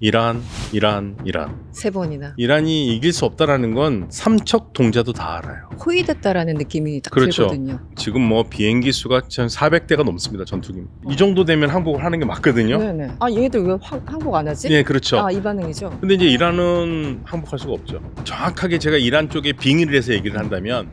이란. 세 번이나 이란이 이길 수 없다라는 건 삼척 동자도 다 알아요. 호위됐다라는 느낌이 딱 그렇죠. 들거든요. 지금 뭐 비행기 수가 400대가 넘습니다. 전투기. 이 정도 되면 항복을 하는 게 맞거든요. 네네. 아 얘네들 왜 항복 안 하지? 네, 그렇죠. 아 이 반응이죠. 근데 이제 이란은 항복할 수가 없죠. 정확하게 제가 이란 쪽에 빙의를 해서 얘기를 한다면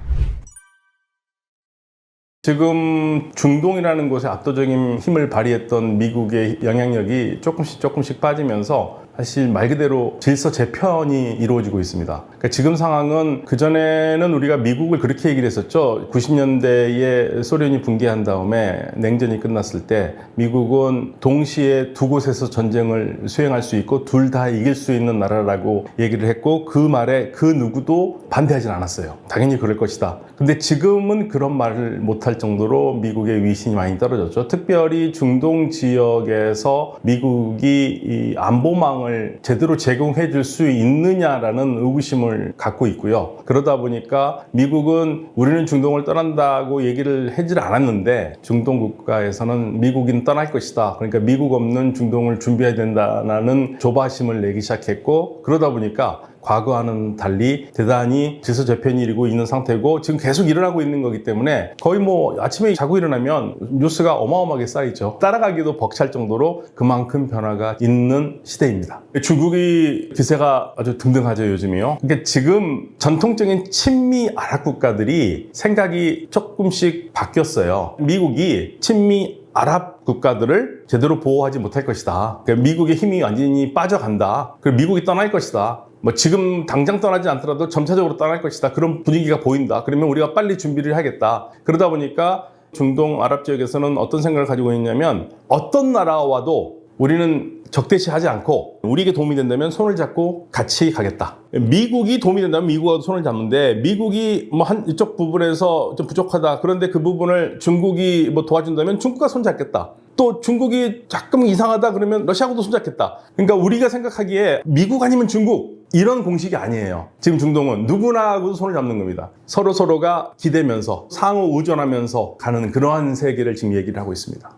지금 중동이라는 곳에 압도적인 힘을 발휘했던 미국의 영향력이 조금씩 빠지면서 사실 말 그대로 질서 재편이 이루어지고 있습니다. 그러니까 지금 상황은 그전에는 우리가 미국을 그렇게 얘기를 했었죠. 90년대에 소련이 붕괴한 다음에 냉전이 끝났을 때 미국은 동시에 두 곳에서 전쟁을 수행할 수 있고 둘 다 이길 수 있는 나라라고 얘기를 했고 그 말에 그 누구도 반대하진 않았어요. 당연히 그럴 것이다. 근데 지금은 그런 말을 못할 정도로 미국의 위신이 많이 떨어졌죠. 특별히 중동 지역에서 미국이 이 안보망을 제대로 제공해 줄 수 있느냐라는 의구심을 갖고 있고요. 그러다 보니까 미국은 우리는 중동을 떠난다고 얘기를 하질 않았는데 중동 국가에서는 미국인 떠날 것이다. 그러니까 미국 없는 중동을 준비해야 된다는 조바심을 내기 시작했고 그러다 보니까 과거와는 달리 대단히 질서 재편이 이루고 있는 상태고 지금 계속 일어나고 있는 거기 때문에 거의 뭐 아침에 자고 일어나면 뉴스가 어마어마하게 쌓이죠. 따라가기도 벅찰 정도로 그만큼 변화가 있는 시대입니다. 중국이 기세가 아주 등등하죠, 요즘이요. 그러니까 지금 전통적인 친미 아랍 국가들이 생각이 조금씩 바뀌었어요. 미국이 친미 아랍 국가들을 제대로 보호하지 못할 것이다. 그러니까 미국의 힘이 완전히 빠져간다. 그리고 미국이 떠날 것이다. 뭐 지금 당장 떠나지 않더라도 점차적으로 떠날 것이다. 그런 분위기가 보인다. 그러면 우리가 빨리 준비를 하겠다. 그러다 보니까 중동 아랍 지역에서는 어떤 생각을 가지고 있냐면 어떤 나라와도 우리는 적대시하지 않고 우리에게 도움이 된다면 손을 잡고 같이 가겠다. 미국이 도움이 된다면 미국하고 손을 잡는데 미국이 뭐 한 이쪽 부분에서 좀 부족하다. 그런데 그 부분을 중국이 뭐 도와준다면 중국과 손 잡겠다. 또 중국이 조금 이상하다 그러면 러시아하고도 손잡겠다. 그러니까 우리가 생각하기에 미국 아니면 중국 이런 공식이 아니에요. 지금 중동은 누구나하고도 손을 잡는 겁니다. 서로가 기대면서 상호 의존하면서 가는 그러한 세계를 지금 얘기를 하고 있습니다.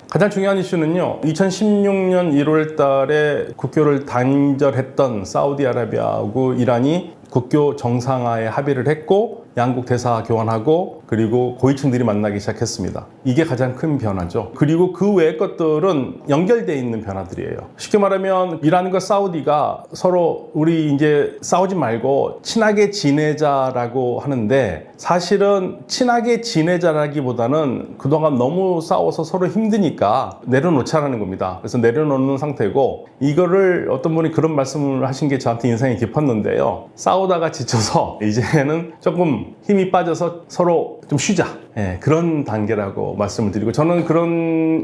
가장 중요한 이슈는요, 2016년 1월 달에 국교를 단절했던 사우디아라비아하고 이란이 국교 정상화에 합의를 했고 양국 대사 교환하고 그리고 고위층들이 만나기 시작했습니다. 이게 가장 큰 변화죠. 그리고 그 외의 것들은 연결되어 있는 변화들이에요. 쉽게 말하면 이란과 사우디가 서로 우리 이제 싸우지 말고 친하게 지내자라고 하는데 사실은 친하게 지내자라기보다는 그동안 너무 싸워서 서로 힘드니까 내려놓자라는 겁니다. 그래서 내려놓는 상태고 이거를 어떤 분이 그런 말씀을 하신 게 저한테 인상이 깊었는데요. 싸우다가 지쳐서 이제는 조금 힘이 빠져서 서로 좀 쉬자. 예, 그런 단계라고 말씀을 드리고 저는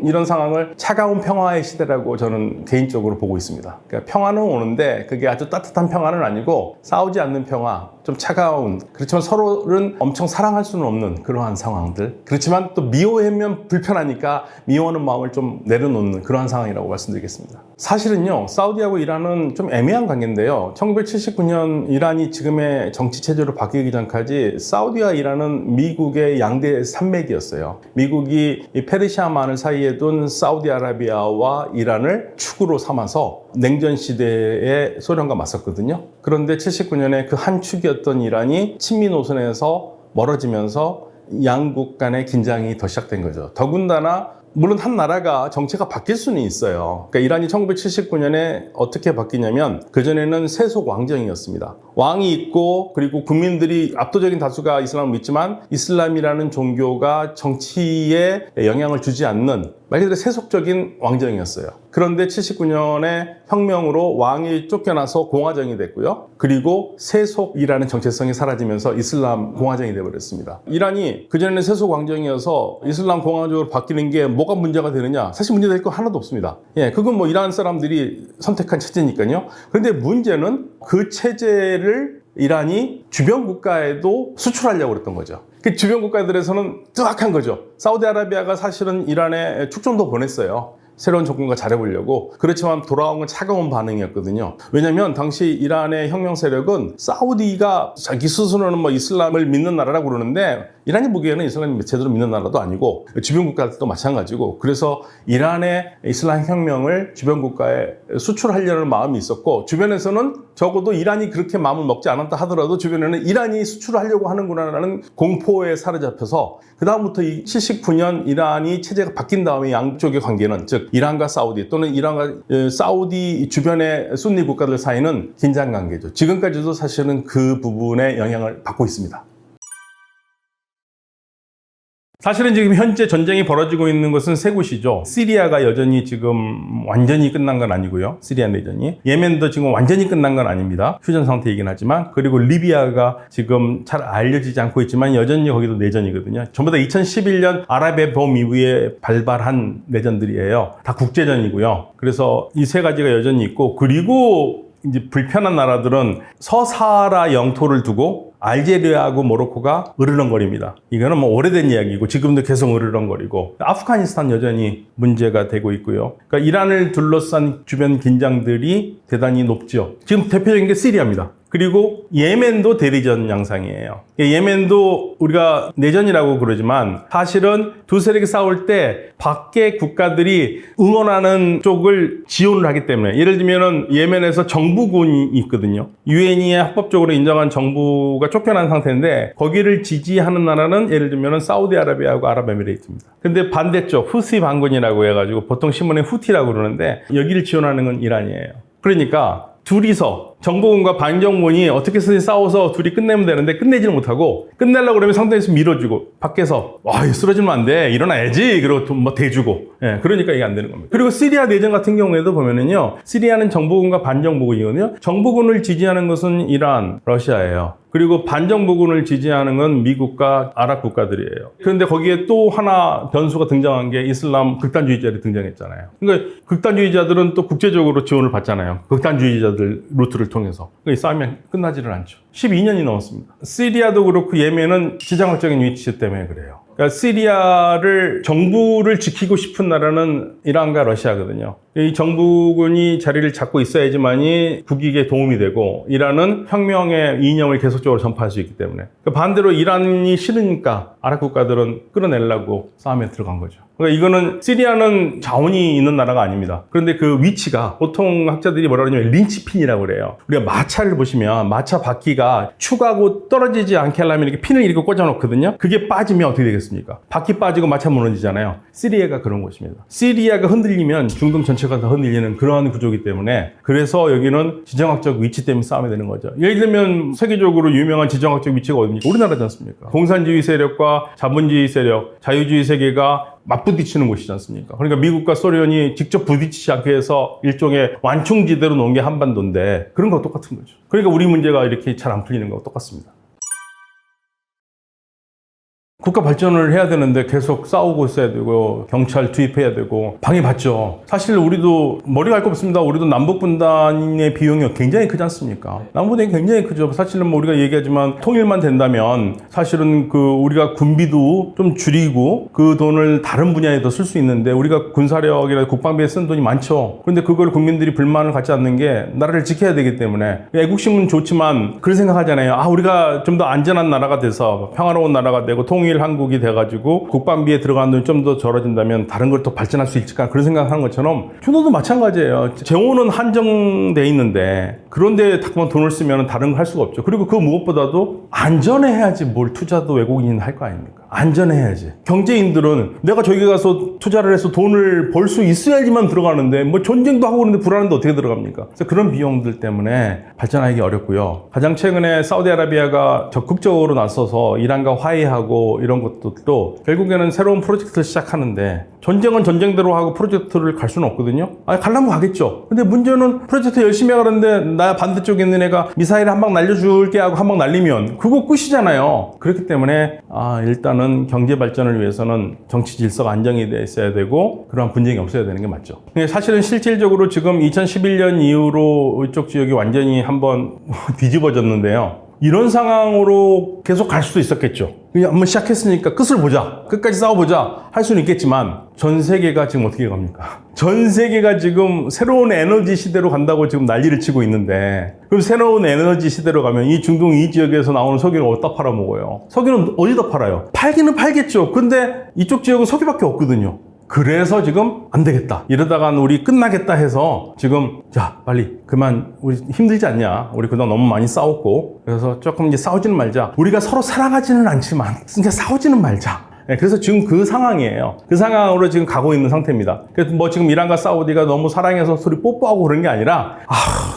이런 상황을 차가운 평화의 시대라고 저는 개인적으로 보고 있습니다. 그러니까 평화는 오는데 그게 아주 따뜻한 평화는 아니고 싸우지 않는 평화, 좀 차가운, 그렇지만 서로는 엄청 사랑할 수는 없는 그러한 상황들. 그렇지만 또 미워하면 불편하니까 미워하는 마음을 좀 내려놓는 그러한 상황이라고 말씀드리겠습니다. 사실은요, 사우디하고 이란은 좀 애매한 관계인데요. 1979년 이란이 지금의 정치 체제로 바뀌기 전까지 사우디와 이란은 미국의 양대 산맥이었어요. 미국이 이 페르시아만을 사이에 둔 사우디아라비아와 이란을 축으로 삼아서 냉전 시대에 소련과 맞섰거든요. 그런데 79년에 그 한 축이었던 이란이 친미 노선에서 멀어지면서 양국 간의 긴장이 더 시작된 거죠. 더군다나 물론 한 나라가 정체가 바뀔 수는 있어요. 그러니까 이란이 1979년에 어떻게 바뀌냐면 그전에는 세속 왕정이었습니다. 왕이 있고 그리고 국민들이 압도적인 다수가 이슬람을 믿지만 이슬람이라는 종교가 정치에 영향을 주지 않는 말 그대로 세속적인 왕정이었어요. 그런데 79년에 혁명으로 왕이 쫓겨나서 공화정이 됐고요. 그리고 세속이라는 정체성이 사라지면서 이슬람 공화정이 되어버렸습니다. 이란이 그전에는 세속 왕정이어서 이슬람 공화정으로 바뀌는 게 뭐가 문제가 되느냐? 사실 문제될 거 하나도 없습니다. 예, 그건 뭐 이란 사람들이 선택한 체제니까요. 그런데 문제는 그 체제를 이란이 주변 국가에도 수출하려고 그랬던 거죠. 그 주변 국가들에서는 뜨악한 거죠. 사우디아라비아가 사실은 이란에 축전도 보냈어요. 새로운 정권과 잘해보려고. 그렇지만 돌아온 건 차가운 반응이었거든요. 왜냐하면 당시 이란의 혁명 세력은 사우디가 자기 스스로는 뭐 이슬람을 믿는 나라라고 그러는데 이란이 보기에는 이슬람을 제대로 믿는 나라도 아니고 주변 국가들도 마찬가지고, 그래서 이란의 이슬람 혁명을 주변 국가에 수출하려는 마음이 있었고, 주변에서는 적어도 이란이 그렇게 마음을 먹지 않았다 하더라도 주변에는 이란이 수출을 하려고 하는구나라는 공포에 사로잡혀서 그 다음부터 79년 이란이 체제가 바뀐 다음에 양쪽의 관계는, 즉 이란과 사우디 또는 이란과 사우디 주변의 순니 국가들 사이는 긴장 관계죠. 지금까지도 사실은 그 부분에 영향을 받고 있습니다. 사실은 지금 현재 전쟁이 벌어지고 있는 것은 세 곳이죠. 시리아가 여전히 지금 완전히 끝난 건 아니고요. 시리아 내전이. 예멘도 지금 완전히 끝난 건 아닙니다. 휴전 상태이긴 하지만. 그리고 리비아가 지금 잘 알려지지 않고 있지만 여전히 거기도 내전이거든요. 전부 다 2011년 아랍의 봄 이후에 발발한 내전들이에요. 다 국제전이고요. 그래서 이 세 가지가 여전히 있고, 그리고 이제 불편한 나라들은 서사하라 영토를 두고 알제리아하고 모로코가 으르렁거립니다. 이거는 뭐 오래된 이야기고 지금도 계속 으르렁거리고, 아프가니스탄 여전히 문제가 되고 있고요. 그러니까 이란을 둘러싼 주변 긴장들이 대단히 높죠. 지금 대표적인 게 시리아입니다. 그리고 예멘도 대리전 양상이에요. 예멘도 우리가 내전이라고 그러지만 사실은 두 세력이 싸울 때 밖에 국가들이 응원하는 쪽을 지원을 하기 때문에, 예를 들면은 예멘에서 정부군이 있거든요. 유엔이 합법적으로 인정한 정부가 쫓겨난 상태인데 거기를 지지하는 나라는 예를 들면은 사우디아라비아하고 아랍에미레이트입니다. 근데 반대쪽 후시 반군이라고 해가지고 보통 신문에 후티라고 그러는데 여기를 지원하는 건 이란이에요. 그러니까 둘이서 정부군과 반정부군이 어떻게 해서 싸워서 둘이 끝내면 되는데 끝내지는 못하고, 끝내려고 그러면 상대에서 밀어주고 밖에서 쓰러지면 안 돼, 일어나야지, 그리고 돈 뭐 대주고, 그러니까 이게 안 되는 겁니다. 그리고 시리아 내전 같은 경우에도 보면은요, 시리아는 정부군과 반정부군이거든요. 정부군을 지지하는 것은 이란, 러시아예요. 그리고 반정부군을 지지하는 건 미국과 아랍 국가들이에요. 그런데 거기에 또 하나 변수가 등장한 게 이슬람 극단주의자들이 등장했잖아요. 그러니까 극단주의자들은 또 국제적으로 지원을 받잖아요. 극단주의자들 루트를 통해서. 그러니까 이 싸움이 끝나지를 않죠. 12년이 넘었습니다. 시리아도 그렇고 예멘은 지정학적인 위치 때문에 그래요. 그러니까 시리아를 정부를 지키고 싶은 나라는 이란과 러시아거든요. 이 정부군이 자리를 잡고 있어야지만이 국익에 도움이 되고, 이란은 혁명의 이념을 계속적으로 전파할 수 있기 때문에. 그러니까 반대로 이란이 싫으니까 아랍 국가들은 끌어내려고 싸움에 들어간 거죠. 그러니까 이거는, 시리아는 자원이 있는 나라가 아닙니다. 그런데 그 위치가 보통 학자들이 뭐라 그러냐면 린치핀이라고 그래요. 우리가 마차를 보시면 마차 바퀴가 축하고 떨어지지 않게 하려면 이렇게 핀을 이렇게 꽂아 놓거든요. 그게 빠지면 어떻게 되겠습니까? 바퀴 빠지고 마차 무너지잖아요. 시리아가 그런 곳입니다. 시리아가 흔들리면 중동 전체가 다 흔들리는 그러한 구조이기 때문에, 그래서 여기는 지정학적 위치 때문에 싸움이 되는 거죠. 예를 들면 세계적으로 유명한 지정학적 위치가 어디입니까? 우리나라지 않습니까? 공산주의 세력과 자본주의 세력, 자유주의 세계가 맞부딪히는 곳이지 않습니까? 그러니까 미국과 소련이 직접 부딪히지 않게 해서 일종의 완충지대로 놓은 게 한반도인데, 그런 거 똑같은 거죠. 그러니까 우리 문제가 이렇게 잘 안 풀리는 거하고 똑같습니다. 국가 발전을 해야 되는데 계속 싸우고 있어야 되고 경찰 투입해야 되고 방해받죠. 사실 우리도 머리 갈 거 없습니다. 우리도 남북분단의 비용이 굉장히 크지 않습니까? 남북분단이 굉장히 크죠. 사실은 뭐 우리가 얘기하지만 통일만 된다면 사실은 그 우리가 군비도 좀 줄이고 그 돈을 다른 분야에 더 쓸 수 있는데, 우리가 군사력이나 국방비에 쓴 돈이 많죠. 그런데 그걸 국민들이 불만을 갖지 않는 게 나라를 지켜야 되기 때문에, 애국심은 좋지만 그런 생각하잖아요. 우리가 좀 더 안전한 나라가 돼서 평화로운 나라가 되고 통일 한국이 돼가지고 국방비에 들어가는 돈이 좀 더 줄어든다면 다른 걸 또 발전할 수 있을까, 그런 생각하는 것처럼 준호도 마찬가지예요. 재원은 한정돼 있는데 그런데 자꾸만 돈을 쓰면 다른 거 할 수가 없죠. 그리고 그 무엇보다도 안전해야지 뭘 투자도 외국인은 할 거 아닙니까? 안전해야지. 경제인들은 내가 저기 가서 투자를 해서 돈을 벌 수 있어야지만 들어가는데, 뭐 전쟁도 하고 그러는데 불안한데 어떻게 들어갑니까? 그래서 그런 비용들 때문에 발전하기 어렵고요. 가장 최근에 사우디아라비아가 적극적으로 나서서 이란과 화해하고 이런 것들도 결국에는 새로운 프로젝트를 시작하는데, 전쟁은 전쟁대로 하고 프로젝트를 갈 수는 없거든요. 가려면 가겠죠. 근데 문제는 프로젝트 열심히 하는데 나 반대쪽에 있는 애가 미사일 한 방 날려줄게 하고 한 방 날리면 그거 끝이잖아요. 그렇기 때문에 일단은 경제 발전을 위해서는 정치 질서가 안정이 돼 있어야 되고 그러한 분쟁이 없어야 되는 게 맞죠. 근데 사실은 실질적으로 지금 2011년 이후로 이쪽 지역이 완전히 한번 뒤집어졌는데요. 이런 상황으로 계속 갈 수도 있었겠죠. 그냥 한번 시작했으니까 끝을 보자. 끝까지 싸워보자. 할 수는 있겠지만 전 세계가 지금 어떻게 갑니까? 전 세계가 지금 새로운 에너지 시대로 간다고 지금 난리를 치고 있는데 그럼 새로운 에너지 시대로 가면 이 중동 이 지역에서 나오는 석유를 어디다 팔아먹어요? 석유는 어디다 팔아요? 팔기는 팔겠죠. 근데 이쪽 지역은 석유밖에 없거든요. 그래서 지금 안 되겠다. 이러다가 우리 끝나겠다 해서 지금 자 빨리 그만 우리 힘들지 않냐. 우리 그동안 너무 많이 싸웠고 그래서 조금 이제 싸우지는 말자. 우리가 서로 사랑하지는 않지만 진짜 싸우지는 말자. 네, 그래서 지금 그 상황이에요. 그 상황으로 지금 가고 있는 상태입니다. 그래서 뭐 지금 이란과 사우디가 너무 사랑해서 소리 뽀뽀하고 그런 게 아니라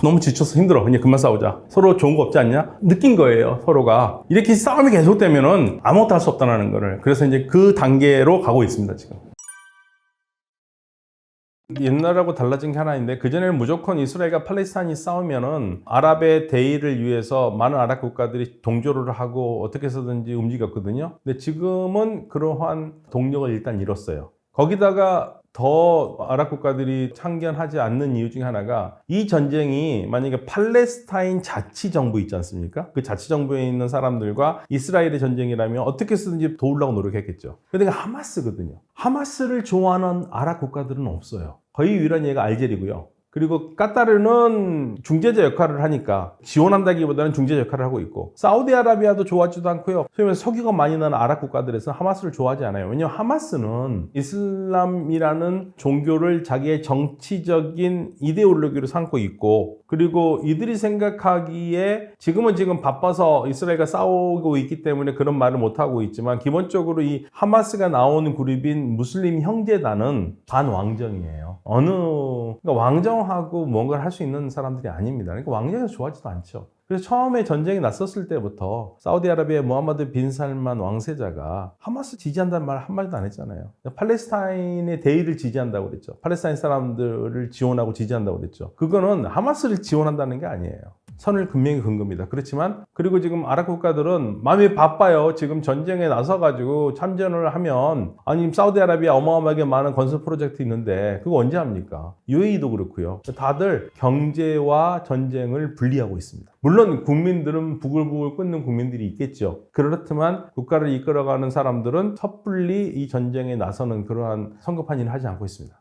너무 지쳐서 힘들어. 그냥 그만 싸우자. 서로 좋은 거 없지 않냐? 느낀 거예요. 서로가. 이렇게 싸움이 계속되면은 아무것도 할 수 없다는 거를. 그래서 이제 그 단계로 가고 있습니다. 지금. 옛날하고 달라진 게 하나 있는데 그전에는 무조건 이스라엘과 팔레스타인이 싸우면은 아랍의 대의를 위해서 많은 아랍 국가들이 동조를 하고 어떻게 해서든지 움직였거든요. 근데 지금은 그러한 동력을 일단 잃었어요. 거기다가 더 아랍 국가들이 참견하지 않는 이유 중에 하나가 이 전쟁이 만약에 팔레스타인 자치정부 있지 않습니까? 그 자치정부에 있는 사람들과 이스라엘의 전쟁이라면 어떻게 쓰든지 도우려고 노력했겠죠. 근데 하마스거든요. 하마스를 좋아하는 아랍 국가들은 없어요. 거의 유일한 예가 알제리고요. 그리고 까타르는 중재자 역할을 하니까 지원한다기보다는 중재자 역할을 하고 있고 사우디아라비아도 좋아하지도 않고요. 소위 말해서 석유가 많이 나는 아랍 국가들에서 하마스를 좋아하지 않아요. 왜냐하면 하마스는 이슬람이라는 종교를 자기의 정치적인 이데올로기로 삼고 있고 그리고 이들이 생각하기에 지금 바빠서 이스라엘과 싸우고 있기 때문에 그런 말을 못하고 있지만 기본적으로 이 하마스가 나오는 그룹인 무슬림 형제단은 반왕정이에요. 그러니까 왕정하고 뭔가를 할 수 있는 사람들이 아닙니다. 그러니까 왕정에서 좋아하지도 않죠. 그래서 처음에 전쟁이 났었을 때부터 사우디아라비아의 무함마드 빈 살만 왕세자가 하마스 지지한다는 말 한마디도 안 했잖아요. 팔레스타인의 대의를 지지한다고 그랬죠. 팔레스타인 사람들을 지원하고 지지한다고 그랬죠. 그거는 하마스를 지원한다는 게 아니에요. 선을 분명히 긋은 겁니다. 그렇지만 그리고 지금 아랍 국가들은 마음이 바빠요. 지금 전쟁에 나서가지고 참전을 하면 아니 사우디아라비아 어마어마하게 많은 건설 프로젝트 있는데 그거 언제 합니까? UAE도 그렇고요. 다들 경제와 전쟁을 분리하고 있습니다. 물론 국민들은 부글부글 끓는 국민들이 있겠죠. 그렇지만 국가를 이끌어가는 사람들은 섣불리 이 전쟁에 나서는 그러한 성급한 일을 하지 않고 있습니다.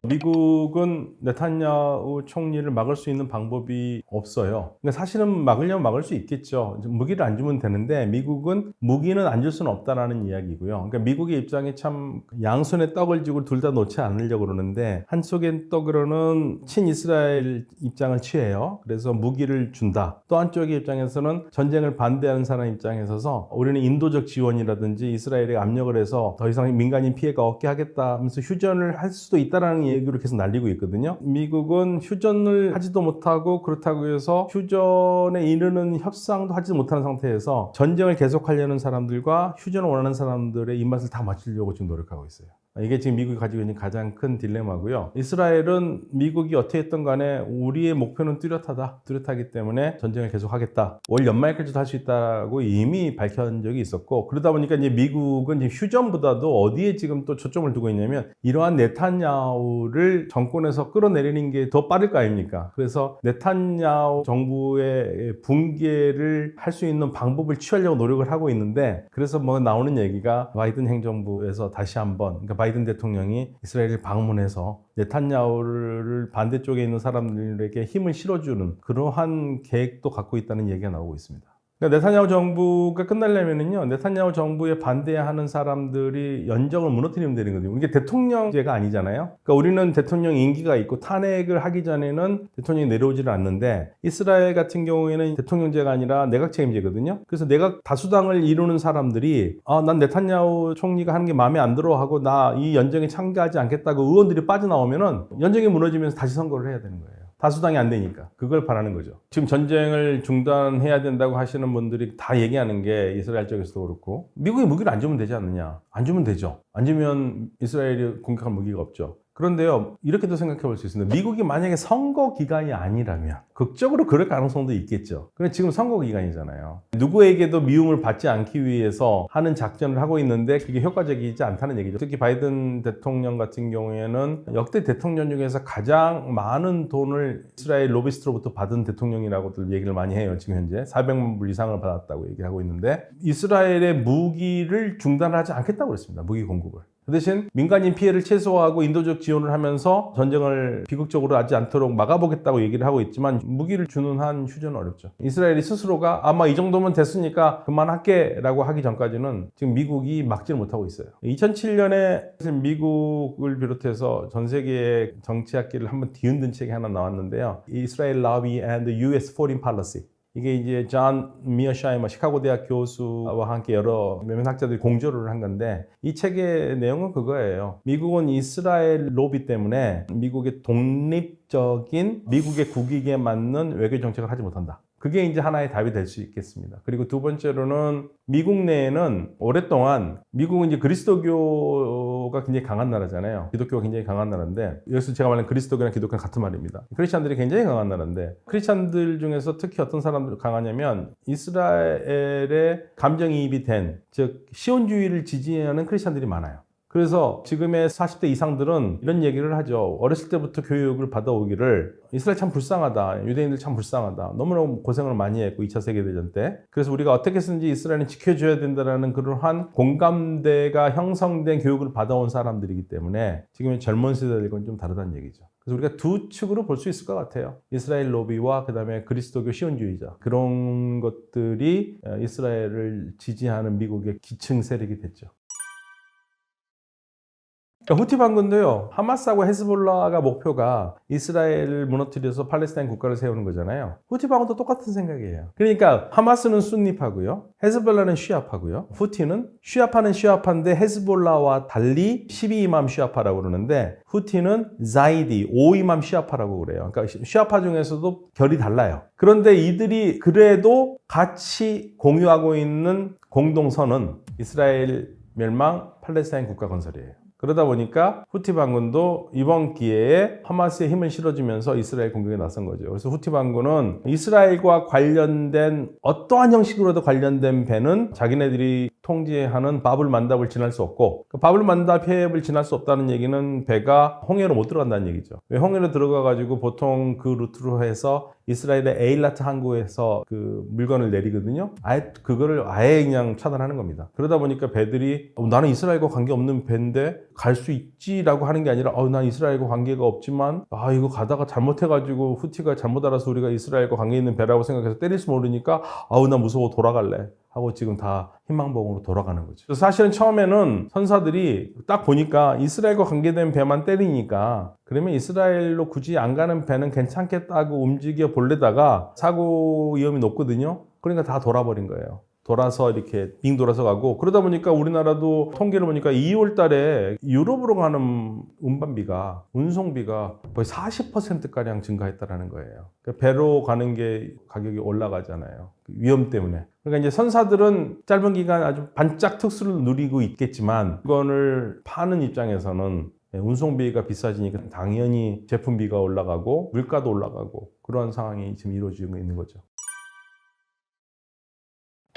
미국은 네탄야후 총리를 막을 수 있는 방법이 없어요. 그러니까 사실은 막으려면 막을 수 있겠죠. 무기를 안 주면 되는데 미국은 무기는 안 줄 수는 없다라는 이야기고요. 그러니까 미국의 입장이 참 양손에 떡을 쥐고 둘 다 놓지 않으려고 그러는데 한쪽엔 떡으로는 친이스라엘 입장을 취해요. 그래서 무기를 준다. 또 한쪽의 입장에서는 전쟁을 반대하는 사람 입장에 서서 우리는 인도적 지원이라든지 이스라엘에 압력을 해서 더 이상 민간인 피해가 없게 하겠다 하면서 휴전을 할 수도 있다라는 얘기로 계속 날리고 있거든요. 미국은 휴전을 하지도 못하고 그렇다고 해서 휴전에 이르는 협상도 하지 못하는 상태에서 전쟁을 계속하려는 사람들과 휴전을 원하는 사람들의 입맛을 다 맞추려고 지금 노력하고 있어요. 이게 지금 미국이 가지고 있는 가장 큰 딜레마고요. 이스라엘은 미국이 어떻게 했든 간에 우리의 목표는 뚜렷하다. 뚜렷하기 때문에 전쟁을 계속하겠다. 올 연말까지도 할 수 있다고 이미 밝힌 적이 있었고 그러다 보니까 이제 미국은 지금 휴전보다도 어디에 지금 또 초점을 두고 있냐면 이러한 네탄야후를 정권에서 끌어내리는 게 더 빠를 거 아닙니까? 그래서 네탄야후 정부의 붕괴를 할 수 있는 방법을 취하려고 노력을 하고 있는데 그래서 뭐 나오는 얘기가 바이든 행정부에서 다시 한번 그러니까 바이든 대통령이 이스라엘을 방문해서 네탄야후를 반대쪽에 있는 사람들에게 힘을 실어주는 그러한 계획도 갖고 있다는 얘기가 나오고 있습니다. 그러니까 네탄야후 정부가 끝나려면은요, 네탄야후 정부에 반대하는 사람들이 연정을 무너뜨리면 되는 거거든요. 이게 대통령제가 아니잖아요. 그러니까 우리는 대통령 임기가 있고 탄핵을 하기 전에는 대통령이 내려오지를 않는데 이스라엘 같은 경우에는 대통령제가 아니라 내각 책임제거든요. 그래서 내각 다수당을 이루는 사람들이 난 네탄야후 총리가 하는 게 마음에 안 들어 하고 나 이 연정에 참가하지 않겠다고 의원들이 빠져나오면은 연정이 무너지면서 다시 선거를 해야 되는 거예요. 다수당이 안 되니까 그걸 바라는 거죠. 지금 전쟁을 중단해야 된다고 하시는 분들이 다 얘기하는 게 이스라엘 쪽에서도 그렇고 미국이 무기를 안 주면 되지 않느냐. 안 주면 되죠. 안 주면 이스라엘이 공격할 무기가 없죠. 그런데요, 이렇게도 생각해 볼 수 있습니다. 미국이 만약에 선거 기간이 아니라면 극적으로 그럴 가능성도 있겠죠. 그런데 지금 선거 기간이잖아요. 누구에게도 미움을 받지 않기 위해서 하는 작전을 하고 있는데 그게 효과적이지 않다는 얘기죠. 특히 바이든 대통령 같은 경우에는 역대 대통령 중에서 가장 많은 돈을 이스라엘 로비스트로부터 받은 대통령이라고들 얘기를 많이 해요. 지금 현재 400만 불 이상을 받았다고 얘기하고 있는데, 이스라엘의 무기를 중단하지 않겠다고 그랬습니다. 무기 공급을. 그 대신 민간인 피해를 최소화하고 인도적 지원을 하면서 전쟁을 비극적으로 하지 않도록 막아보겠다고 얘기를 하고 있지만, 무기를 주는 한 휴전은 어렵죠. 이스라엘이 스스로가 아마 이 정도면 됐으니까 그만할게 라고 하기 전까지는 지금 미국이 막지를 못하고 있어요. 2007년에 미국을 비롯해서 전 세계의 정치학계를 한번 뒤흔든 책이 하나 나왔는데요. Israel Lobby and the US Foreign Policy. 이게 이제 존 미어샤이머 시카고 대학 교수와 함께 여러 몇몇 학자들이 공조를 한 건데, 이 책의 내용은 그거예요. 미국은 이스라엘 로비 때문에 미국의 독립적인 미국의 국익에 맞는 외교 정책을 하지 못한다. 그게 이제 하나의 답이 될 수 있겠습니다. 그리고 두 번째로는 미국 내에는 오랫동안, 미국은 이제 그리스도교가 굉장히 강한 나라잖아요. 기독교가 굉장히 강한 나라인데, 여기서 제가 말하는 그리스도교랑 기독교는 같은 말입니다. 크리스찬들이 굉장히 강한 나라인데, 크리스찬들 중에서 특히 어떤 사람들이 강하냐면 이스라엘에 감정이입이 된, 즉 시온주의를 지지하는 크리스찬들이 많아요. 그래서 지금의 40대 이상들은 이런 얘기를 하죠. 어렸을 때부터 교육을 받아오기를 이스라엘 참 불쌍하다. 유대인들 참 불쌍하다. 너무너무 고생을 많이 했고 2차 세계대전 때. 그래서 우리가 어떻게 해서든지 이스라엘은 지켜줘야 된다는 그러한 공감대가 형성된 교육을 받아온 사람들이기 때문에 지금의 젊은 세대들과는 좀 다르다는 얘기죠. 그래서 우리가 두 축으로 볼 수 있을 것 같아요. 이스라엘 로비와 그다음에 그리스도교 시온주의자. 그런 것들이 이스라엘을 지지하는 미국의 기층 세력이 됐죠. 후티 반군도요, 하마스하고 헤즈볼라가 목표가 이스라엘을 무너뜨려서 팔레스타인 국가를 세우는 거잖아요. 후티 반군도 똑같은 생각이에요. 그러니까 하마스는 순립하고요, 헤즈볼라는 쉬아파고요, 후티는 쉬아파는 쉬아파인데 헤즈볼라와 달리 12이맘 쉬아파라고 그러는데, 후티는 자이디 5이맘 쉬아파라고 그래요. 그러니까 쉬아파 중에서도 결이 달라요. 그런데 이들이 그래도 같이 공유하고 있는 공동선은 이스라엘 멸망, 팔레스타인 국가 건설이에요. 그러다 보니까 후티 반군도 이번 기회에 하마스에 힘을 실어주면서 이스라엘 공격에 나선 거죠. 그래서 후티 반군은 이스라엘과 관련된 어떠한 형식으로도 관련된 배는 자기네들이 통제하는 바블 만답을 지날 수 없고, 그 바블 만답 해협을 지날 수 없다는 얘기는 배가 홍해로 못 들어간다는 얘기죠. 왜 홍해로 들어가가지고 보통 그 루트로 해서 이스라엘의 에일라트 항구에서 그 물건을 내리거든요. 그거를 아예 그냥 차단하는 겁니다. 그러다 보니까 배들이 나는 이스라엘과 관계없는 배인데 갈 수 있지라고 하는 게 아니라 난 이스라엘과 관계가 없지만 이거 가다가 잘못해가지고 후티가 잘못 알아서 우리가 이스라엘과 관계 있는 배라고 생각해서 때릴 수 모르니까 나 무서워 돌아갈래 하고 지금 다 희망봉으로 돌아가는 거죠. 사실은 처음에는 선사들이 딱 보니까 이스라엘과 관계된 배만 때리니까 그러면 이스라엘로 굳이 안 가는 배는 괜찮겠다고 움직여 볼래다가 사고 위험이 높거든요. 그러니까 다 돌아버린 거예요. 돌아서 이렇게 빙 돌아서 가고, 그러다 보니까 우리나라도 통계를 보니까 2월 달에 유럽으로 가는 운반비가, 운송비가 거의 40%가량 증가했다는 거예요. 그러니까 배로 가는 게 가격이 올라가잖아요. 위험 때문에. 그러니까 이제 선사들은 짧은 기간 아주 반짝 특수를 누리고 있겠지만, 물건을 파는 입장에서는 운송비가 비싸지니까 당연히 제품비가 올라가고 물가도 올라가고 그런 상황이 지금 이루어지고 있는 거죠.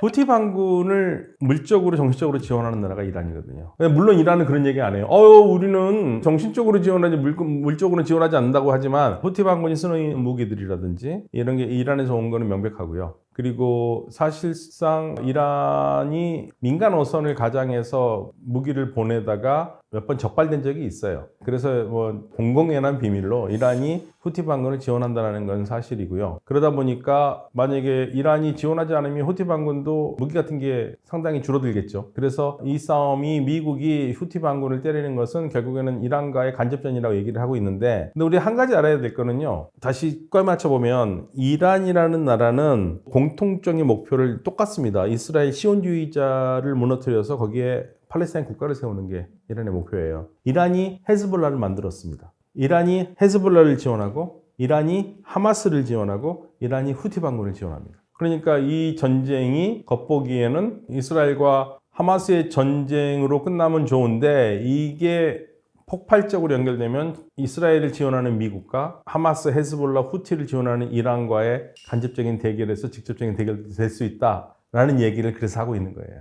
후티 반군을 물적으로 정신적으로 지원하는 나라가 이란이거든요. 물론 이란은 그런 얘기 안 해요. 우리는 정신적으로 지원하지 물적으로 지원하지 않는다고 하지만 후티 반군이 쓰는 무기들이라든지 이런 게 이란에서 온 거는 명백하고요. 그리고 사실상 이란이 민간 어선을 가장해서 무기를 보내다가 몇 번 적발된 적이 있어요. 그래서 공공연한 비밀로 이란이 후티 반군을 지원한다는 건 사실이고요. 그러다 보니까 만약에 이란이 지원하지 않으면 후티 반군도 무기 같은 게 상당히 줄어들겠죠. 그래서 이 싸움이 미국이 후티 반군을 때리는 것은 결국에는 이란과의 간접전이라고 얘기를 하고 있는데, 근데 우리 한 가지 알아야 될 거는요. 다시 꿰 맞춰보면 이란이라는 나라는 공통적인 목표를 똑같습니다. 이스라엘 시온주의자를 무너뜨려서 거기에 팔레스타인 국가를 세우는 게 이란의 목표예요. 이란이 헤즈볼라를 만들었습니다. 이란이 헤즈볼라를 지원하고, 이란이 하마스를 지원하고, 이란이 후티 반군을 지원합니다. 그러니까 이 전쟁이 겉보기에는 이스라엘과 하마스의 전쟁으로 끝나면 좋은데, 이게 폭발적으로 연결되면 이스라엘을 지원하는 미국과 하마스, 헤즈볼라, 후티를 지원하는 이란과의 간접적인 대결에서 직접적인 대결이 될 수 있다라는 얘기를 그래서 하고 있는 거예요.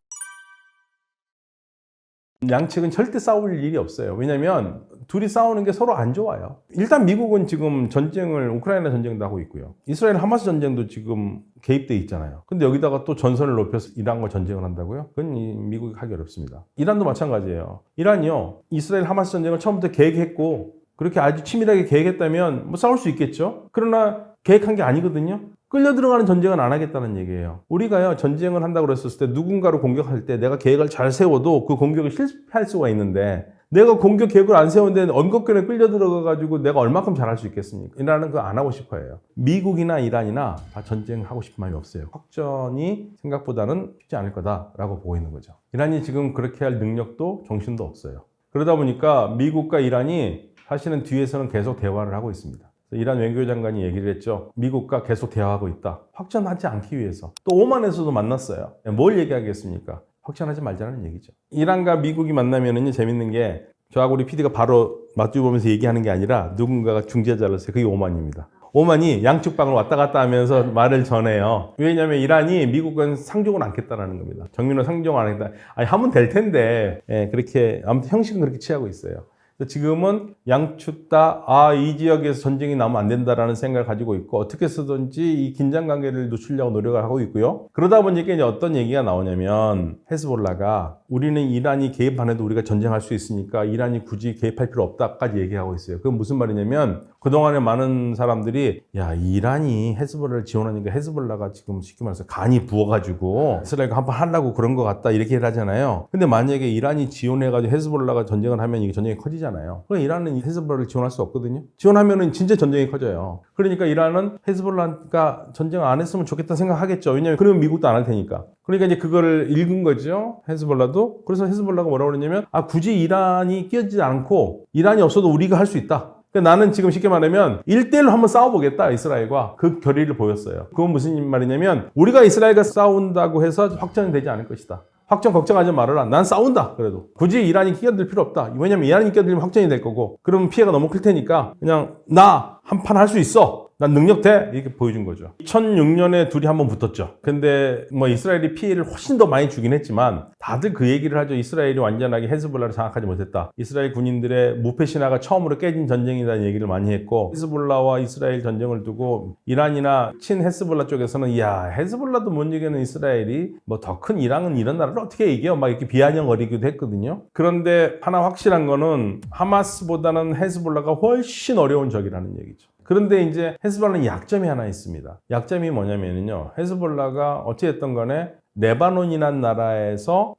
양측은 절대 싸울 일이 없어요. 왜냐하면 둘이 싸우는 게 서로 안 좋아요. 일단 미국은 지금 전쟁을 우크라이나 전쟁도 하고 있고요. 이스라엘 하마스 전쟁도 지금 개입돼 있잖아요. 근데 여기다가 또 전선을 높여서 이란과 전쟁을 한다고요? 그건 미국이 하기 어렵습니다. 이란도 마찬가지예요. 이란이요. 이스라엘 하마스 전쟁을 처음부터 계획했고 그렇게 아주 치밀하게 계획했다면 뭐 싸울 수 있겠죠. 그러나 계획한 게 아니거든요. 끌려 들어가는 전쟁은 안 하겠다는 얘기예요. 우리가요, 전쟁을 한다고 그랬을 때 누군가를 공격할 때 내가 계획을 잘 세워도 그 공격을 실패할 수가 있는데 내가 공격 계획을 안 세웠는데 언급견에 끌려 들어가가지고 내가 얼마큼 잘할 수 있겠습니까? 이란은 그거 안 하고 싶어 해요. 미국이나 이란이나 다 전쟁하고 싶은 마음이 없어요. 확전이 생각보다는 쉽지 않을 거다라고 보고 있는 거죠. 이란이 지금 그렇게 할 능력도 정신도 없어요. 그러다 보니까 미국과 이란이 사실은 뒤에서는 계속 대화를 하고 있습니다. 이란 외교장관이 얘기를 했죠. 미국과 계속 대화하고 있다. 확전하지 않기 위해서. 또 오만에서도 만났어요. 뭘 얘기하겠습니까? 확전하지 말자는 얘기죠. 이란과 미국이 만나면은 재밌는 게 저하고 우리 PD가 바로 맞주 보면서 얘기하는 게 아니라 누군가가 중재자를 했어요. 그게 오만입니다. 오만이 양측 방을 왔다 갔다 하면서 말을 전해요. 왜냐하면 이란이 미국은 상종을 않겠다는 겁니다. 정면으로 상종을 안 하겠다. 아니 하면 될 텐데 그렇게 아무튼 형식은 그렇게 취하고 있어요. 지금은 양측 다 이 지역에서 전쟁이 나면 안 된다라는 생각을 가지고 있고 어떻게 해서든지 이 긴장 관계를 늦추려고 노력을 하고 있고요. 그러다 보니까 이제 어떤 얘기가 나오냐면 헤즈볼라가 우리는 이란이 개입 안 해도 우리가 전쟁할 수 있으니까 이란이 굳이 개입할 필요 없다까지 얘기하고 있어요. 그건 무슨 말이냐면 그동안에 많은 사람들이 야 이란이 헤즈볼라를 지원하니까 헤즈볼라가 지금 쉽게 말해서 간이 부어가지고 이스라엘과 한번 하려고 그런 것 같다 이렇게 하잖아요. 근데 만약에 이란이 지원해가지고 헤즈볼라가 전쟁을 하면 이게 전쟁이 커지잖아요. 그럼 이란은 헤즈볼라를 지원할 수 없거든요. 지원하면은 진짜 전쟁이 커져요. 그러니까 이란은 헤즈볼라가 전쟁 안 했으면 좋겠다 생각하겠죠. 왜냐면 그러면 미국도 안 할 테니까. 그러니까 이제 그거를 읽은 거죠. 헤즈볼라도. 그래서 헤즈볼라가 뭐라고 그러냐면 굳이 이란이 끼어지지 않고 이란이 없어도 우리가 할 수 있다. 그러니까 나는 지금 쉽게 말하면 1대1로 한번 싸워보겠다 이스라엘과 그 결의를 보였어요. 그건 무슨 말이냐면 우리가 이스라엘과 싸운다고 해서 확전이 되지 않을 것이다. 확전 걱정하지 말아라. 난 싸운다. 그래도 굳이 이란이 끼어들 필요 없다. 왜냐면 이란이 끼어들면 확전이 될 거고 그러면 피해가 너무 클 테니까 그냥 나 한 판 할 수 있어. 난 능력 돼. 이렇게 보여준 거죠. 2006년에 둘이 한번 붙었죠. 근데 뭐 이스라엘이 피해를 훨씬 더 많이 주긴 했지만 다들 그 얘기를 하죠. 이스라엘이 완전하게 헤즈볼라를 장악하지 못했다. 이스라엘 군인들의 무패 신화가 처음으로 깨진 전쟁이라는 얘기를 많이 했고 헤즈볼라와 이스라엘 전쟁을 두고 이란이나 친 헤즈볼라 쪽에서는 야 헤즈볼라도 못 이기는 이스라엘이 뭐 더 큰 이란은 이런 나라를 어떻게 이겨? 막 이렇게 비아냥거리기도 했거든요. 그런데 하나 확실한 거는 하마스보다는 헤즈볼라가 훨씬 어려운 적이라는 얘기죠. 그런데 이제 헤즈볼라는 약점이 하나 있습니다. 약점이 뭐냐면요. 헤즈볼라가 어찌됐든 간에 레바논이라는 나라에서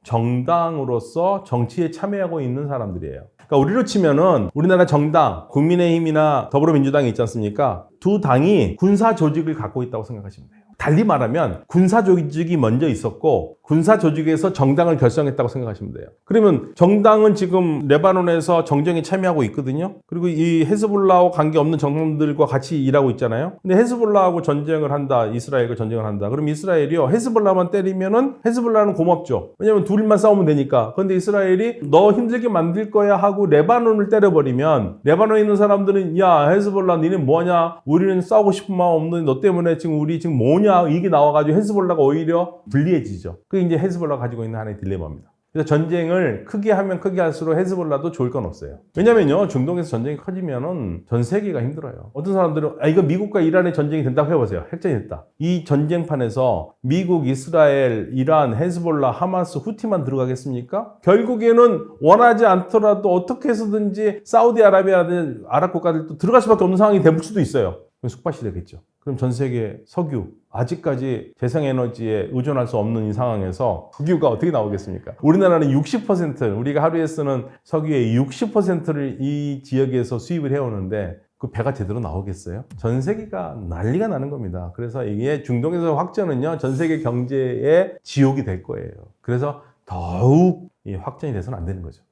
정당으로서 정치에 참여하고 있는 사람들이에요. 그러니까 우리로 치면은 우리나라 정당, 국민의힘이나 더불어민주당이 있지 않습니까? 두 당이 군사 조직을 갖고 있다고 생각하시면 돼요. 달리 말하면 군사 조직이 먼저 있었고 군사 조직에서 정당을 결성했다고 생각하시면 돼요. 그러면 정당은 지금 레바논에서 정쟁에 참여하고 있거든요. 그리고 이 헤즈볼라와 관계없는 정당들과 같이 일하고 있잖아요. 근데 헤즈볼라하고 전쟁을 한다. 이스라엘과 전쟁을 한다. 그럼 이스라엘이요. 헤즈볼라만 때리면은 헤즈볼라는 고맙죠. 왜냐면 둘만 싸우면 되니까. 그런데 이스라엘이 너 힘들게 만들 거야 하고 레바논을 때려버리면 레바논에 있는 사람들은 야 헤즈볼라 니네 뭐하냐. 우리는 싸우고 싶은 마음 없는데 너 때문에 지금 우리 지금 뭐냐 이게 나와가지고 헤즈볼라가 오히려 불리해지죠. 그게 이제 헤즈볼라가 가지고 있는 하나의 딜레마입니다. 그래서 전쟁을 크게 하면 크게 할수록 헤즈볼라도 좋을 건 없어요. 왜냐면요, 중동에서 전쟁이 커지면은 전 세계가 힘들어요. 어떤 사람들은 이거 미국과 이란의 전쟁이 된다고 해보세요. 핵전이 됐다. 이 전쟁판에서 미국, 이스라엘, 이란, 헤즈볼라, 하마스, 후티만 들어가겠습니까? 결국에는 원하지 않더라도 어떻게 해서든지 사우디아라비아든 아랍 국가들도 들어갈 수밖에 없는 상황이 될 수도 있어요. 숙밭이 되겠죠. 그럼 전 세계 석유, 아직까지 재생에너지에 의존할 수 없는 이 상황에서 석유가 어떻게 나오겠습니까? 우리나라는 60%, 우리가 하루에 쓰는 석유의 60%를 이 지역에서 수입을 해오는데 그 배가 제대로 나오겠어요? 전 세계가 난리가 나는 겁니다. 그래서 이게 중동에서 확전은요, 전 세계 경제의 지옥이 될 거예요. 그래서 더욱 이 확전이 돼서는 안 되는 거죠.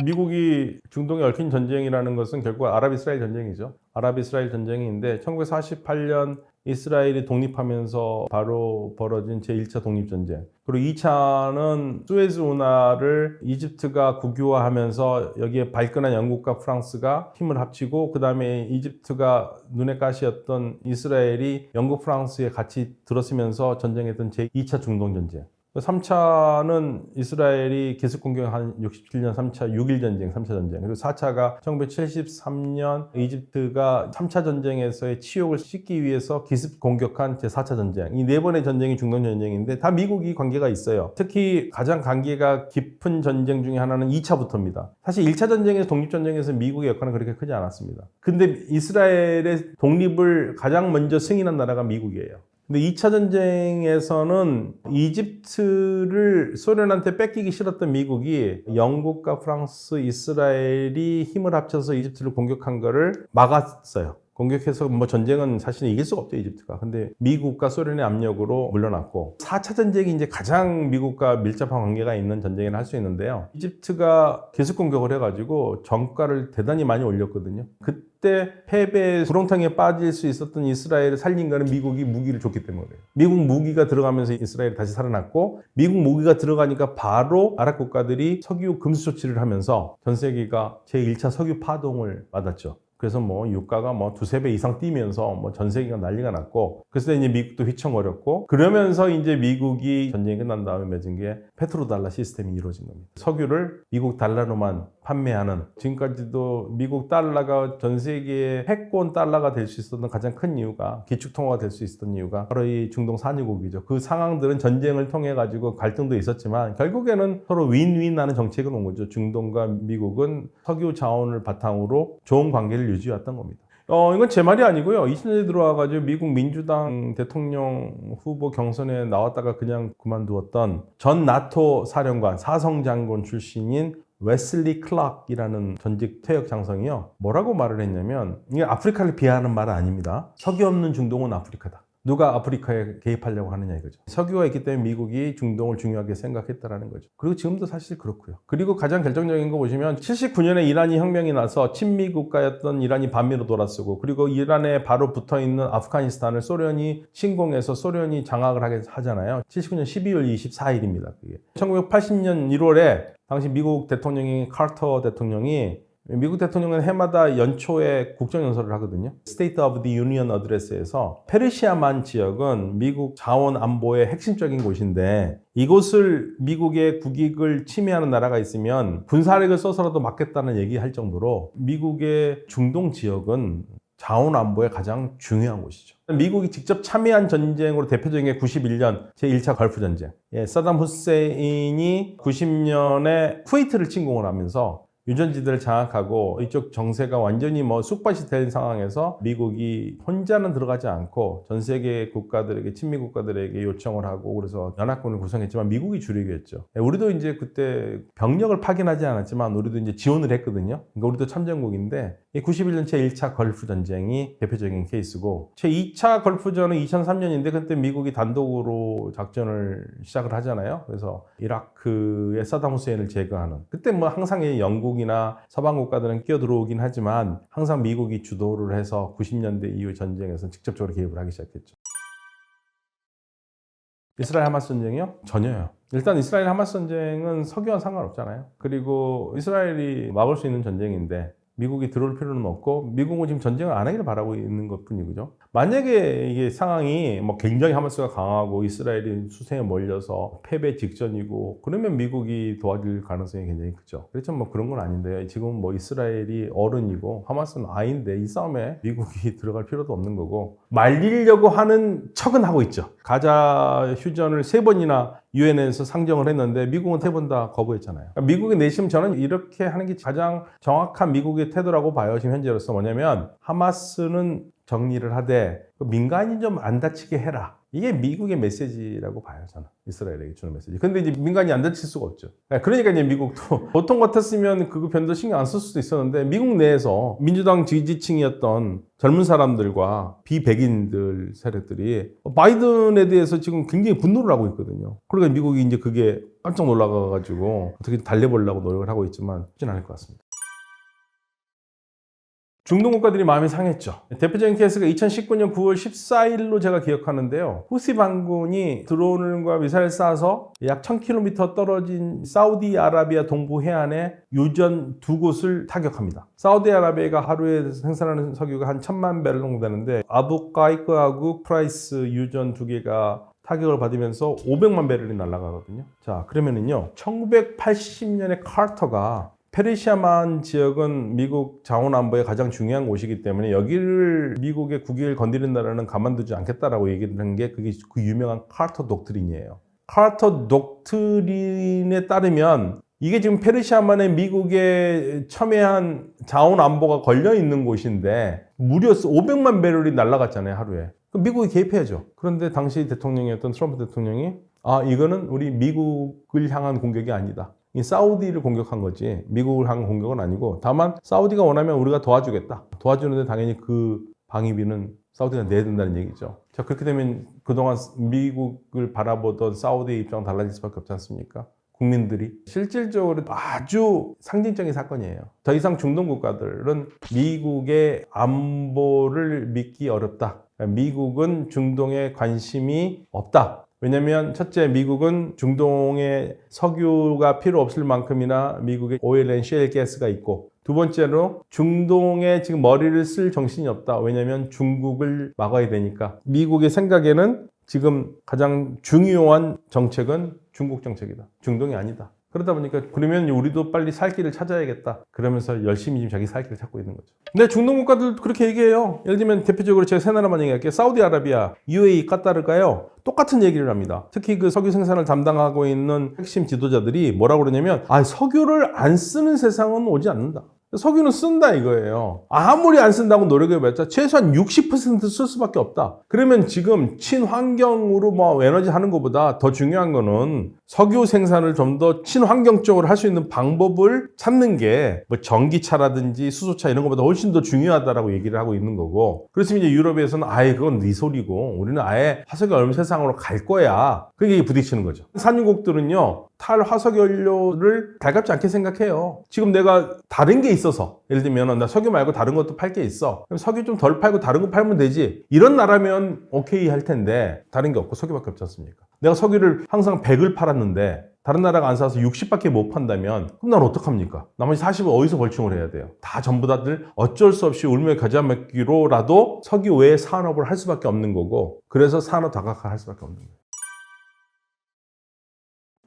미국이 중동에 얽힌 전쟁이라는 것은 결국 아랍-이스라엘 전쟁이죠. 아랍-이스라엘 전쟁인데 1948년 이스라엘이 독립하면서 바로 벌어진 제1차 독립전쟁. 그리고 2차는 수에즈 운하를 이집트가 국유화하면서 여기에 발끈한 영국과 프랑스가 힘을 합치고 그 다음에 이집트가 눈에 가시였던 이스라엘이 영국, 프랑스에 같이 들어서면서 전쟁했던 제2차 중동전쟁. 3차는 이스라엘이 기습 공격한 67년 3차 6.1 전쟁, 3차 전쟁. 그리고 4차가 1973년 이집트가 3차 전쟁에서의 치욕을 씻기 위해서 기습 공격한 제4차 전쟁. 이 네 번의 전쟁이 중동 전쟁인데 다 미국이 관계가 있어요. 특히 가장 관계가 깊은 전쟁 중에 하나는 2차부터입니다. 사실 1차 전쟁에서 독립전쟁에서 미국의 역할은 그렇게 크지 않았습니다. 근데 이스라엘의 독립을 가장 먼저 승인한 나라가 미국이에요. 근데 2차 전쟁에서는 이집트를 소련한테 뺏기기 싫었던 미국이 영국과 프랑스, 이스라엘이 힘을 합쳐서 이집트를 공격한 거를 막았어요. 공격해서 뭐 전쟁은 사실 이길 수가 없죠, 이집트가. 근데 미국과 소련의 압력으로 물러났고 4차 전쟁이 이제 가장 미국과 밀접한 관계가 있는 전쟁이라 할 수 있는데요. 이집트가 계속 공격을 해가지고 정가를 대단히 많이 올렸거든요. 그때 패배의 구렁텅이에 빠질 수 있었던 이스라엘을 살린 거는 미국이 무기를 줬기 때문이에요. 미국 무기가 들어가면서 이스라엘이 다시 살아났고 미국 무기가 들어가니까 바로 아랍 국가들이 석유 금수 조치를 하면서 전 세계가 제1차 석유 파동을 맞았죠. 그래서 뭐 유가가 뭐 두세 배 이상 뛰면서 뭐 전 세계가 난리가 났고 그래서 이제 미국도 휘청거렸고 그러면서 이제 미국이 전쟁이 끝난 다음에 맺은 게 페트로달러 시스템이 이루어진 겁니다. 석유를 미국 달러로만 판매하는 지금까지도 미국 달러가 전 세계의 패권 달러가 될 수 있었던 가장 큰 이유가 기축통화가 될 수 있었던 이유가 바로 이 중동 산유국이죠. 그 상황들은 전쟁을 통해 가지고 갈등도 있었지만 결국에는 서로 윈윈하는 정책을 온 거죠. 중동과 미국은 석유 자원을 바탕으로 좋은 관계를 유지해왔던 겁니다. 이건 제 말이 아니고요. 2000년에 들어와가지고 미국 민주당 대통령 후보 경선에 나왔다가 그냥 그만두었던 전 나토 사령관, 사성장군 출신인 웨슬리 클락이라는 전직 퇴역 장성이요. 뭐라고 말을 했냐면 이게 아프리카를 비하하는 말은 아닙니다. 석유 없는 중동은 아프리카다. 누가 아프리카에 개입하려고 하느냐 이거죠. 석유가 있기 때문에 미국이 중동을 중요하게 생각했다라는 거죠. 그리고 지금도 사실 그렇고요. 그리고 가장 결정적인 거 보시면 79년에 이란이 혁명이 나서 친미 국가였던 이란이 반미로 돌아서고 그리고 이란에 바로 붙어있는 아프가니스탄을 소련이 침공해서 소련이 장악을 하게 하잖아요. 79년 12월 24일입니다. 그게. 1980년 1월에 당시 미국 대통령이 카터 대통령이 미국 대통령은 해마다 연초에 국정연설을 하거든요. State of the Union Address에서 페르시아만 지역은 미국 자원 안보의 핵심적인 곳인데 이곳을 미국의 국익을 침해하는 나라가 있으면 군사력을 써서라도 막겠다는 얘기할 정도로 미국의 중동 지역은 자원 안보에 가장 중요한 곳이죠. 미국이 직접 참여한 전쟁으로 대표적인 게 91년 제1차 걸프 전쟁. 사담 후세인이 90년에 쿠웨이트를 침공을 하면서 유전지들을 장악하고 이쪽 정세가 완전히 뭐 쑥밭이 된 상황에서 미국이 혼자는 들어가지 않고 전 세계 국가들에게 친미 국가들에게 요청을 하고 그래서 연합군을 구성했지만 미국이 주력이었죠. 우리도 이제 그때 병력을 파견하지 않았지만 우리도 이제 지원을 했거든요. 그러니까 우리도 참전국인데 91년 제1차 걸프 전쟁이 대표적인 케이스고 제2차 걸프전은 2003년인데 그때 미국이 단독으로 작전을 시작을 하잖아요. 그래서 이라크의 사담 후세인을 제거하는 그때 뭐 항상 영국이나 서방 국가들은 끼어들어오긴 하지만 항상 미국이 주도를 해서 90년대 이후 전쟁에서 직접적으로 개입을 하기 시작했죠. 이스라엘 하마스 전쟁이요? 전혀요. 일단 이스라엘 하마스 전쟁은 석유와 상관없잖아요. 그리고 이스라엘이 막을 수 있는 전쟁인데 미국이 들어올 필요는 없고 미국은 지금 전쟁을 안 하기를 바라고 있는 것 뿐이죠. 만약에 이게 상황이 뭐 굉장히 하마스가 강하고 이스라엘이 수세에 몰려서 패배 직전이고 그러면 미국이 도와줄 가능성이 굉장히 크죠. 그렇지만 뭐 그런 건 아닌데요. 지금 뭐 이스라엘이 어른이고 하마스는 아이인데 이 싸움에 미국이 들어갈 필요도 없는 거고 말리려고 하는 척은 하고 있죠. 가자 휴전을 3번이나 유엔에서 상정을 했는데 미국은 3번 다 거부했잖아요. 그러니까 미국의 내심 저는 이렇게 하는 게 가장 정확한 미국의 태도라고 봐요. 지금 현재로서 뭐냐면 하마스는 정리를 하되 민간인 좀 안 다치게 해라. 이게 미국의 메시지라고 봐요, 저는. 이스라엘에게 주는 메시지. 근데 이제 민간이 안 다칠 수가 없죠. 그러니까 이제 미국도 보통 같았으면 그거 별로 신경 안 쓸 수도 있었는데 미국 내에서 민주당 지지층이었던 젊은 사람들과 비백인들 세력들이 바이든에 대해서 지금 굉장히 분노를 하고 있거든요. 그러니까 미국이 이제 그게 깜짝 놀라가지고 어떻게 달래보려고 노력을 하고 있지만 쉽진 않을 것 같습니다. 중동 국가들이 마음이 상했죠. 대표적인 케이스가 2019년 9월 14일로 제가 기억하는데요. 후시 반군이 드론과 미사일 쏴서 약 1000km 떨어진 사우디아라비아 동부 해안에 유전 두 곳을 타격합니다. 사우디아라비아가 하루에 생산하는 석유가 한 1000만 배럴 정도 되는데 아부가이크하고 프라이스 유전 두 개가 타격을 받으면서 500만 배럴이 날아가거든요. 자, 그러면은요, 1980년에 카터가 페르시아만 지역은 미국 자원안보의 가장 중요한 곳이기 때문에 여기를 미국의 국익을 건드린다라는 가만두지 않겠다라고 얘기를 한 게 그게 그 유명한 카터 독트린이에요. 카터 독트린에 따르면 이게 지금 페르시아만에 미국의 첨예한 자원안보가 걸려 있는 곳인데 무려 500만 배럴이 날아갔잖아요, 하루에. 그럼 미국이 개입해야죠. 그런데 당시 대통령이었던 트럼프 대통령이 이거는 우리 미국을 향한 공격이 아니다. 이 사우디를 공격한 거지 미국을 향한 공격은 아니고 다만 사우디가 원하면 우리가 도와주겠다. 도와주는데 당연히 그 방위비는 사우디가 내야 된다는 얘기죠. 자, 그렇게 되면 그동안 미국을 바라보던 사우디의 입장은 달라질 수밖에 없지 않습니까? 국민들이 실질적으로 아주 상징적인 사건이에요. 더 이상 중동 국가들은 미국의 안보를 믿기 어렵다. 미국은 중동에 관심이 없다. 왜냐하면 첫째, 미국은 중동에 석유가 필요 없을 만큼이나 미국의 오일 앤 셰일 가스가 있고, 두 번째로 중동에 지금 머리를 쓸 정신이 없다. 왜냐하면 중국을 막아야 되니까. 미국의 생각에는 지금 가장 중요한 정책은 중국 정책이다. 중동이 아니다. 그러다 보니까 그러면 우리도 빨리 살 길을 찾아야겠다. 그러면서 열심히 지금 자기 살 길을 찾고 있는 거죠. 근데 중동 국가들도 그렇게 얘기해요. 예를 들면 대표적으로 제가 세 나라만 얘기할게요. 사우디아라비아, UAE, 카타르가요. 똑같은 얘기를 합니다. 특히 그 석유 생산을 담당하고 있는 핵심 지도자들이 뭐라고 그러냐면 석유를 안 쓰는 세상은 오지 않는다. 석유는 쓴다 이거예요. 아무리 안 쓴다고 노력해봤자 최소한 60% 쓸 수밖에 없다. 그러면 지금 친환경으로 뭐 에너지 하는 것보다 더 중요한 거는 석유 생산을 좀 더 친환경적으로 할 수 있는 방법을 찾는 게 뭐 전기차라든지 수소차 이런 것보다 훨씬 더 중요하다라고 얘기를 하고 있는 거고. 그래서 이제 유럽에서는 아예 그건 네 소리고 우리는 아예 화석이 없는 세상으로 갈 거야. 그게 부딪히는 거죠. 산유국들은요. 탈화석연료를 달갑지 않게 생각해요. 지금 내가 다른 게 있어서 예를 들면 나 석유 말고 다른 것도 팔 게 있어. 그럼 석유 좀 덜 팔고 다른 거 팔면 되지. 이런 나라면 오케이 할 텐데 다른 게 없고 석유밖에 없지 않습니까? 내가 석유를 항상 100을 팔았는데 다른 나라가 안 사서 60밖에 못 판다면 그럼 난 어떡합니까? 나머지 40을 어디서 벌충을 해야 돼요? 다 전부 다들 어쩔 수 없이 울며 겨자 먹기로라도 석유 외에 산업을 할 수밖에 없는 거고 그래서 산업 다각화를 할 수밖에 없는 거예요.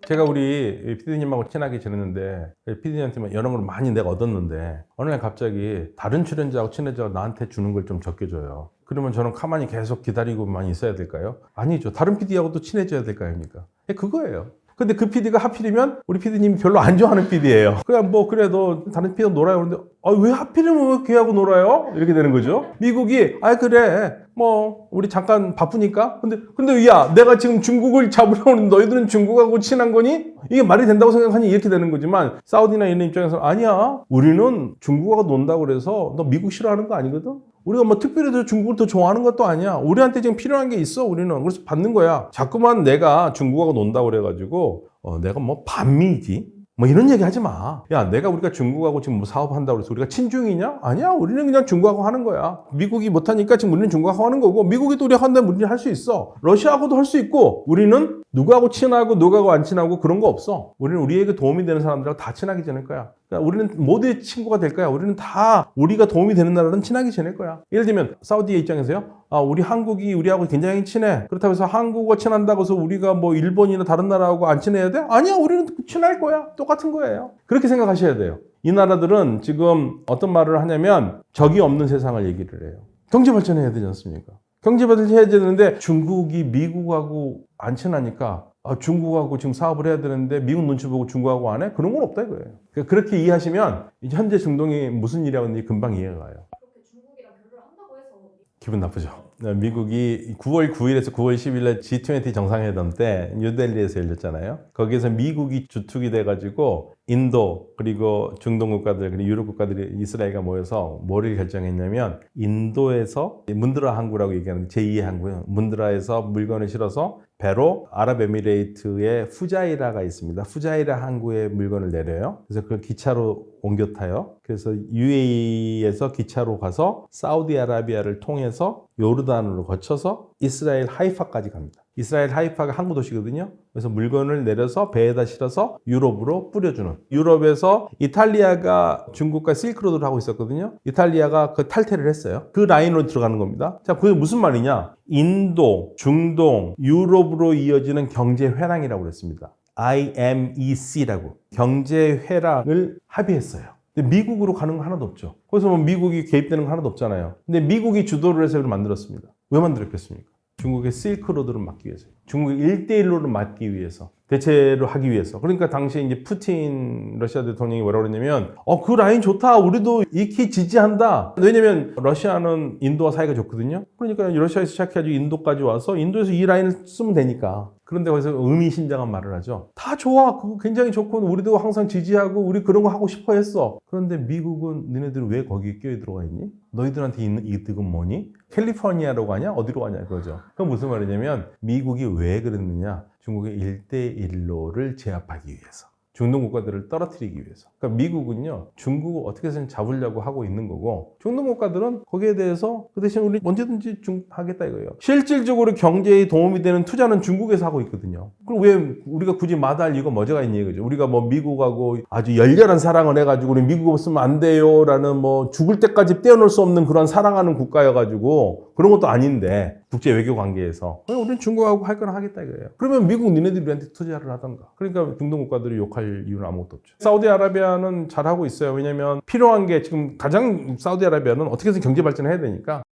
제가 우리 PD님하고 친하게 지냈는데 PD님한테 이런 걸 많이 내가 얻었는데 어느 날 갑자기 다른 출연자하고 친해져 나한테 주는 걸 좀 적게줘요. 그러면 저는 가만히 계속 기다리고만 있어야 될까요? 아니죠. 다른 PD하고도 친해져야 될 거 아닙니까? 그거예요. 근데 그 PD가 하필이면 우리 PD님이 별로 안 좋아하는 PD예요. 그냥 뭐 그래도 다른 PD하고 놀아요. 그런데 왜 하필이면 왜 걔하고 놀아요? 이렇게 되는 거죠. 미국이 그래 뭐 우리 잠깐 바쁘니까. 근데 야 내가 지금 중국을 잡으려고 하는데 너희들은 중국하고 친한 거니? 이게 말이 된다고 생각하니 이렇게 되는 거지만 사우디나 이런 입장에서 아니야. 우리는 중국하고 논다고 그래서 너 미국 싫어하는 거 아니거든? 우리가 뭐 특별히 더 중국을 더 좋아하는 것도 아니야. 우리한테 지금 필요한 게 있어, 우리는. 그래서 받는 거야. 자꾸만 내가 중국하고 논다고 그래가지고, 내가 뭐 반미지? 뭐 이런 얘기 하지 마. 야, 우리가 중국하고 지금 뭐 사업한다고 그래서 우리가 친중이냐? 아니야. 우리는 그냥 중국하고 하는 거야. 미국이 못하니까 지금 우리는 중국하고 하는 거고, 미국이 또 우리가 한다면 우리는 할 수 있어. 러시아하고도 할 수 있고, 우리는 누구하고 친하고 누구하고 안 친하고 그런 거 없어. 우리는 우리에게 도움이 되는 사람들하고 다 친하게 지낼 거야. 그러니까 우리는 모두의 친구가 될 거야. 우리는 다 우리가 도움이 되는 나라는 친하게 지낼 거야. 예를 들면 사우디의 입장에서요. 우리 한국이 우리하고 굉장히 친해. 그렇다고 해서 한국과 친한다고 해서 우리가 뭐 일본이나 다른 나라하고 안 친해야 돼? 아니야. 우리는 친할 거야. 똑같은 거예요. 그렇게 생각하셔야 돼요. 이 나라들은 지금 어떤 말을 하냐면 적이 없는 세상을 얘기를 해요. 경제 발전해야 되지 않습니까? 경제 발전해야 되는데 중국이 미국하고 안 친하니까 중국하고 지금 사업을 해야 되는데 미국 눈치 보고 중국하고 안 해? 그런 건 없다 이거예요. 그렇게 이해하시면 현재 중동이 무슨 일이 하는지 금방 이해가 가요. 그렇게 중국이랑 교류를 한다고 해서 기분 나쁘죠. 미국이 9월 9일에서 9월 10일에 G20 정상회담 때 뉴델리에서 열렸잖아요. 거기에서 미국이 주축이 돼가지고 인도 그리고 중동 국가들 그리고 유럽 국가들이 이스라엘과 모여서 뭐를 결정했냐면 인도에서 문드라 항구라고 얘기하는 제2의 항구요. 문드라에서 물건을 실어서 배로 아랍에미레이트의 푸자이라가 있습니다. 푸자이라 항구에 물건을 내려요. 그래서 그걸 기차로 옮겨 타요. 그래서 UAE에서 기차로 가서 사우디아라비아를 통해서 요르단으로 거쳐서 이스라엘 하이파까지 갑니다. 이스라엘 하이파가 항구 도시거든요. 그래서 물건을 내려서 배에다 실어서 유럽으로 뿌려주는. 유럽에서 이탈리아가 중국과 실크로드를 하고 있었거든요. 이탈리아가 그 탈퇴를 했어요. 그 라인으로 들어가는 겁니다. 자, 그게 무슨 말이냐? 인도, 중동, 유럽으로 이어지는 경제 회랑이라고 그랬습니다. IMEC라고 경제 회랑을 합의했어요. 근데 미국으로 가는 거 하나도 없죠. 거기서 뭐 미국이 개입되는 거 하나도 없잖아요. 근데 미국이 주도를 해서 이걸 만들었습니다. 왜 만들었겠습니까? 중국의 실크로드를 막기 위해서, 중국의 1대1로를 막기 위해서, 대체로 하기 위해서. 그러니까 당시에 이제 푸틴 러시아 대통령이 뭐라고 그랬냐면, 그 라인 좋다. 우리도 익히 지지한다. 왜냐면 러시아는 인도와 사이가 좋거든요. 그러니까 러시아에서 시작해가지고 인도까지 와서 인도에서 이 라인을 쓰면 되니까. 그런데 거기서 의미심장한 말을 하죠. 다 좋아. 그거 굉장히 좋고 우리도 항상 지지하고 우리 그런 거 하고 싶어 했어. 그런데 미국은 너네들 왜 거기에 끼어 들어가 있니? 너희들한테 있는 이득은 뭐니? 캘리포니아로 가냐? 어디로 가냐? 그거죠. 그건 무슨 말이냐면 미국이 왜 그랬느냐? 중국의 1대1로를 제압하기 위해서. 중동 국가들을 떨어뜨리기 위해서. 그러니까 미국은요, 중국을 어떻게 해서든 잡으려고 하고 있는 거고, 중동 국가들은 거기에 대해서 그 대신 우리 언제든지 하겠다 이거예요. 실질적으로 경제에 도움이 되는 투자는 중국에서 하고 있거든요. 그럼 왜 우리가 굳이 마다할 이유가 뭐가 있니 이거죠. 우리가 뭐 미국하고 아주 열렬한 사랑을 해가지고 우리 미국 없으면 안 돼요라는 뭐 죽을 때까지 떼어놓을 수 없는 그런 사랑하는 국가여가지고 그런 것도 아닌데 국제 외교 관계에서 우리는 중국하고 할 거나 하겠다 이거예요. 그러면 미국 니네들이 우리한테 투자를 하던가. 그러니까 중동 국가들이 욕할 이유는 아무것도 없죠. 사우디아라비아는 잘하고 있어요. 왜냐면 필요한 게 지금 가장 사우디아라비아는 어떻게 해서 경제 발전을 해야 되니까.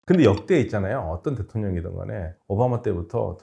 근데 역대 있잖아요. 어떤 대통령이든 간에 오바마 때부터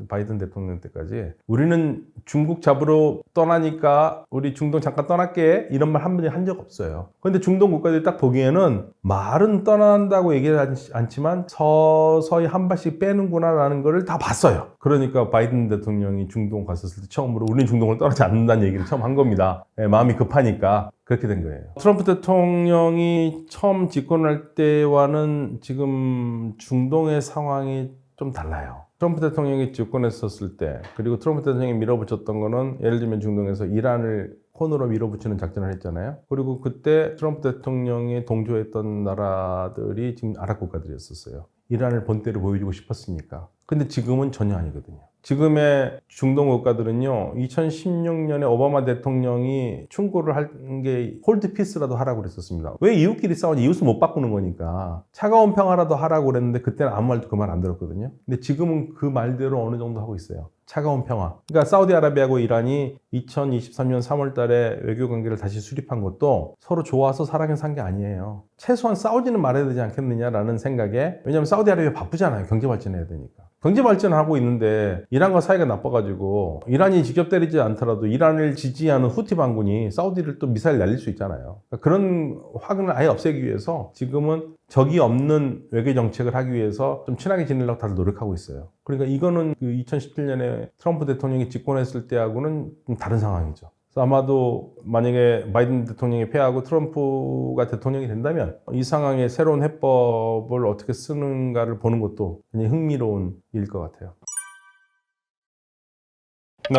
바이든 대통령 때까지 우리는 중국 잡으러 떠나니까 우리 중동 잠깐 떠날게 이런 말 한 번도 한 적 없어요. 그런데 중동 국가들이 딱 보기에는 말은 떠난다고 얘기를 않지만 서서히 한 발씩 빼는구나 라는 거를 다 봤어요. 그러니까 바이든 대통령이 중동 갔었을 때 처음으로 우리는 중동을 떠나지 않는다는 얘기를 처음 한 겁니다. 마음이 급하니까. 그렇게 된 거예요. 트럼프 대통령이 처음 집권할 때와는 지금 중동의 상황이 좀 달라요. 트럼프 대통령이 집권했었을 때, 그리고 트럼프 대통령이 밀어붙였던 거는 예를 들면 중동에서 이란을 콘으로 밀어붙이는 작전을 했잖아요. 그리고 그때 트럼프 대통령이 동조했던 나라들이 지금 아랍 국가들이었었어요. 이란을 본때를 보여주고 싶었으니까. 근데 지금은 전혀 아니거든요. 지금의 중동 국가들은요, 2016년에 오바마 대통령이 충고를 한 게 홀드 피스라도 하라고 그랬었습니다. 왜 이웃끼리 싸우지? 이웃은 못 바꾸는 거니까. 차가운 평화라도 하라고 그랬는데 그때는 아무 말도 그 말 안 들었거든요. 근데 지금은 그 말대로 어느 정도 하고 있어요. 차가운 평화. 그러니까 사우디아라비아하고 이란이 2023년 3월 달에 외교 관계를 다시 수립한 것도 서로 좋아서 사랑해 산 게 아니에요. 최소한 싸우지는 말아야 되지 않겠느냐라는 생각에, 왜냐하면 사우디아라비아 바쁘잖아요. 경제 발전해야 되니까. 경제 발전하고 있는데 이란과 사이가 나빠가지고 이란이 직접 때리지 않더라도 이란을 지지하는 후티 반군이 사우디를 또 미사일 날릴 수 있잖아요. 그러니까 그런 화근을 아예 없애기 위해서 지금은 적이 없는 외교 정책을 하기 위해서 좀 친하게 지내려고 다들 노력하고 있어요. 그러니까 이거는 그 2017년에 트럼프 대통령이 집권했을 때하고는 좀 다른 상황이죠. 그래서 아마도 만약에 바이든 대통령이 패하고 트럼프가 대통령이 된다면 이 상황에 새로운 해법을 어떻게 쓰는가를 보는 것도 굉장히 흥미로운 일일 것 같아요.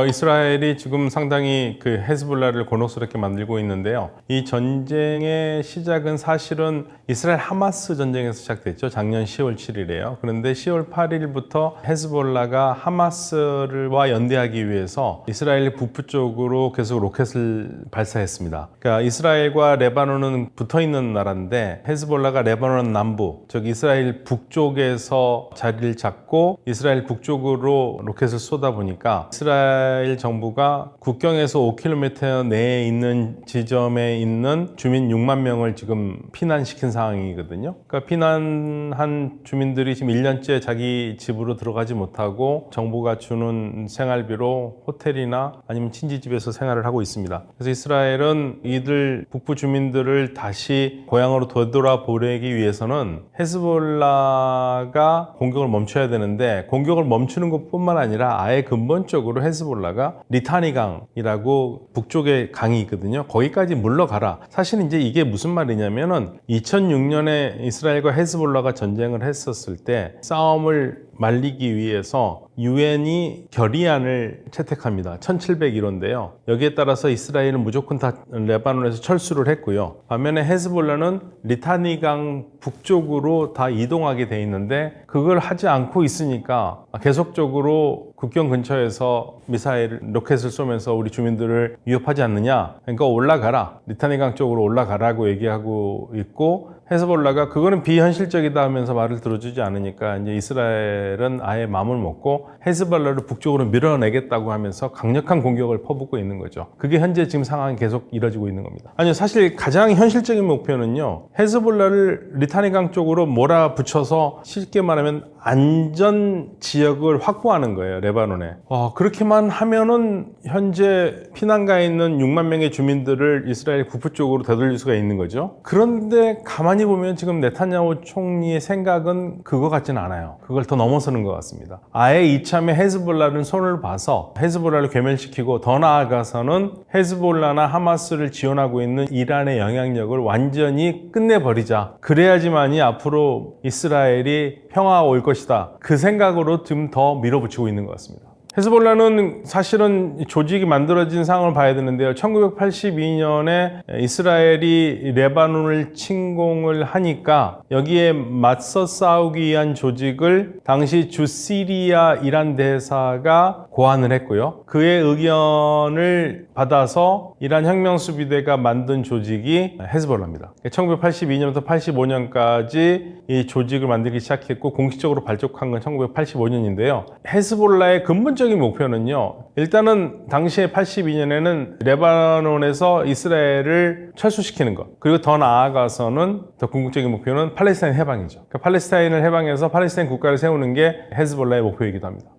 이스라엘이 지금 상당히 그 헤즈볼라를 곤혹스럽게 만들고 있는데요. 이 전쟁의 시작은 사실은 이스라엘 하마스 전쟁에서 시작됐죠. 작년 10월 7일에요. 그런데 10월 8일부터 헤즈볼라가 하마스와 연대하기 위해서 이스라엘 북부 쪽으로 계속 로켓을 발사했습니다. 그러니까 이스라엘과 레바논은 붙어 있는 나라인데 헤즈볼라가 레바논 남부, 즉 이스라엘 북쪽에서 자리를 잡고 이스라엘 북쪽으로 로켓을 쏘다 보니까 이스라엘 정부가 국경에서 5km 내에 있는 지점에 있는 주민 6만 명을 지금 피난시킨 상황이거든요. 그러니까 피난한 주민들이 지금 1년째 자기 집으로 들어가지 못하고 정부가 주는 생활비로 호텔이나 아니면 친지집에서 생활을 하고 있습니다. 그래서 이스라엘은 이들 북부 주민들을 다시 고향으로 되돌아 보내기 위해서는 헤즈볼라가 공격을 멈춰야 되는데 공격을 멈추는 것뿐만 아니라 아예 근본적으로 헤즈볼라 헤즈볼라가 리타니 강이라고 북쪽에 강이 있거든요. 거기까지 물러가라. 사실 이제 이게 무슨 말이냐면은 2006년에 이스라엘과 헤즈볼라가 전쟁을 했었을 때 싸움을 말리기 위해서 유엔이 결의안을 채택합니다. 1701호인데요. 여기에 따라서 이스라엘은 무조건 다 레바논에서 철수를 했고요. 반면에 헤즈볼라는 리타니강 북쪽으로 다 이동하게 돼 있는데 그걸 하지 않고 있으니까 계속적으로 국경 근처에서 미사일, 로켓을 쏘면서 우리 주민들을 위협하지 않느냐. 그러니까 올라가라. 리타니강 쪽으로 올라가라고 얘기하고 있고 헤즈볼라가 그거는 비현실적이다 하면서 말을 들어주지 않으니까 이제 이스라엘은 아예 마음을 먹고 헤즈볼라를 북쪽으로 밀어내겠다고 하면서 강력한 공격을 퍼붓고 있는 거죠. 그게 현재 지금 상황이 계속 이뤄지고 있는 겁니다. 아니요, 사실 가장 현실적인 목표는요, 헤즈볼라를 리타니강 쪽으로 몰아붙여서 쉽게 말하면 안전 지역을 확보하는 거예요, 레바논에. 그렇게만 하면은 현재 피난가에 있는 6만 명의 주민들을 이스라엘 북부 쪽으로 되돌릴 수가 있는 거죠. 그런데 가만히 보면 지금 네타냐후 총리의 생각은 그거 같지는 않아요. 그걸 더 넘어서는 것 같습니다. 아예 이참에 헤즈볼라는 손을 봐서 헤즈볼라를 괴멸시키고 더 나아가서는 헤즈볼라나 하마스를 지원하고 있는 이란의 영향력을 완전히 끝내버리자. 그래야지만이 앞으로 이스라엘이 평화가 올 것이다. 그 생각으로 지금 더 밀어붙이고 있는 것 같습니다. 헤즈볼라는 사실은 조직이 만들어진 상황을 봐야 되는데요. 1982년에 이스라엘이 레바논을 침공을 하니까 여기에 맞서 싸우기 위한 조직을 당시 주 시리아 이란 대사가 고안을 했고요. 그의 의견을 받아서 이란 혁명수비대가 만든 조직이 헤즈볼라입니다. 1982년부터 85년까지 이 조직을 만들기 시작했고 공식적으로 발족한 건 1985년인데요. 헤즈볼라의 근본적인 목표는요. 일단은 당시에 82년에는 레바논에서 이스라엘을 철수시키는 것. 그리고 더 나아가서는 더 궁극적인 목표는 팔레스타인 해방이죠. 그러니까 팔레스타인을 해방해서 팔레스타인 국가를 세우는 게 헤즈볼라의 목표이기도 합니다.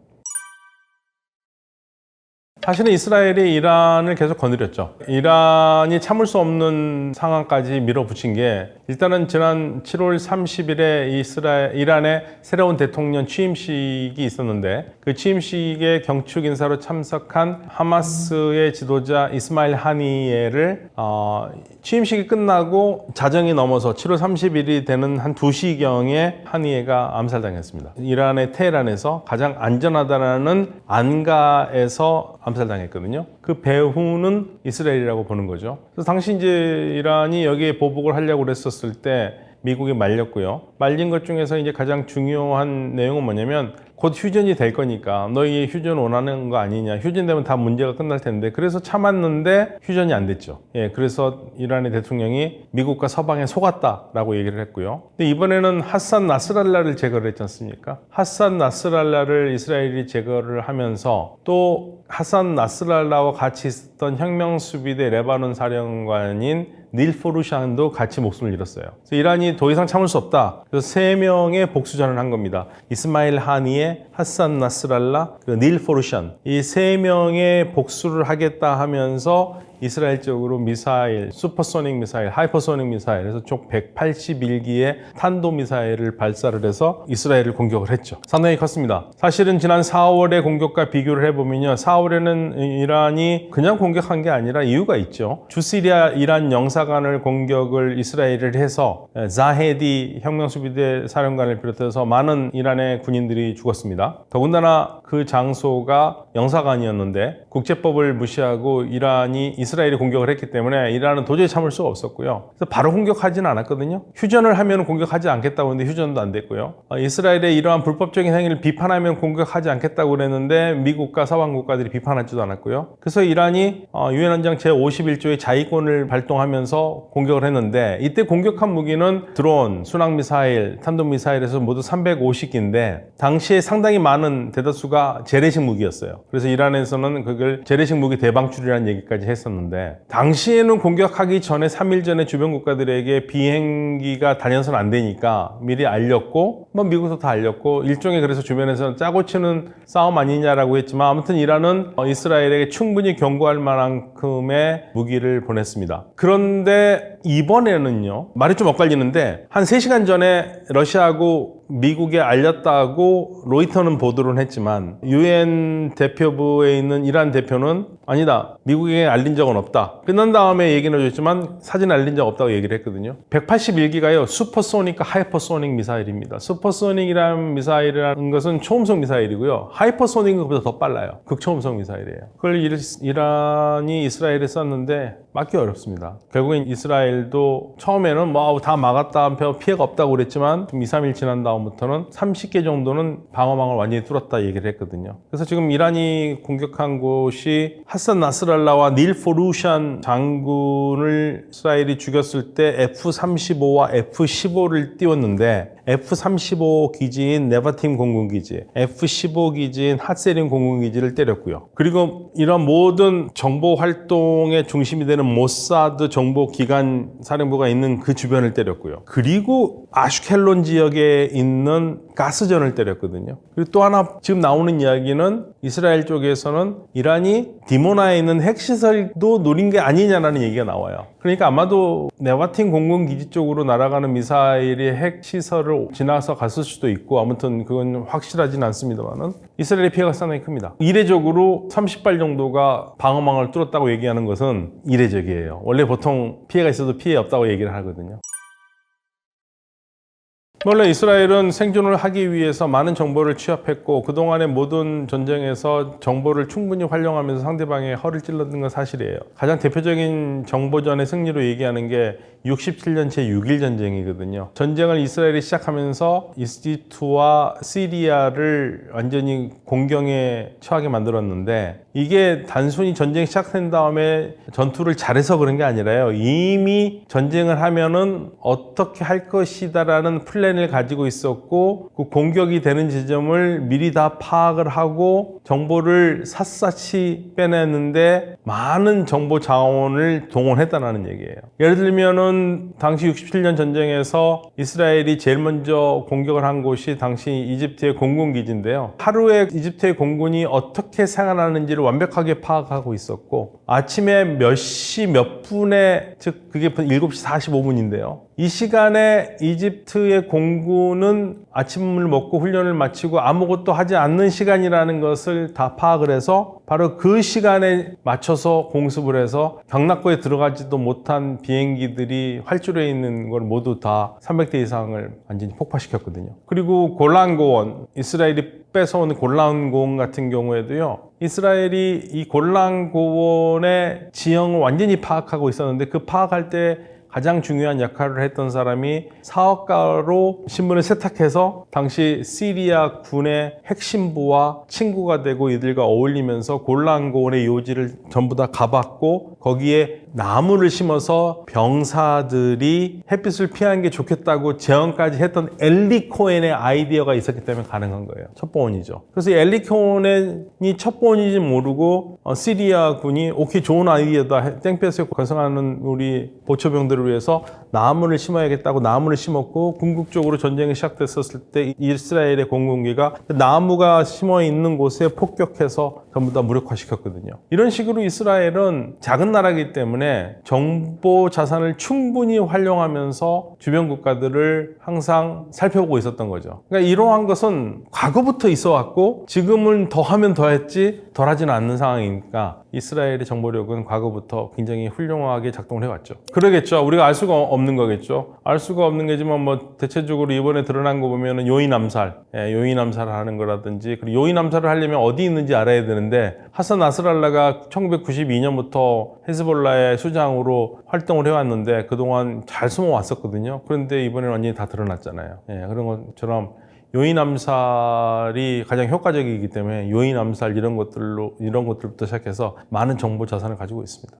사실은 이스라엘이 이란을 계속 건드렸죠. 이란이 참을 수 없는 상황까지 밀어붙인 게 일단은 지난 7월 30일에 이란의 새로운 대통령 취임식이 있었는데 그 취임식에 경축 인사로 참석한 하마스의 지도자 이스마일 하니예를 취임식이 끝나고 자정이 넘어서 7월 30일이 되는 한 2시경에 하니예가 암살당했습니다. 이란의 테헤란에서 가장 안전하다라는 안가에서 암살당했거든요. 그 배후는 이스라엘이라고 보는 거죠. 그래서 당시 이제 이란이 여기에 보복을 하려고 그랬었을 때 미국이 말렸고요. 말린 것 중에서 이제 가장 중요한 내용은 뭐냐면 곧 휴전이 될 거니까 너희 휴전 원하는 거 아니냐. 휴전되면 다 문제가 끝날 텐데. 그래서 참았는데 휴전이 안 됐죠. 그래서 이란의 대통령이 미국과 서방에 속았다라고 얘기를 했고요. 근데 이번에는 하산 나스랄라를 제거를 했지 않습니까? 하산 나스랄라를 이스라엘이 제거를 하면서 또 하산 나스랄라와 같이 있었던 혁명수비대 레바논 사령관인 닐 포루샨도 같이 목숨을 잃었어요. 그래서 이란이 더 이상 참을 수 없다. 그래서 3명의 복수전을 한 겁니다. 이스마일 하니예, 하산 나스랄라, 그리고 닐 포루샨. 이 3명의 복수를 하겠다 하면서 이스라엘 쪽으로 미사일, 슈퍼소닉 미사일, 하이퍼소닉 미사일, 그래서 총 181기의 탄도미사일을 발사를 해서 이스라엘을 공격을 했죠. 상당히 컸습니다. 사실은 지난 4월의 공격과 비교를 해보면요. 4월에는 이란이 그냥 공격한 게 아니라 이유가 있죠. 주시리아 이란 영사관을 공격을 이스라엘을 해서 자헤디 혁명수비대 사령관을 비롯해서 많은 이란의 군인들이 죽었습니다. 더군다나 그 장소가 영사관이었는데 국제법을 무시하고 이란이 이스라엘이 공격을 했기 때문에 이란은 도저히 참을 수가 없었고요. 그래서 바로 공격하지는 않았거든요. 휴전을 하면 공격하지 않겠다고 했는데 휴전도 안 됐고요. 이스라엘의 이러한 불법적인 행위를 비판하면 공격하지 않겠다고 그랬는데 미국과 서방 국가들이 비판하지도 않았고요. 그래서 이란이 유엔 헌장 제51조의 자위권을 발동하면서 공격을 했는데 이때 공격한 무기는 드론, 순항미사일, 탄도미사일에서 모두 350기인데 당시에 상당히 많은 대다수가 재래식 무기였어요. 그래서 이란에서는 그걸 재래식 무기 대방출이라는 얘기까지 했었는데 당시에는 공격하기 전에 3일 전에 주변 국가들에게 비행기가 다녀서는 안 되니까 미리 알렸고 미국도 다 알렸고 일종의 그래서 주변에서는 짜고 치는 싸움 아니냐라고 했지만 아무튼 이란은 이스라엘에게 충분히 경고할 만큼의 무기를 보냈습니다. 그런데 이번에는요 말이 좀 엇갈리는데 한 3시간 전에 러시아하고 미국에 알렸다고 로이터는 보도를 했지만 유엔 대표부에 있는 이란 대표는 아니다. 미국에 알린 적은 없다. 끝난 다음에 얘기는 해줬지만 사진 알린 적 없다고 얘기를 했거든요. 181기가요. 슈퍼소닉과 하이퍼소닉 미사일입니다. 슈퍼소닉이라는 미사일이라는 것은 초음속 미사일이고요. 하이퍼소닉은 그보다 더 빨라요. 극초음속 미사일이에요. 그걸 이란이 이스라엘에 쐈는데 막기 어렵습니다. 결국엔 이스라엘도 처음에는 뭐 다 막았다, 피해가 없다고 그랬지만 2, 3일 지난 다음부터는 30개 정도는 방어망을 완전히 뚫었다 얘기를 했거든요. 그래서 지금 이란이 공격한 곳이 하산 나스랄라와 닐 포루샨 장군을 이스라엘이 죽였을 때 F-35와 F-15를 띄웠는데 F-35 기지인 네바팀 공군기지, F-15 기지인 핫세린 공군기지를 때렸고요. 그리고 이런 모든 정보 활동의 중심이 되는 모사드 정보기관 사령부가 있는 그 주변을 때렸고요. 그리고 아슈켈론 지역에 있는 가스전을 때렸거든요. 그리고 또 하나 지금 나오는 이야기는 이스라엘 쪽에서는 이란이 디모나에 있는 핵시설도 노린 게 아니냐라는 얘기가 나와요. 그러니까 아마도 네바틴 공군기지 쪽으로 날아가는 미사일이 핵시설을 지나서 갔을 수도 있고 아무튼 그건 확실하진 않습니다만은 이스라엘의 피해가 상당히 큽니다. 이례적으로 30발 정도가 방어망을 뚫었다고 얘기하는 것은 이례적이에요. 원래 보통 피해가 있어도 피해 없다고 얘기를 하거든요. 원래 이스라엘은 생존을 하기 위해서 많은 정보를 취합했고 그동안의 모든 전쟁에서 정보를 충분히 활용하면서 상대방의 허를 찔렀던 건 사실이에요. 가장 대표적인 정보전의 승리로 얘기하는 게 67년 제6일 전쟁이거든요. 전쟁을 이스라엘이 시작하면서 이집트와 시리아를 완전히 공경에 처하게 만들었는데 이게 단순히 전쟁이 시작된 다음에 전투를 잘해서 그런 게 아니라요. 이미 전쟁을 하면은 어떻게 할 것이다라는 플랜을 가지고 있었고 그 공격이 되는 지점을 미리 다 파악을 하고 정보를 샅샅이 빼냈는데 많은 정보 자원을 동원했다는 얘기예요. 예를 들면은 당시 67년 전쟁에서 이스라엘이 제일 먼저 공격을 한 곳이 당시 이집트의 공군기지인데요. 하루에 이집트의 공군이 어떻게 생활하는지를 완벽하게 파악하고 있었고 아침에 몇 시 몇 분에 즉 그게 7시 45분인데요. 이 시간에 이집트의 공군은 아침을 먹고 훈련을 마치고 아무것도 하지 않는 시간이라는 것을 다 파악을 해서 바로 그 시간에 맞춰서 공습을 해서 경납고에 들어가지도 못한 비행기들이 활주로에 있는 걸 모두 다 300대 이상을 완전히 폭파시켰거든요. 그리고 골란고원, 이스라엘이 뺏어오는 골란고원 같은 경우에도요. 이스라엘이 이 골란고원의 지형을 완전히 파악하고 있었는데 그 파악할 때 가장 중요한 역할을 했던 사람이 사업가로 신분을 세탁해서 당시 시리아 군의 핵심부와 친구가 되고 이들과 어울리면서 골란고원의 요지를 전부 다 가봤고 거기에 나무를 심어서 병사들이 햇빛을 피하는 게 좋겠다고 제언까지 했던 엘리 코헨의 아이디어가 있었기 때문에 가능한 거예요. 첩보원이죠. 그래서 엘리 코헨이 첩보원인지 모르고 시리아 군이 오케이 좋은 아이디어다 땡볕에 건성하는 우리 보초병들을 위해서 나무를 심어야겠다고 나무를 심었고 궁극적으로 전쟁이 시작됐었을 때 이스라엘의 공군기가 나무가 심어 있는 곳에 폭격해서 전부 다 무력화시켰거든요. 이런 식으로 이스라엘은 작은 나라이기 때문에 정보 자산을 충분히 활용하면서 주변 국가들을 항상 살펴보고 있었던 거죠. 그러니까 이러한 것은 과거부터 있어 왔고 지금은 더 하면 더 했지 덜 하지는 않는 상황이니까 이스라엘의 정보력은 과거부터 굉장히 훌륭하게 작동을 해왔죠. 그러겠죠. 우리가 알 수가 없는 거겠죠. 알 수가 없는 게지만 뭐 대체적으로 이번에 드러난 거 보면은 요인 암살, 요인 암살을 하는 거라든지 그리고 요인 암살을 하려면 어디 있는지 알아야 되는데 하산 나스랄라가 1992년부터 헤즈볼라의 수장으로 활동을 해왔는데 그동안 잘 숨어왔었거든요. 그런데 이번에는 완전히 다 드러났잖아요. 그런 것처럼 요인 암살이 가장 효과적이기 때문에 요인 암살 이런 것들부터 시작해서 많은 정보 자산을 가지고 있습니다.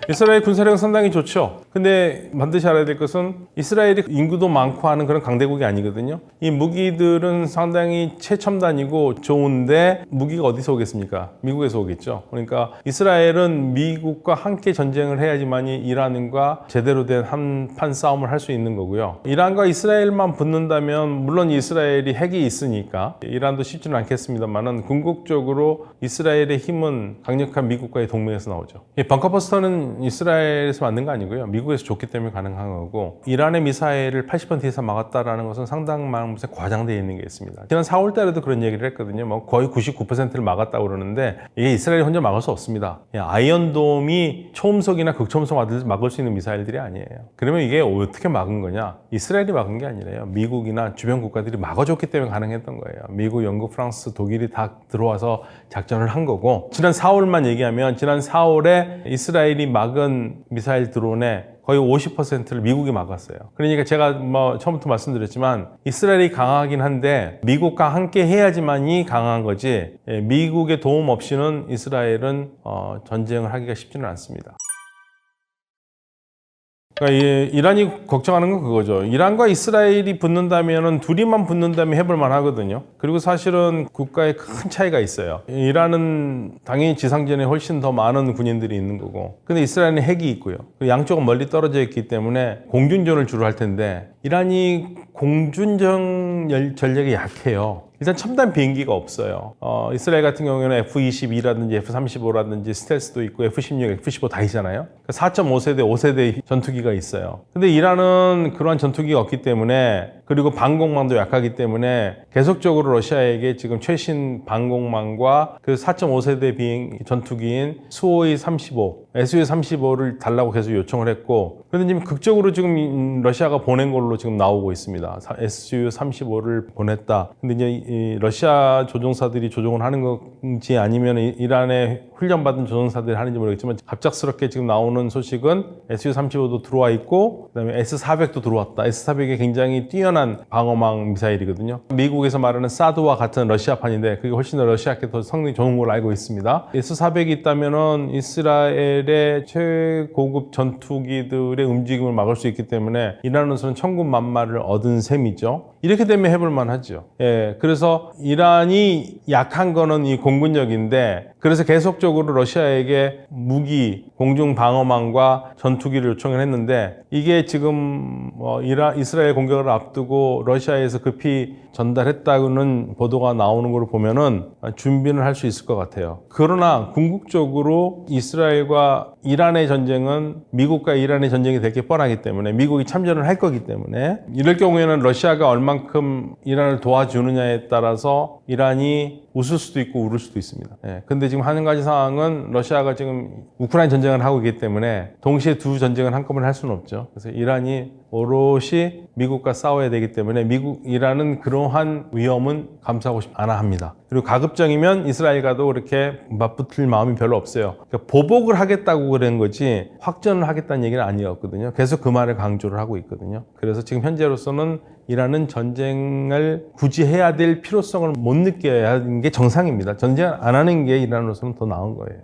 이스라엘 군사력은 상당히 좋죠. 근데 반드시 알아야 될 것은 이스라엘이 인구도 많고 하는 그런 강대국이 아니거든요. 이 무기들은 상당히 최첨단이고 좋은데 무기가 어디서 오겠습니까? 미국에서 오겠죠. 그러니까 이스라엘은 미국과 함께 전쟁을 해야지만이 이란과 제대로 된 한판 싸움을 할 수 있는 거고요. 이란과 이스라엘만 붙는다면 물론 이스라엘이 핵이 있으니까 이란도 쉽지는 않겠습니다만은 궁극적으로 이스라엘의 힘은 강력한 미국과의 동맹에서 나오죠. 이 벙커버스터는 이스라엘에서 만든 거 아니고요. 미국 미국에서 줬기 때문에 가능한 거고 이란의 미사일을 80% 이상 막았다라는 것은 상당 많은 곳에 과장되어 있는 게 있습니다. 지난 4월 달에도 그런 얘기를 했거든요. 뭐 거의 99%를 막았다고 그러는데 이게 이스라엘이 혼자 막을 수 없습니다. 아이언돔이 초음속이나 극초음속 막을 수 있는 미사일들이 아니에요. 그러면 이게 어떻게 막은 거냐? 이스라엘이 막은 게 아니라요. 미국이나 주변 국가들이 막아줬기 때문에 가능했던 거예요. 미국, 영국, 프랑스, 독일이 다 들어와서 작전을 한 거고 지난 4월만 얘기하면 지난 4월에 이스라엘이 막은 미사일 드론의 거의 50%를 미국이 막았어요. 그러니까 제가 뭐 처음부터 말씀드렸지만 이스라엘이 강하긴 한데 미국과 함께 해야지만이 강한 거지 미국의 도움 없이는 이스라엘은 전쟁을 하기가 쉽지는 않습니다. 그러니까 이란이 걱정하는 건 그거죠. 이란과 이스라엘이 붙는다면 둘이만 붙는다면 해볼 만하거든요. 그리고 사실은 국가에 큰 차이가 있어요. 이란은 당연히 지상전에 훨씬 더 많은 군인들이 있는 거고 근데 이스라엘은 핵이 있고요. 양쪽은 멀리 떨어져 있기 때문에 공중전을 주로 할 텐데 이란이 공중전 전력이 약해요. 일단 첨단 비행기가 없어요. 이스라엘 같은 경우에는 F-22라든지 F-35라든지 스텔스도 있고 F-16, F-15 다 있잖아요. 4.5세대, 5세대 전투기가 있어요. 근데 이란은 그러한 전투기가 없기 때문에 그리고 방공망도 약하기 때문에 계속적으로 러시아에게 지금 최신 방공망과 그 4.5세대 비행 전투기인 수호이 35, Su-35를 달라고 계속 요청을 했고 그런데 지금 극적으로 지금 러시아가 보낸 걸로 지금 나오고 있습니다. Su-35를 보냈다. 근데 이제 이 러시아 조종사들이 조종을 하는 건지 아니면 이란의 훈련받은 조종사들이 하는지 모르겠지만 갑작스럽게 지금 나오는 소식은 Su-35도 들어와 있고 그다음에 S-400도 들어왔다. S-400이 굉장히 뛰어난 방어망 미사일이거든요. 미국에서 말하는 사드와 같은 러시아판인데 그게 훨씬 더 러시아께 더 성능이 좋은 걸로 알고 있습니다. S-400이 있다면은 이스라엘의 최고급 전투기들의 움직임을 막을 수 있기 때문에 이란으로서는 천군만마를 얻은 셈이죠. 이렇게 되면 해볼 만하죠. 그래서 이란이 약한 거는 이 공군력인데 그래서 계속적으로 러시아에게 무기, 공중 방어망과 전투기를 요청을 했는데 이게 지금 이스라엘 공격을 앞두고 러시아에서 급히 전달했다고는 보도가 나오는 걸 보면은 준비는 할 수 있을 것 같아요. 그러나 궁극적으로 이스라엘과 이란의 전쟁은 미국과 이란의 전쟁이 될 게 뻔하기 때문에 미국이 참전을 할 거기 때문에 이럴 경우에는 러시아가 얼만큼 이란을 도와주느냐에 따라서 이란이 웃을 수도 있고 울을 수도 있습니다. 근데 지금 한 가지 상황은 러시아가 지금 우크라이나 전쟁을 하고 있기 때문에 동시에 두 전쟁을 한꺼번에 할 수는 없죠. 그래서 이란이 오롯이 미국과 싸워야 되기 때문에 이란은 그러한 위험은 감수하고 싶지 않아 합니다. 그리고 가급적이면 이스라엘과도 그렇게 맞붙을 마음이 별로 없어요. 그러니까 보복을 하겠다고 그런 거지 확전을 하겠다는 얘기는 아니었거든요. 계속 그 말을 강조를 하고 있거든요. 그래서 지금 현재로서는 이란은 전쟁을 굳이 해야 될 필요성을 못 느껴야 하는 게 정상입니다. 전쟁 안 하는 게 이란으로서는 더 나은 거예요.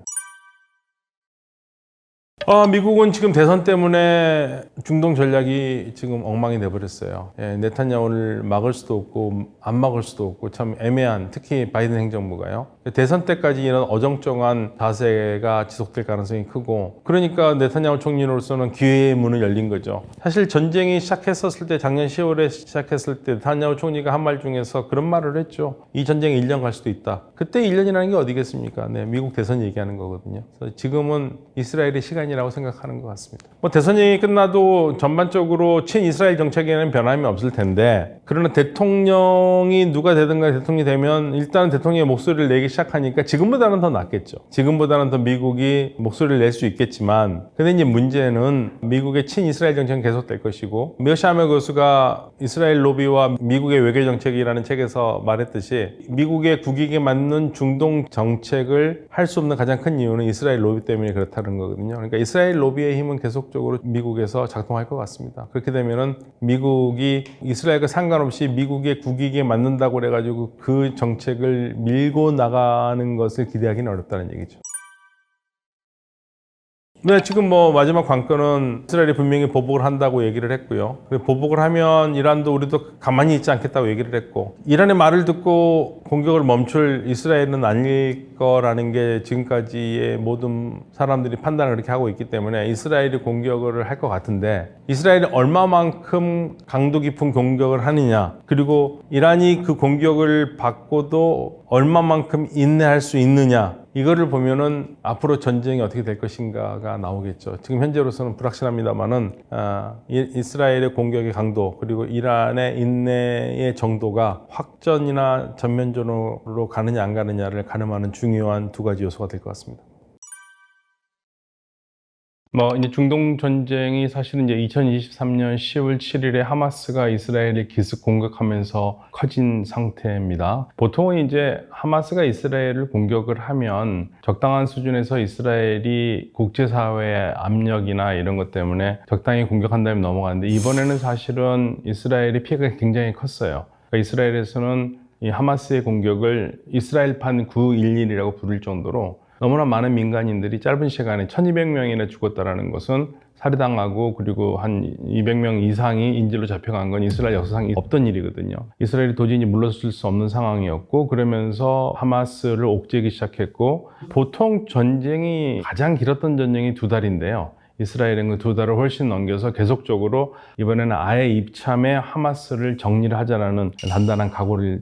미국은 지금 대선 때문에 중동 전략이 지금 엉망이 돼버렸어요. 네탄야후를 막을 수도 없고 안 막을 수도 없고 참 애매한 특히 바이든 행정부가요. 대선 때까지 이런 어정쩡한 자세가 지속될 가능성이 크고 그러니까 네탄야후 총리로서는 기회의 문은 열린 거죠. 사실 전쟁이 시작했었을 때 작년 10월에 시작했을 때 네탄야후 총리가 한 말 중에서 그런 말을 했죠. 이 전쟁이 1년 갈 수도 있다. 그때 1년이라는 게 어디겠습니까? 미국 대선 얘기하는 거거든요. 그래서 지금은 이스라엘의 시간이라고 생각하는 것 같습니다. 대선 얘기 끝나도 전반적으로 친이스라엘 정책에는 변함이 없을 텐데 그러나 대통령이 누가 되든가 대통령이 되면 일단 대통령의 목소리를 내기 시작하니까 지금보다는 더 낫겠죠. 지금보다는 더 미국이 목소리를 낼 수 있겠지만 근데 이제 문제는 미국의 친이스라엘 정책은 계속될 것이고 메샤메 교수가 이스라엘 로비와 미국의 외교 정책이라는 책에서 말했듯이 미국의 국익에 맞는 중동 정책을 할 수 없는 가장 큰 이유는 이스라엘 로비 때문에 그렇다는 거거든요. 그러니까 이스라엘 로비의 힘은 계속적으로 미국에서 작동할 것 같습니다. 그렇게 되면은 미국이 이스라엘과 상관없이 미국의 국익에 맞는다고 그래가지고 그 정책을 밀고 나가는 것을 기대하기는 어렵다는 얘기죠. 지금 마지막 관건은 이스라엘이 분명히 보복을 한다고 얘기를 했고요. 보복을 하면 이란도 우리도 가만히 있지 않겠다고 얘기를 했고 이란의 말을 듣고 공격을 멈출 이스라엘은 아닐 거라는 게 지금까지의 모든 사람들이 판단을 그렇게 하고 있기 때문에 이스라엘이 공격을 할 것 같은데 이스라엘이 얼마만큼 강도 깊은 공격을 하느냐 그리고 이란이 그 공격을 받고도 얼마만큼 인내할 수 있느냐 이거를 보면은 앞으로 전쟁이 어떻게 될 것인가가 나오겠죠. 지금 현재로서는 불확실합니다만은 이스라엘의 공격의 강도 그리고 이란의 인내의 정도가 확전이나 전면전으로 가느냐 안 가느냐를 가늠하는 중요한 두 가지 요소가 될 것 같습니다. 이제 중동 전쟁이 사실은 이제 2023년 10월 7일에 하마스가 이스라엘을 기습 공격하면서 커진 상태입니다. 보통은 이제 하마스가 이스라엘을 공격을 하면 적당한 수준에서 이스라엘이 국제사회의 압력이나 이런 것 때문에 적당히 공격한 다음에 넘어가는데 이번에는 사실은 이스라엘의 피해가 굉장히 컸어요. 그러니까 이스라엘에서는 이 하마스의 공격을 이스라엘판 9.11이라고 부를 정도로 너무나 많은 민간인들이 짧은 시간에 1200명이나 죽었다는 것은 살해당하고 그리고 한 200명 이상이 인질로 잡혀간 건 이스라엘 역사상 없던 일이거든요. 이스라엘이 도저히 물러설 수 없는 상황이었고 그러면서 하마스를 옥죄기 시작했고 보통 전쟁이 가장 길었던 전쟁이 2달인데요. 이스라엘은 그 2달을 훨씬 넘겨서 계속적으로 이번에는 아예 입참해 하마스를 정리를 하자라는 단단한 각오를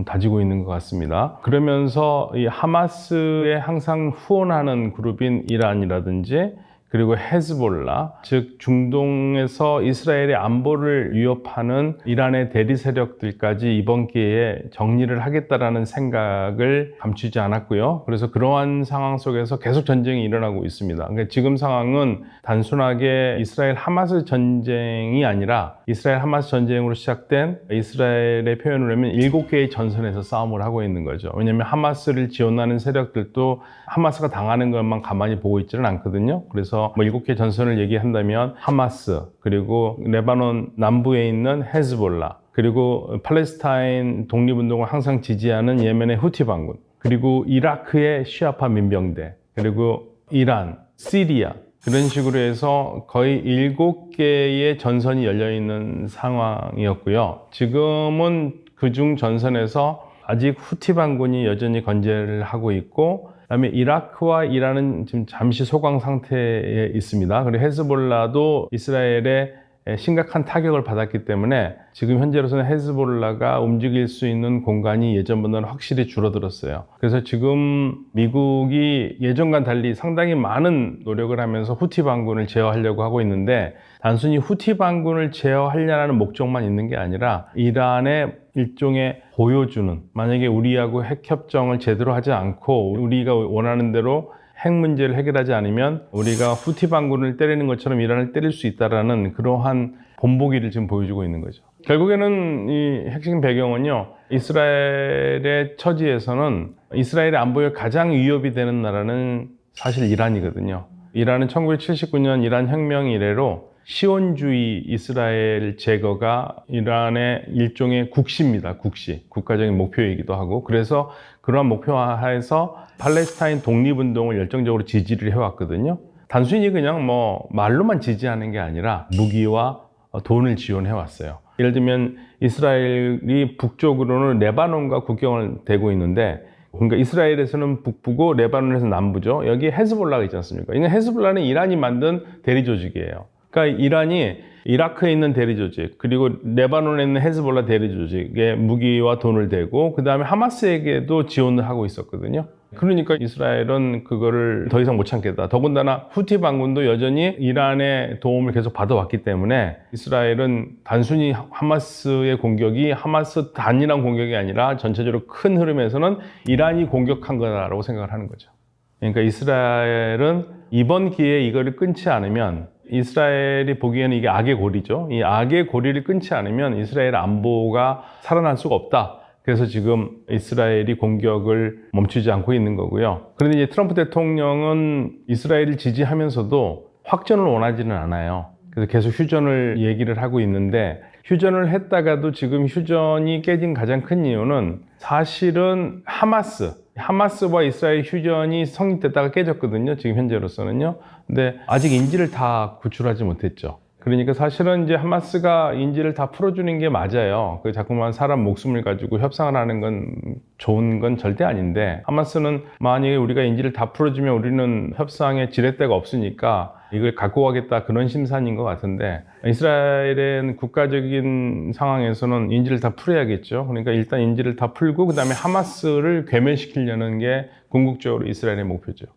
다지고 있는 것 같습니다. 그러면서 이 하마스에 항상 후원하는 그룹인 이란이라든지 그리고 헤즈볼라, 즉 중동에서 이스라엘의 안보를 위협하는 이란의 대리 세력들까지 이번 기회에 정리를 하겠다라는 생각을 감추지 않았고요. 그래서 그러한 상황 속에서 계속 전쟁이 일어나고 있습니다. 그러니까 지금 상황은 단순하게 이스라엘 하마스 전쟁이 아니라 이스라엘 하마스 전쟁으로 시작된 이스라엘의 표현을 하면 7개의 전선에서 싸움을 하고 있는 거죠. 왜냐하면 하마스를 지원하는 세력들도 하마스가 당하는 것만 가만히 보고 있지는 않거든요. 그래서 7개 전선을 얘기한다면 하마스, 그리고 레바논 남부에 있는 헤즈볼라, 그리고 팔레스타인 독립운동을 항상 지지하는 예멘의 후티 반군, 그리고 이라크의 시아파 민병대, 그리고 이란, 시리아, 그런 식으로 해서 거의 7개의 전선이 열려있는 상황이었고요. 지금은 그중 전선에서 아직 후티 반군이 여전히 건재를 하고 있고 그다음에 이라크와 이란은 지금 잠시 소강 상태에 있습니다. 그리고 헤즈볼라도 이스라엘의 심각한 타격을 받았기 때문에 지금 현재로서는 헤즈볼라가 움직일 수 있는 공간이 예전보다는 확실히 줄어들었어요. 그래서 지금 미국이 예전과 달리 상당히 많은 노력을 하면서 후티 반군을 제어하려고 하고 있는데 단순히 후티 반군을 제어하려는 목적만 있는 게 아니라 이란의 일종의 보여주는, 만약에 우리하고 핵협정을 제대로 하지 않고 우리가 원하는 대로 핵 문제를 해결하지 않으면 우리가 후티 반군을 때리는 것처럼 이란을 때릴 수 있다라는 그러한 본보기를 지금 보여주고 있는 거죠. 결국에는 이 핵심 배경은요, 이스라엘의 처지에서는 이스라엘의 안보에 가장 위협이 되는 나라는 사실 이란이거든요. 이란은 1979년 이란 혁명 이래로 시온주의 이스라엘 제거가 이란의 일종의 국시입니다. 국시. 국가적인 목표이기도 하고. 그래서 그러한 목표하에서 팔레스타인 독립운동을 열정적으로 지지를 해왔거든요. 단순히 그냥 말로만 지지하는 게 아니라 무기와 돈을 지원해왔어요. 예를 들면 이스라엘이 북쪽으로는 레바논과 국경을 대고 있는데 그러니까 이스라엘에서는 북부고 레바논에서 남부죠. 여기 헤즈볼라가 있지 않습니까? 이건 헤즈볼라는 이란이 만든 대리 조직이에요. 그러니까 이란이 이라크에 있는 대리 조직, 그리고 레바논에 있는 헤즈볼라 대리 조직에 무기와 돈을 대고 그 다음에 하마스에게도 지원을 하고 있었거든요. 그러니까 이스라엘은 그거를 더 이상 못 참겠다. 더군다나 후티 반군도 여전히 이란의 도움을 계속 받아왔기 때문에 이스라엘은 단순히 하마스의 공격이 하마스 단일한 공격이 아니라 전체적으로 큰 흐름에서는 이란이 공격한 거다라고 생각을 하는 거죠. 그러니까 이스라엘은 이번 기회에 이거를 끊지 않으면 이스라엘이 보기에는 이게 악의 고리죠. 이 악의 고리를 끊지 않으면 이스라엘 안보가 살아날 수가 없다. 그래서 지금 이스라엘이 공격을 멈추지 않고 있는 거고요. 그런데 이제 트럼프 대통령은 이스라엘을 지지하면서도 확전을 원하지는 않아요. 그래서 계속 휴전을 얘기를 하고 있는데 휴전을 했다가도 지금 휴전이 깨진 가장 큰 이유는 사실은 하마스와 이스라엘 휴전이 성립됐다가 깨졌거든요. 지금 현재로서는요. 근데 아직 인질을 다 구출하지 못했죠. 그러니까 사실은 이제 하마스가 인질을 다 풀어주는 게 맞아요. 그 자꾸만 사람 목숨을 가지고 협상을 하는 건 좋은 건 절대 아닌데, 하마스는 만약에 우리가 인질을 다 풀어주면 우리는 협상에 지렛대가 없으니까 이걸 갖고 가겠다, 그런 심산인 것 같은데, 이스라엘의 국가적인 상황에서는 인질을 다 풀어야겠죠. 그러니까 일단 인질을 다 풀고 그 다음에 하마스를 괴멸시키려는 게 궁극적으로 이스라엘의 목표죠.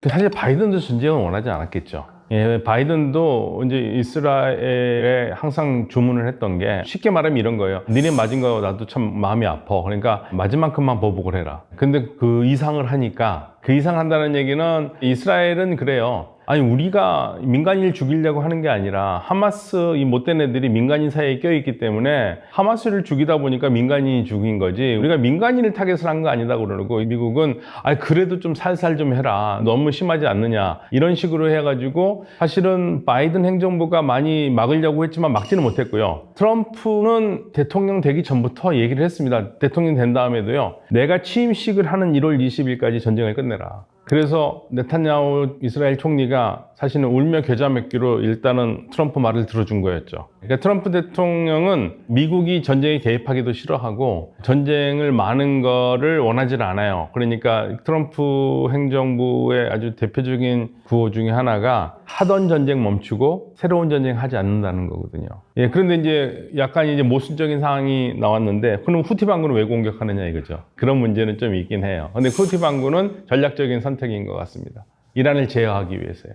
사실 바이든도 전쟁을 원하지 않았겠죠. 예, 바이든도 이제 이스라엘에 항상 주문을 했던 게, 쉽게 말하면 이런 거예요. 니네 맞은 거 나도 참 마음이 아파. 그러니까 맞은 만큼만 보복을 해라. 근데 그 이상을 하니까, 그 이상 한다는 얘기는 이스라엘은 그래요. 아니, 우리가 민간인을 죽이려고 하는 게 아니라 하마스 이 못된 애들이 민간인 사이에 껴있기 때문에 하마스를 죽이다 보니까 민간인이 죽인 거지, 우리가 민간인을 타겟을 한 거 아니다 그러고, 미국은 아니 그래도 좀 살살 좀 해라, 너무 심하지 않느냐, 이런 식으로 해가지고 사실은 바이든 행정부가 많이 막으려고 했지만 막지는 못했고요. 트럼프는 대통령 되기 전부터 얘기를 했습니다. 대통령 된 다음에도요, 내가 취임식을 하는 1월 20일까지 전쟁을 끝내라. 그래서 네탄야후 이스라엘 총리가 사실은 울며 겨자 먹기로 일단은 트럼프 말을 들어준 거였죠. 그러니까 트럼프 대통령은 미국이 전쟁에 개입하기도 싫어하고 전쟁을 많은 거를 원하지 않아요. 그러니까 트럼프 행정부의 아주 대표적인 구호 중에 하나가 하던 전쟁 멈추고 새로운 전쟁 하지 않는다는 거거든요. 예, 그런데 이제 약간 이제 모순적인 상황이 나왔는데, 그럼 후티 반군을 왜 공격하느냐 이거죠. 그런 문제는 좀 있긴 해요. 근데 후티 반군은 전략적인 선택인 것 같습니다. 이란을 제어하기 위해서요.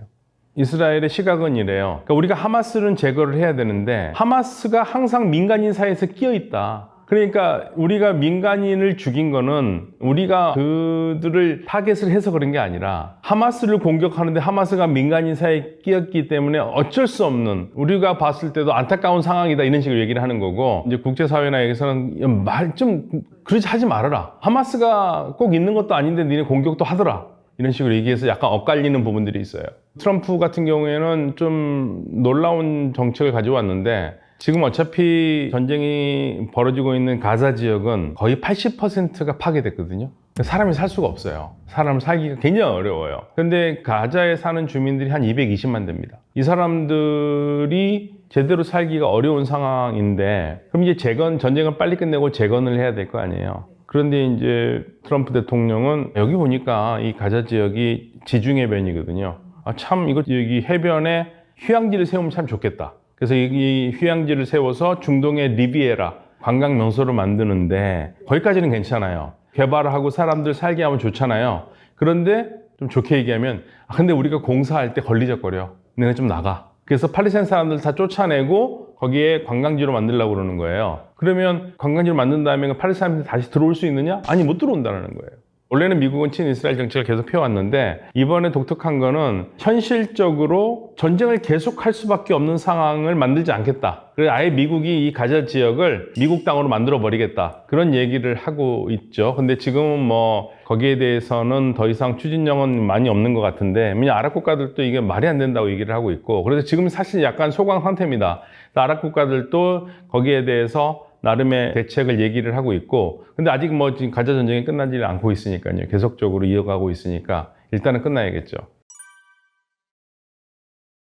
이스라엘의 시각은 이래요. 그러니까 우리가 하마스는 제거를 해야 되는데 하마스가 항상 민간인 사이에서 끼어 있다. 그러니까 우리가 민간인을 죽인 거는 우리가 그들을 타겟을 해서 그런 게 아니라 하마스를 공격하는데 하마스가 민간인 사이에 끼었기 때문에 어쩔 수 없는, 우리가 봤을 때도 안타까운 상황이다, 이런 식으로 얘기를 하는 거고, 이제 국제사회나 여기서는 말 좀 그러지 하지 말아라. 하마스가 꼭 있는 것도 아닌데 니네 공격도 하더라. 이런 식으로 얘기해서 약간 엇갈리는 부분들이 있어요. 트럼프 같은 경우에는 좀 놀라운 정책을 가져왔는데, 지금 어차피 전쟁이 벌어지고 있는 가자 지역은 거의 80%가 파괴됐거든요. 사람이 살 수가 없어요. 사람 살기가 굉장히 어려워요. 근데 가자에 사는 주민들이 한 220만 됩니다. 이 사람들이 제대로 살기가 어려운 상황인데, 그럼 이제 전쟁을 빨리 끝내고 재건을 해야 될 거 아니에요. 그런데 이제 트럼프 대통령은 여기 보니까 이 가자 지역이 지중해변이거든요. 참 이거 여기 해변에 휴양지를 세우면 참 좋겠다. 그래서 이 휴양지를 세워서 중동의 리비에라 관광 명소를 만드는데, 거기까지는 괜찮아요. 개발을 하고 사람들 살게 하면 좋잖아요. 그런데 좀 좋게 얘기하면, 근데 우리가 공사할 때 걸리적거려. 너네 좀 나가. 그래서 팔레스타인 사람들 다 쫓아내고 거기에 관광지로 만들려고 그러는 거예요. 그러면 관광지로 만든 다음에 팔레스타인들이 다시 들어올 수 있느냐? 아니, 못 들어온다는 거예요. 원래는 미국은 친이스라엘 정책을 계속 펴왔는데, 이번에 독특한 거는 현실적으로 전쟁을 계속할 수밖에 없는 상황을 만들지 않겠다. 그래서 아예 미국이 이 가자 지역을 미국 땅으로 만들어 버리겠다, 그런 얘기를 하고 있죠. 근데 지금은 뭐 거기에 대해서는 더 이상 추진력은 많이 없는 것 같은데, 왜냐면 아랍 국가들도 이게 말이 안 된다고 얘기를 하고 있고, 그래서 지금 사실 약간 소강 상태입니다. 아랍 국가들도 거기에 대해서 나름의 대책을 얘기를 하고 있고, 근데 아직 뭐 지금 가자 전쟁이 끝나지 않고 있으니까요. 계속적으로 이어가고 있으니까 일단은 끝나야겠죠.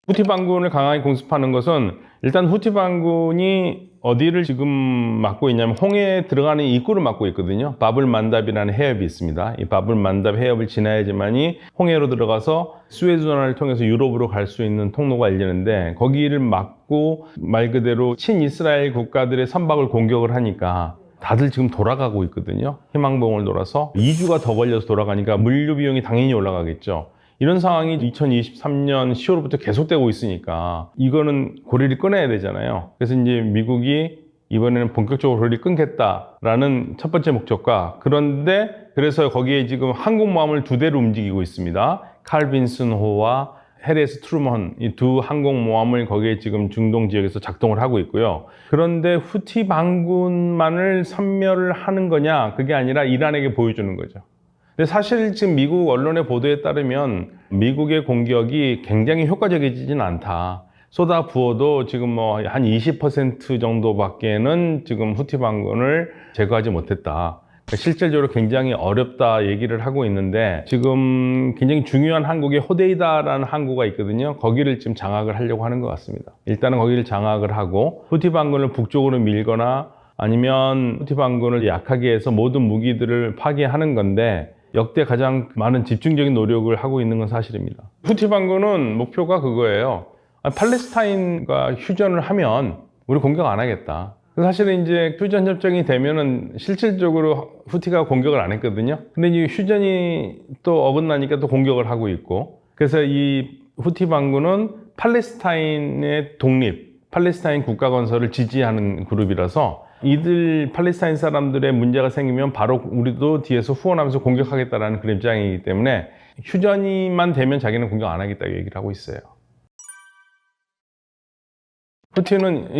후티 반군을 강하게 공습하는 것은, 일단 후티 반군이 어디를 지금 막고 있냐면 홍해에 들어가는 입구를 막고 있거든요. 바블 만답이라는 해협이 있습니다. 이 바블 만답 해협을 지나야지만이 홍해로 들어가서 수에즈운하를 통해서 유럽으로 갈 수 있는 통로가 열리는데, 거기를 막고 말 그대로 친이스라엘 국가들의 선박을 공격을 하니까 다들 지금 돌아가고 있거든요. 희망봉을 돌아서 2주가 더 걸려서 돌아가니까 물류 비용이 당연히 올라가겠죠. 이런 상황이 2023년 10월부터 계속되고 있으니까 이거는 고리를 끊어야 되잖아요. 그래서 이제 미국이 이번에는 본격적으로 고리를 끊겠다라는 첫 번째 목적과, 그래서 거기에 지금 항공모함을 2대로 움직이고 있습니다. 칼 빈슨호와 해리스 트루먼, 이 두 항공모함을 거기에 지금 중동 지역에서 작동을 하고 있고요. 그런데 후티 반군만을 섬멸을 하는 거냐, 그게 아니라 이란에게 보여주는 거죠. 근데 사실 지금 미국 언론의 보도에 따르면 미국의 공격이 굉장히 효과적이지는 않다. 쏟아 부어도 지금 뭐 한 20% 정도밖에는 지금 후티 반군을 제거하지 못했다. 실질적으로 굉장히 어렵다 얘기를 하고 있는데 지금 굉장히 중요한 항구에 호데이다라는 항구가 있거든요. 거기를 지금 장악을 하려고 하는 것 같습니다. 일단은 거기를 장악을 하고 후티 반군을 북쪽으로 밀거나 아니면 후티 반군을 약하게 해서 모든 무기들을 파괴하는 건데 역대 가장 많은 집중적인 노력을 하고 있는 건 사실입니다. 후티 반군은 목표가 그거예요. 팔레스타인과 휴전을 하면 우리 공격 안 하겠다. 사실은 이제 휴전 협정이 되면은 실질적으로 후티가 공격을 안 했거든요. 근데 이 휴전이 또 어긋나니까 또 공격을 하고 있고. 그래서 이 후티 반군은 팔레스타인의 독립, 팔레스타인 국가 건설을 지지하는 그룹이라서 이들 팔레스타인 사람들의 문제가 생기면 바로 우리도 뒤에서 후원하면서 공격하겠다라는 그런 입장이기 때문에 휴전이만 되면 자기는 공격 안 하겠다고 얘기를 하고 있어요. 후티는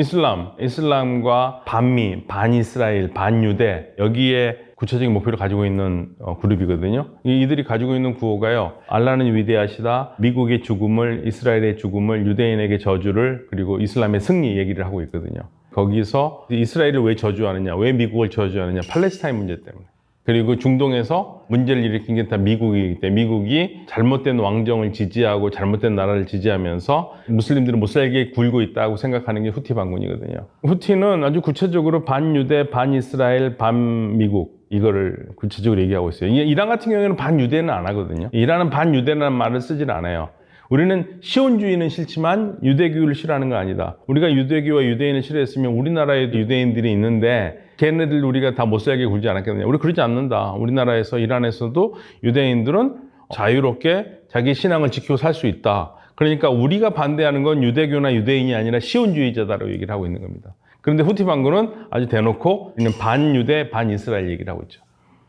이슬람과 반미, 반이스라엘, 반유대 여기에 구체적인 목표를 가지고 있는 그룹이거든요. 이들이 가지고 있는 구호가요. 알라는 위대하시다. 미국의 죽음을, 이스라엘의 죽음을, 유대인에게 저주를, 그리고 이슬람의 승리 얘기를 하고 있거든요. 거기서 이스라엘을 왜 저주하느냐, 왜 미국을 저주하느냐, 팔레스타인 문제 때문에. 그리고 중동에서 문제를 일으킨 게 다 미국이기 때문에 미국이 잘못된 왕정을 지지하고 잘못된 나라를 지지하면서 무슬림들은 못 살게 굴고 있다고 생각하는 게 후티 반군이거든요. 후티는 아주 구체적으로 반유대, 반이스라엘, 반미국 이거를 구체적으로 얘기하고 있어요. 이란 같은 경우에는 반유대는 안 하거든요. 이란은 반유대라는 말을 쓰질 않아요. 우리는 시온주의는 싫지만 유대교를 싫어하는 건 아니다. 우리가 유대교와 유대인을 싫어했으면 우리나라에도 유대인들이 있는데 걔네들 우리가 다 못 살게 굴지 않았겠느냐. 우리 그러지 않는다. 우리나라에서 이란에서도 유대인들은 자유롭게 자기 신앙을 지키고 살 수 있다. 그러니까 우리가 반대하는 건 유대교나 유대인이 아니라 시온주의자다라고 얘기를 하고 있는 겁니다. 그런데 후티 반군은 아주 대놓고 반유대, 반이스라엘 얘기를 하고 있죠.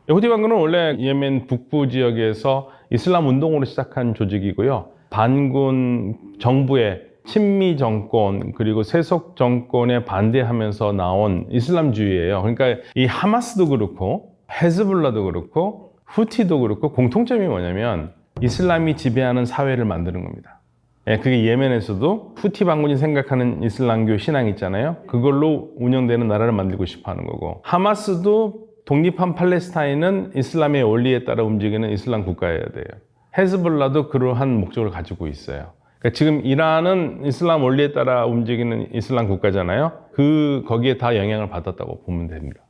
후티 반군은 원래 예멘 북부 지역에서 이슬람 운동으로 시작한 조직이고요. 반군 정부의 친미 정권 그리고 세속 정권에 반대하면서 나온 이슬람주의예요. 그러니까 이 하마스도 그렇고 헤즈볼라도 그렇고 후티도 그렇고 공통점이 뭐냐면 이슬람이 지배하는 사회를 만드는 겁니다. 그게 예멘에서도 후티 반군이 생각하는 이슬람교 신앙 있잖아요. 그걸로 운영되는 나라를 만들고 싶어 하는 거고 하마스도 독립한 팔레스타인은 이슬람의 원리에 따라 움직이는 이슬람 국가여야 돼요. 헤즈볼라도 그러한 목적을 가지고 있어요. 그러니까 지금 이란은 이슬람 원리에 따라 움직이는 이슬람 국가잖아요. 거기에 다 영향을 받았다고 보면 됩니다.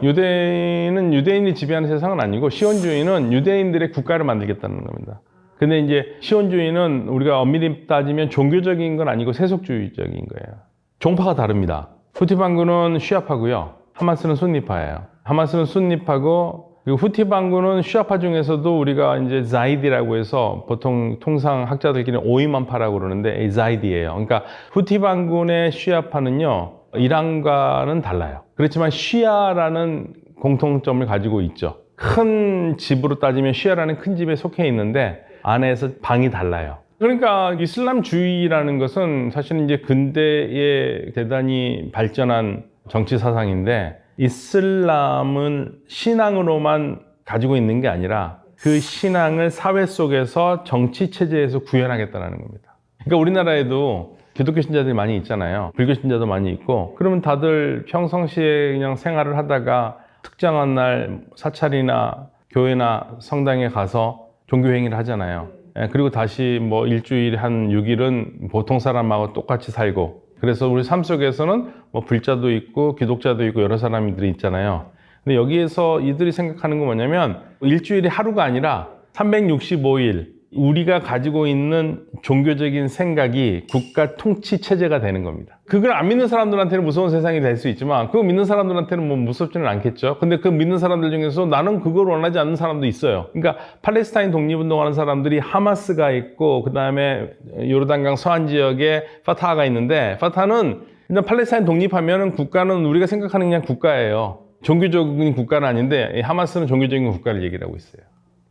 유대인은 유대인이 지배하는 세상은 아니고 시온주의는 유대인들의 국가를 만들겠다는 겁니다. 근데 이제 시온주의는 우리가 엄밀히 따지면 종교적인 건 아니고 세속주의적인 거예요. 종파가 다릅니다. 후티 반군은 시아파고요. 하마스는 순니파예요. 하마스는 순니파고 그리고 후티 반군은 시아파 중에서도 우리가 이제 자이디라고 해서 보통 통상 학자들끼리 오이만파라고 그러는데 자이디예요. 그러니까 후티 반군의 시아파는요 이란과는 달라요. 그렇지만 시아라는 공통점을 가지고 있죠. 큰 집으로 따지면 시아라는 큰 집에 속해 있는데 안에서 방이 달라요. 그러니까 이슬람주의라는 것은 사실은 이제 근대에 대단히 발전한 정치 사상인데 이슬람은 신앙으로만 가지고 있는 게 아니라 그 신앙을 사회 속에서 정치 체제에서 구현하겠다는 겁니다. 그러니까 우리나라에도 기독교 신자들이 많이 있잖아요. 불교 신자도 많이 있고 그러면 다들 평상시에 그냥 생활을 하다가 특정한 날 사찰이나 교회나 성당에 가서 종교행위를 하잖아요. 그리고 다시 뭐 일주일에 한 6일은 보통 사람하고 똑같이 살고 그래서 우리 삶 속에서는 뭐 불자도 있고 기독자도 있고 여러 사람들이 있잖아요. 근데 여기에서 이들이 생각하는 건 뭐냐면 일주일이 하루가 아니라 365일 우리가 가지고 있는 종교적인 생각이 국가 통치 체제가 되는 겁니다. 그걸 안 믿는 사람들한테는 무서운 세상이 될 수 있지만 그거 믿는 사람들한테는 뭐 무섭지는 않겠죠. 근데 그 믿는 사람들 중에서 나는 그걸 원하지 않는 사람도 있어요. 그러니까 팔레스타인 독립운동하는 사람들이 하마스가 있고 그 다음에 요르단강 서안 지역에 파타하가 있는데 파타는 일단 팔레스타인 독립하면은 국가는 우리가 생각하는 그냥 국가예요. 종교적인 국가는 아닌데 하마스는 종교적인 국가를 얘기를 하고 있어요.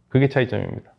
그게 차이점입니다.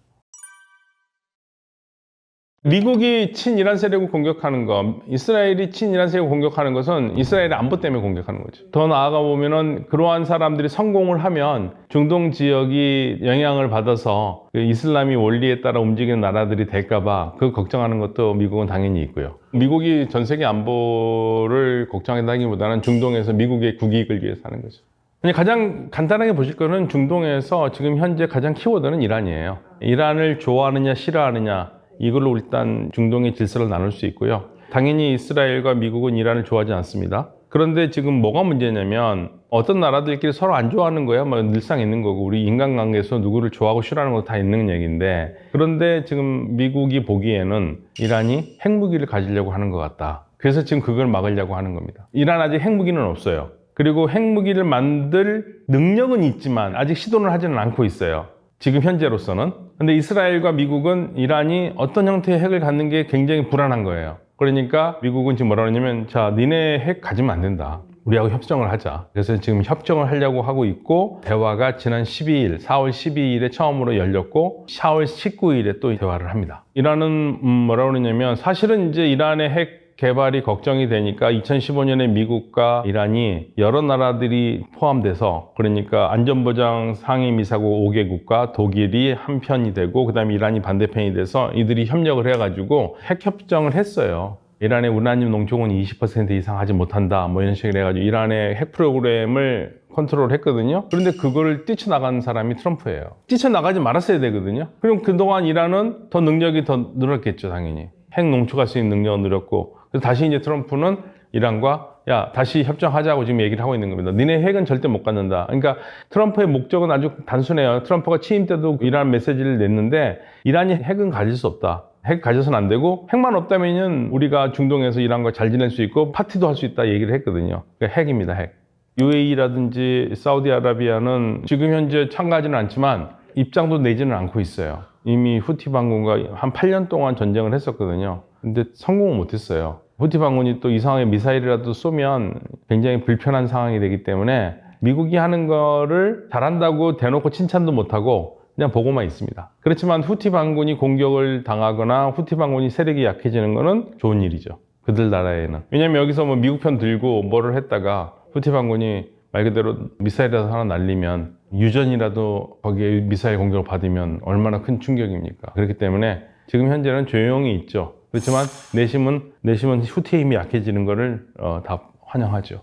미국이 친이란 세력을 공격하는 것, 이스라엘이 친이란 세력을 공격하는 것은 이스라엘의 안보 때문에 공격하는 거죠. 더 나아가 보면은 그러한 사람들이 성공을 하면 중동 지역이 영향을 받아서 이슬람이 원리에 따라 움직이는 나라들이 될까봐 그 걱정하는 것도 미국은 당연히 있고요. 미국이 전 세계 안보를 걱정한다기보다는 중동에서 미국의 국익을 위해서 하는 거죠. 근데 가장 간단하게 보실 거는 중동에서 지금 현재 가장 키워드는 이란이에요. 이란을 좋아하느냐 싫어하느냐 이걸로 일단 중동의 질서를 나눌 수 있고요. 당연히 이스라엘과 미국은 이란을 좋아하지 않습니다. 그런데 지금 뭐가 문제냐면 어떤 나라들끼리 서로 안 좋아하는 거야 뭐 늘상 있는 거고 우리 인간관계에서 누구를 좋아하고 싫어하는 것도 다 있는 얘기인데 그런데 지금 미국이 보기에는 이란이 핵무기를 가지려고 하는 것 같다. 그래서 지금 그걸 막으려고 하는 겁니다. 이란 아직 핵무기는 없어요. 그리고 핵무기를 만들 능력은 있지만 아직 시도를 하지는 않고 있어요. 지금 현재로서는. 근데 이스라엘과 미국은 이란이 어떤 형태의 핵을 갖는 게 굉장히 불안한 거예요. 그러니까 미국은 지금 뭐라 그러냐면 자, 니네 핵 가지면 안 된다. 우리하고 협정을 하자. 그래서 지금 협정을 하려고 하고 있고 대화가 지난 12일, 4월 12일에 처음으로 열렸고 4월 19일에 또 대화를 합니다. 이란은 뭐라 그러냐면 사실은 이제 이란의 핵 개발이 걱정이 되니까 2015년에 미국과 이란이 여러 나라들이 포함돼서 그러니까 안전보장 상임이사국 5개국과 독일이 한 편이 되고 그다음에 이란이 반대편이 돼서 이들이 협력을 해가지고 핵협정을 했어요. 이란의 우라늄 농축은 20% 이상 하지 못한다 뭐 이런 식으로 해가지고 이란의 핵 프로그램을 컨트롤했거든요. 그런데 그걸 뛰쳐나간 사람이 트럼프예요. 뛰쳐나가지 말았어야 되거든요. 그럼 그동안 이란은 더 능력이 더 늘었겠죠 당연히. 핵 농축할 수 있는 능력은 늘었고 그래서 다시 이제 트럼프는 이란과 야 다시 협정하자고 지금 얘기를 하고 있는 겁니다. 니네 핵은 절대 못 갖는다. 그러니까 트럼프의 목적은 아주 단순해요. 트럼프가 취임 때도 이란 메시지를 냈는데 이란이 핵은 가질 수 없다. 핵 가져서는 안 되고 핵만 없다면은 우리가 중동에서 이란과 잘 지낼 수 있고 파티도 할 수 있다 얘기를 했거든요. 그러니까 핵입니다. 핵. UAE라든지 사우디아라비아는 지금 현재 참가하지는 않지만 입장도 내지는 않고 있어요. 이미 후티 반군과 한 8년 동안 전쟁을 했었거든요. 근데 성공을 못했어요. 후티 반군이 또 이상하게 미사일이라도 쏘면 굉장히 불편한 상황이 되기 때문에 미국이 하는 거를 잘한다고 대놓고 칭찬도 못하고 그냥 보고만 있습니다. 그렇지만 후티 반군이 공격을 당하거나 후티 반군이 세력이 약해지는 거는 좋은 일이죠. 그들 나라에는. 왜냐면 여기서 뭐 미국 편 들고 뭐를 했다가 후티 반군이 말 그대로 미사일이라도 하나 날리면 유전이라도 거기에 미사일 공격을 받으면 얼마나 큰 충격입니까? 그렇기 때문에 지금 현재는 조용히 있죠. 그렇지만 내심은 후티의 힘이 약해지는 거를 다 환영하죠.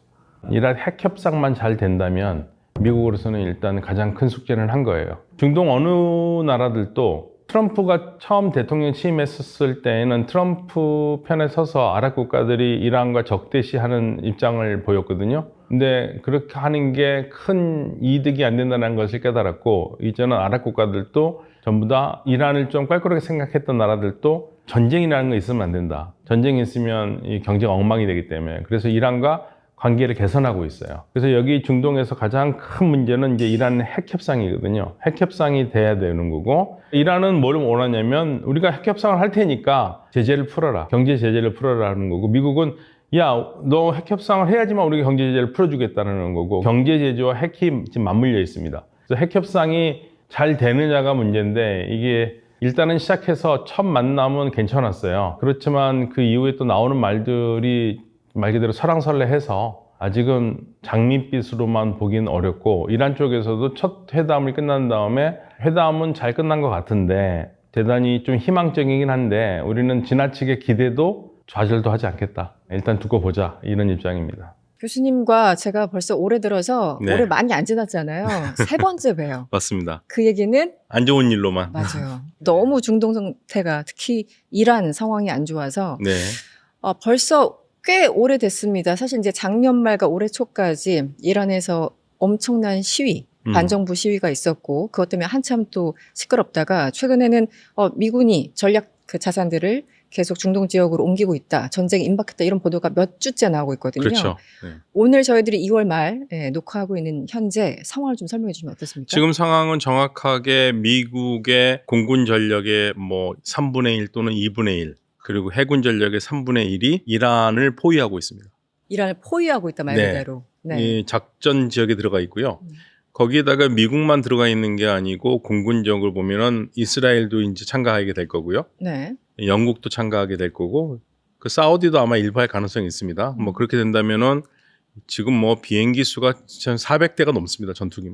이란 핵 협상만 잘 된다면 미국으로서는 일단 가장 큰 숙제를 한 거예요. 중동 어느 나라들도 트럼프가 처음 대통령 취임했을 때에는 트럼프 편에 서서 아랍 국가들이 이란과 적대시하는 입장을 보였거든요. 근데 그렇게 하는 게 큰 이득이 안 된다는 것을 깨달았고 이제는 아랍 국가들도 전부 다 이란을 좀 껄끄럽게 생각했던 나라들도 전쟁이라는 거 있으면 안 된다. 전쟁이 있으면 이 경제가 엉망이 되기 때문에 그래서 이란과 관계를 개선하고 있어요. 그래서 여기 중동에서 가장 큰 문제는 이제 이란 핵 협상이거든요. 핵 협상이 돼야 되는 거고 이란은 뭘 원하냐면 우리가 핵 협상을 할 테니까 제재를 풀어라. 경제 제재를 풀어라 하는 거고 미국은 야, 너 핵 협상을 해야지만 우리가 경제 제재를 풀어주겠다는 거고 경제 제재와 핵이 지금 맞물려 있습니다. 그래서 핵 협상이 잘 되느냐가 문제인데 이게 일단은 시작해서 첫 만남은 괜찮았어요. 그렇지만 그 이후에 또 나오는 말들이 말 그대로 설왕설래해서 아직은 장밋빛으로만 보긴 어렵고 이란 쪽에서도 첫 회담이 끝난 다음에 회담은 잘 끝난 것 같은데 대단히 좀 희망적이긴 한데 우리는 지나치게 기대도 좌절도 하지 않겠다. 일단 두고 보자 이런 입장입니다. 교수님과 제가 벌써 올해 들어서 네. 올해 많이 안 지났잖아요. 세 번째 봬요. 맞습니다. 그 얘기는 안 좋은 일로만. 맞아요. 너무 중동 상태가 특히 이란 상황이 안 좋아서 네. 벌써 꽤 오래됐습니다. 사실 이제 작년 말과 올해 초까지 이란에서 엄청난 시위, 반정부 시위가 있었고 그것 때문에 한참 또 시끄럽다가 최근에는 미군이 전략 그 자산들을 계속 중동 지역으로 옮기고 있다. 전쟁에 임박했다. 이런 보도가 몇 주째 나오고 있거든요. 그렇죠. 네. 오늘 저희들이 2월 말 녹화하고 있는 현재 상황을 좀 설명해 주시면 어떻습니까? 지금 상황은 정확하게 미국의 공군 전력의 뭐 3분의 1 또는 2분의 1 그리고 해군 전력의 3분의 1이 이란을 포위하고 있습니다. 이란을 포위하고 있다 말 네. 그대로. 네. 이 작전 지역에 들어가 있고요. 거기에다가 미국만 들어가 있는 게 아니고 공군적으로 보면은 이스라엘도 이제 참가하게 될 거고요. 네. 영국도 참가하게 될 거고 그 사우디도 아마 일부할 가능성이 있습니다. 뭐 그렇게 된다면은 지금 뭐 비행기 수가 400대가 넘습니다. 전투기.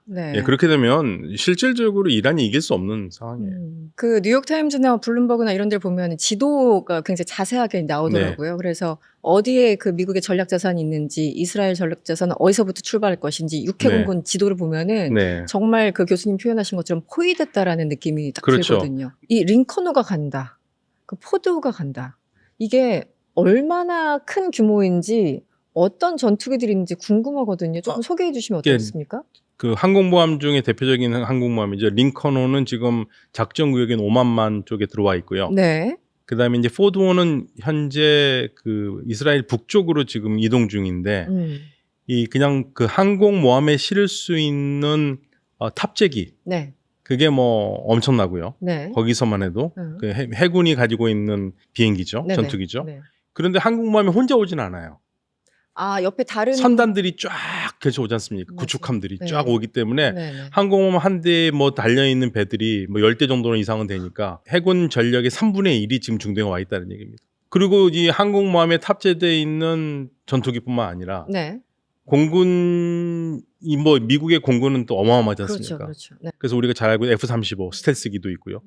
네. 예, 그렇게 되면 실질적으로 이란이 이길 수 없는 상황이에요. 그 뉴욕타임즈나 블룸버그나 이런 데 보면 지도가 굉장히 자세하게 나오더라고요. 네. 그래서 어디에 그 미국의 전략자산이 있는지, 이스라엘 전략자산은 어디서부터 출발할 것인지, 육해공군 지도를 보면은 네. 정말 그 교수님 표현하신 것처럼 포위됐다라는 느낌이 딱 그렇죠. 들거든요. 이 링컨호가 간다. 그 포드호가 간다. 이게 얼마나 큰 규모인지 어떤 전투기들이 있는지 궁금하거든요. 조금 소개해 주시면 이게 어떻습니까? 그 항공모함 중에 대표적인 항공모함이죠. 링컨호는 지금 작전 구역인 오만만 쪽에 들어와 있고요. 네. 그다음에 이제 포드호는 현재 그 이스라엘 북쪽으로 지금 이동 중인데 이 그냥 그 항공모함에 실을 수 있는 탑재기 네. 그게 뭐 엄청나고요. 네. 거기서만 해도 그 해군이 가지고 있는 비행기죠. 네네. 전투기죠. 네. 그런데 항공모함이 혼자 오진 않아요. 아, 옆에 다른 선단들이 쫙 펼쳐 오지 않습니까? 맞아요. 구축함들이 네. 쫙 오기 때문에 네네. 항공모함 한 대에 뭐 달려있는 배들이 뭐 10대 정도는 이상은 되니까 해군 전력의 3분의 1이 지금 중대에 와 있다는 얘기입니다. 그리고 이 항공모함에 탑재되어 있는 전투기뿐만 아니라 네. 공군이 뭐 미국의 공군은 또 어마어마하지 않습니까? 그렇죠. 네. 그래서 우리가 잘 알고 있는 F-35 스텔스기도 있고요.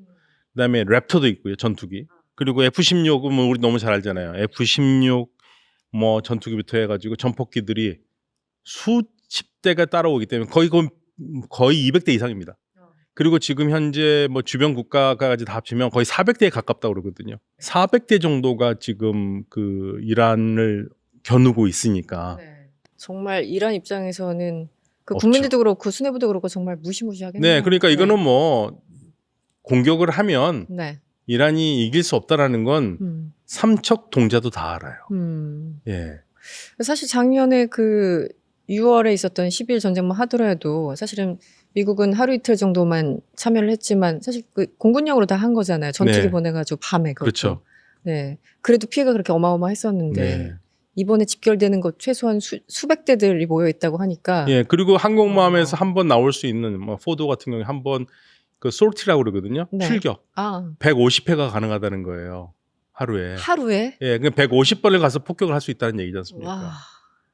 그다음에 랩터도 있고요. 전투기. 그리고 F-16은 우리 너무 잘 알잖아요. F-16 뭐 전투기부터 해가지고 전폭기들이 수십 대가 따라오기 때문에 거의 200대 이상입니다. 그리고 지금 현재 뭐 주변 국가까지 다 합치면 거의 400대에 가깝다고 그러거든요. 400대 정도가 지금 그 이란을 겨누고 있으니까 네. 정말 이란 입장에서는 그 없죠. 국민들도 그렇고 수뇌부도 그렇고 정말 무시무시하겠네요. 네, 그러니까 이거는 뭐 공격을 하면 네. 이란이 이길 수 없다라는 건 삼척 동자도 다 알아요. 예. 사실 작년에 그 6월에 있었던 12일 전쟁만 하더라도 사실은 미국은 하루 이틀 정도만 참여를 했지만 사실 그 공군용으로 다 한 거잖아요. 전투기 네. 보내가지고 밤에 그것도. 그렇죠. 네. 그래도 피해가 그렇게 어마어마했었는데 네. 이번에 집결되는 것 최소한 수백 대들이 모여 있다고 하니까. 예, 그리고 항공모함에서 한 번 나올 수 있는 뭐 포도 같은 경우에 한 번 그 솔티라고 그러거든요. 네. 출격. 아, 150회가 가능하다는 거예요. 하루에. 하루에? 예, 그 150번을 가서 폭격을 할 수 있다는 얘기지 않습니까? 와,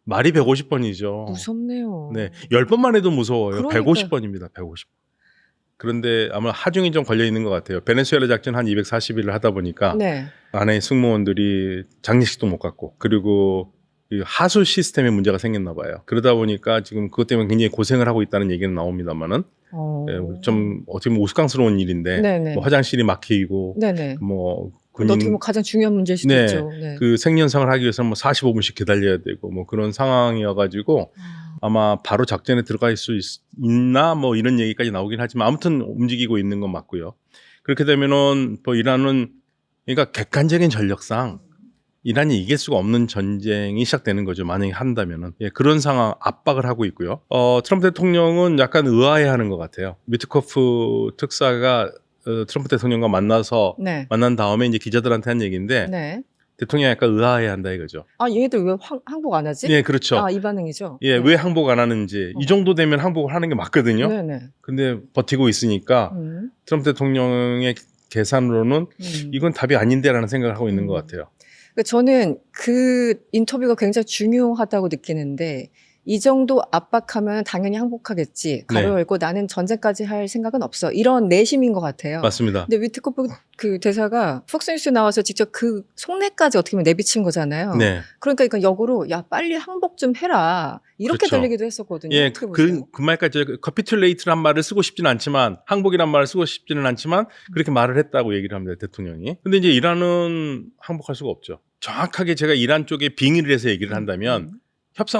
말이 150번이죠. 무섭네요. 네. 10번만 해도 무서워요. 그러니까요. 150번입니다. 150번. 그런데 아마 하중이 좀 걸려 있는 것 같아요. 베네수엘라 작전 한 240일을 하다 보니까 네. 안에 승무원들이 장례식도 못 갔고 그리고 이 하수 시스템에 문제가 생겼나 봐요. 그러다 보니까 지금 그것 때문에 굉장히 고생을 하고 있다는 얘기는 나옵니다만은 예, 좀 어떻게 보면 우스꽝스러운 일인데 네네. 뭐 화장실이 막히고 네네. 뭐 근데 어떻게 보면 가장 중요한 문제일 수도 네. 있죠. 네. 그 생년상을 하기 위해서는 뭐 45분씩 기다려야 되고 뭐 그런 상황이어가지고 아마 바로 작전에 들어갈 수 있나 뭐 이런 얘기까지 나오긴 하지만 아무튼 움직이고 있는 건 맞고요. 그렇게 되면은 뭐 이란은 그러니까 객관적인 전력상 이란이 이길 수가 없는 전쟁이 시작되는 거죠. 만약에 한다면은. 예, 그런 상황 압박을 하고 있고요. 트럼프 대통령은 약간 의아해하는 것 같아요. 위트코프 특사가 트럼프 대통령과 네. 만난 다음에 이제 기자들한테 한 얘기인데 네. 대통령이 약간 의아해한다 이거죠. 아, 얘네들 왜 항복 안 하지? 예, 그렇죠. 아, 이 반응이죠. 예, 네. 왜 항복 안 하는지 이 정도 되면 항복을 하는 게 맞거든요. 네네. 근데 버티고 있으니까 트럼프 대통령의 계산으로는 이건 답이 아닌데라는 생각을 하고 있는 것 같아요. 그러니까 저는 그 인터뷰가 굉장히 중요하다고 느끼는데 이 정도 압박하면 당연히 항복하겠지. 가로 네. 열고 나는 전쟁까지 할 생각은 없어. 이런 내심인 것 같아요. 맞습니다. 근데 위트코프 그 대사가 폭스뉴스에 나와서 직접 그 속내까지 어떻게 보면 내비친 거잖아요. 네. 그러니까 역으로 야 빨리 항복 좀 해라 이렇게 그렇죠. 들리기도 했었거든요. 예, 어떻게 보세요? 그 말까지 커피툴레이트란 말을 쓰고 싶지는 않지만 항복이란 말을 쓰고 싶지는 않지만 그렇게 말을 했다고 얘기를 합니다. 대통령이. 근데 이제 이란은 항복할 수가 없죠. 정확하게 제가 이란 쪽에 빙의를 해서 얘기를 한다면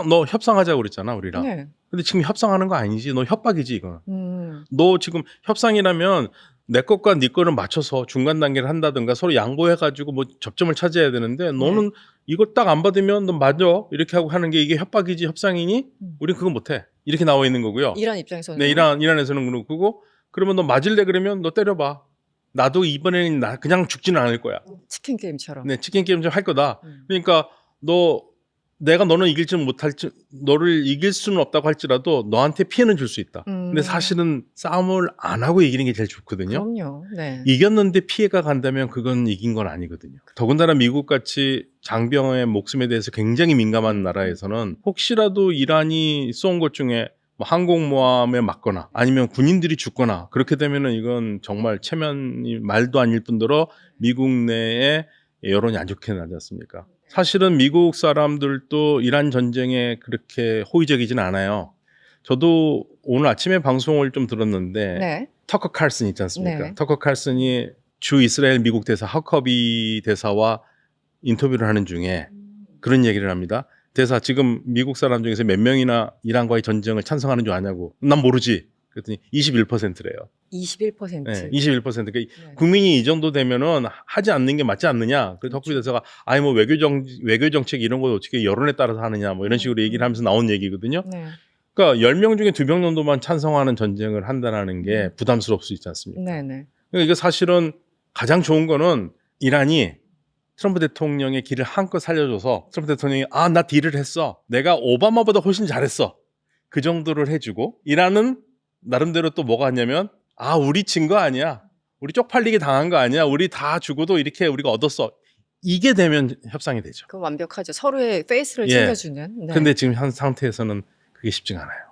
너 협상하자고 그랬잖아, 우리랑. 네. 근데 지금 협상하는 거 아니지. 너 협박이지, 이건. 음. 너 지금 협상이라면 내 것과 네 거를 맞춰서 중간 단계를 한다든가 서로 양보해가지고 뭐 접점을 찾아야 되는데 너는 이걸 딱 안 받으면 너 맞아. 이렇게 하고 하는 게 이게 협박이지 협상이니? 우린 그거 못해. 이렇게 나와 있는 거고요. 이란 입장에서는 네, 이란에서는 그렇고 그러면 너 맞을래 그러면 너 때려봐. 나도 이번에는 그냥 죽지는 않을 거야. 치킨 게임처럼. 네, 치킨 게임 좀 할 거다. 그러니까 내가 너는 이길지 못할지 너를 이길 수는 없다고 할지라도 너한테 피해는 줄 수 있다. 근데 사실은 싸움을 안 하고 이기는 게 제일 좋거든요. 그럼요. 네. 이겼는데 피해가 간다면 그건 이긴 건 아니거든요. 더군다나 미국같이 장병의 목숨에 대해서 굉장히 민감한 나라에서는 혹시라도 이란이 쏜 것 중에 뭐 항공모함에 맞거나 아니면 군인들이 죽거나 그렇게 되면은 이건 정말 체면이 말도 아닐 뿐더러 미국 내에 여론이 안 좋게 나지 않습니까? 사실은 미국 사람들도 이란 전쟁에 그렇게 호의적이진 않아요. 저도 오늘 아침에 방송을 좀 들었는데 네. 터커 칼슨 있지 않습니까? 네. 터커 칼슨이 주 이스라엘 미국 대사 하커비 대사와 인터뷰를 하는 중에 그런 얘기를 합니다. 대사, 지금 미국 사람 중에서 몇 명이나 이란과의 전쟁을 찬성하는 줄 아냐고. 난 모르지. 그랬더니 21%래요. 21%. 네, 21%. 그러니까 네. 국민이 이 정도 되면은 하지 않는 게 맞지 않느냐. 그래서 덕후비 대사가 아니 뭐 외교 정책 이런 거 어떻게 여론에 따라서 하느냐 뭐 이런 식으로 얘기를 하면서 나온 얘기거든요. 네. 그러니까 10명 중에 2명 정도만 찬성하는 전쟁을 한다는 게 부담스러울 수 있지 않습니까? 네, 네. 그러니까 이게 사실은 가장 좋은 거는 이란이 트럼프 대통령의 길을 한껏 살려줘서 트럼프 대통령이 나 딜을 했어. 내가 오바마보다 훨씬 잘했어. 그 정도를 해주고 이란은 나름대로 또 뭐가 하냐면 우리 진 거 아니야. 우리 쪽팔리게 당한 거 아니야. 우리 다 죽어도 이렇게 우리가 얻었어. 이게 되면 협상이 되죠. 그럼 완벽하죠. 서로의 페이스를 예. 챙겨주는. 네. 근데 지금 현 상태에서는 그게 쉽지가 않아요.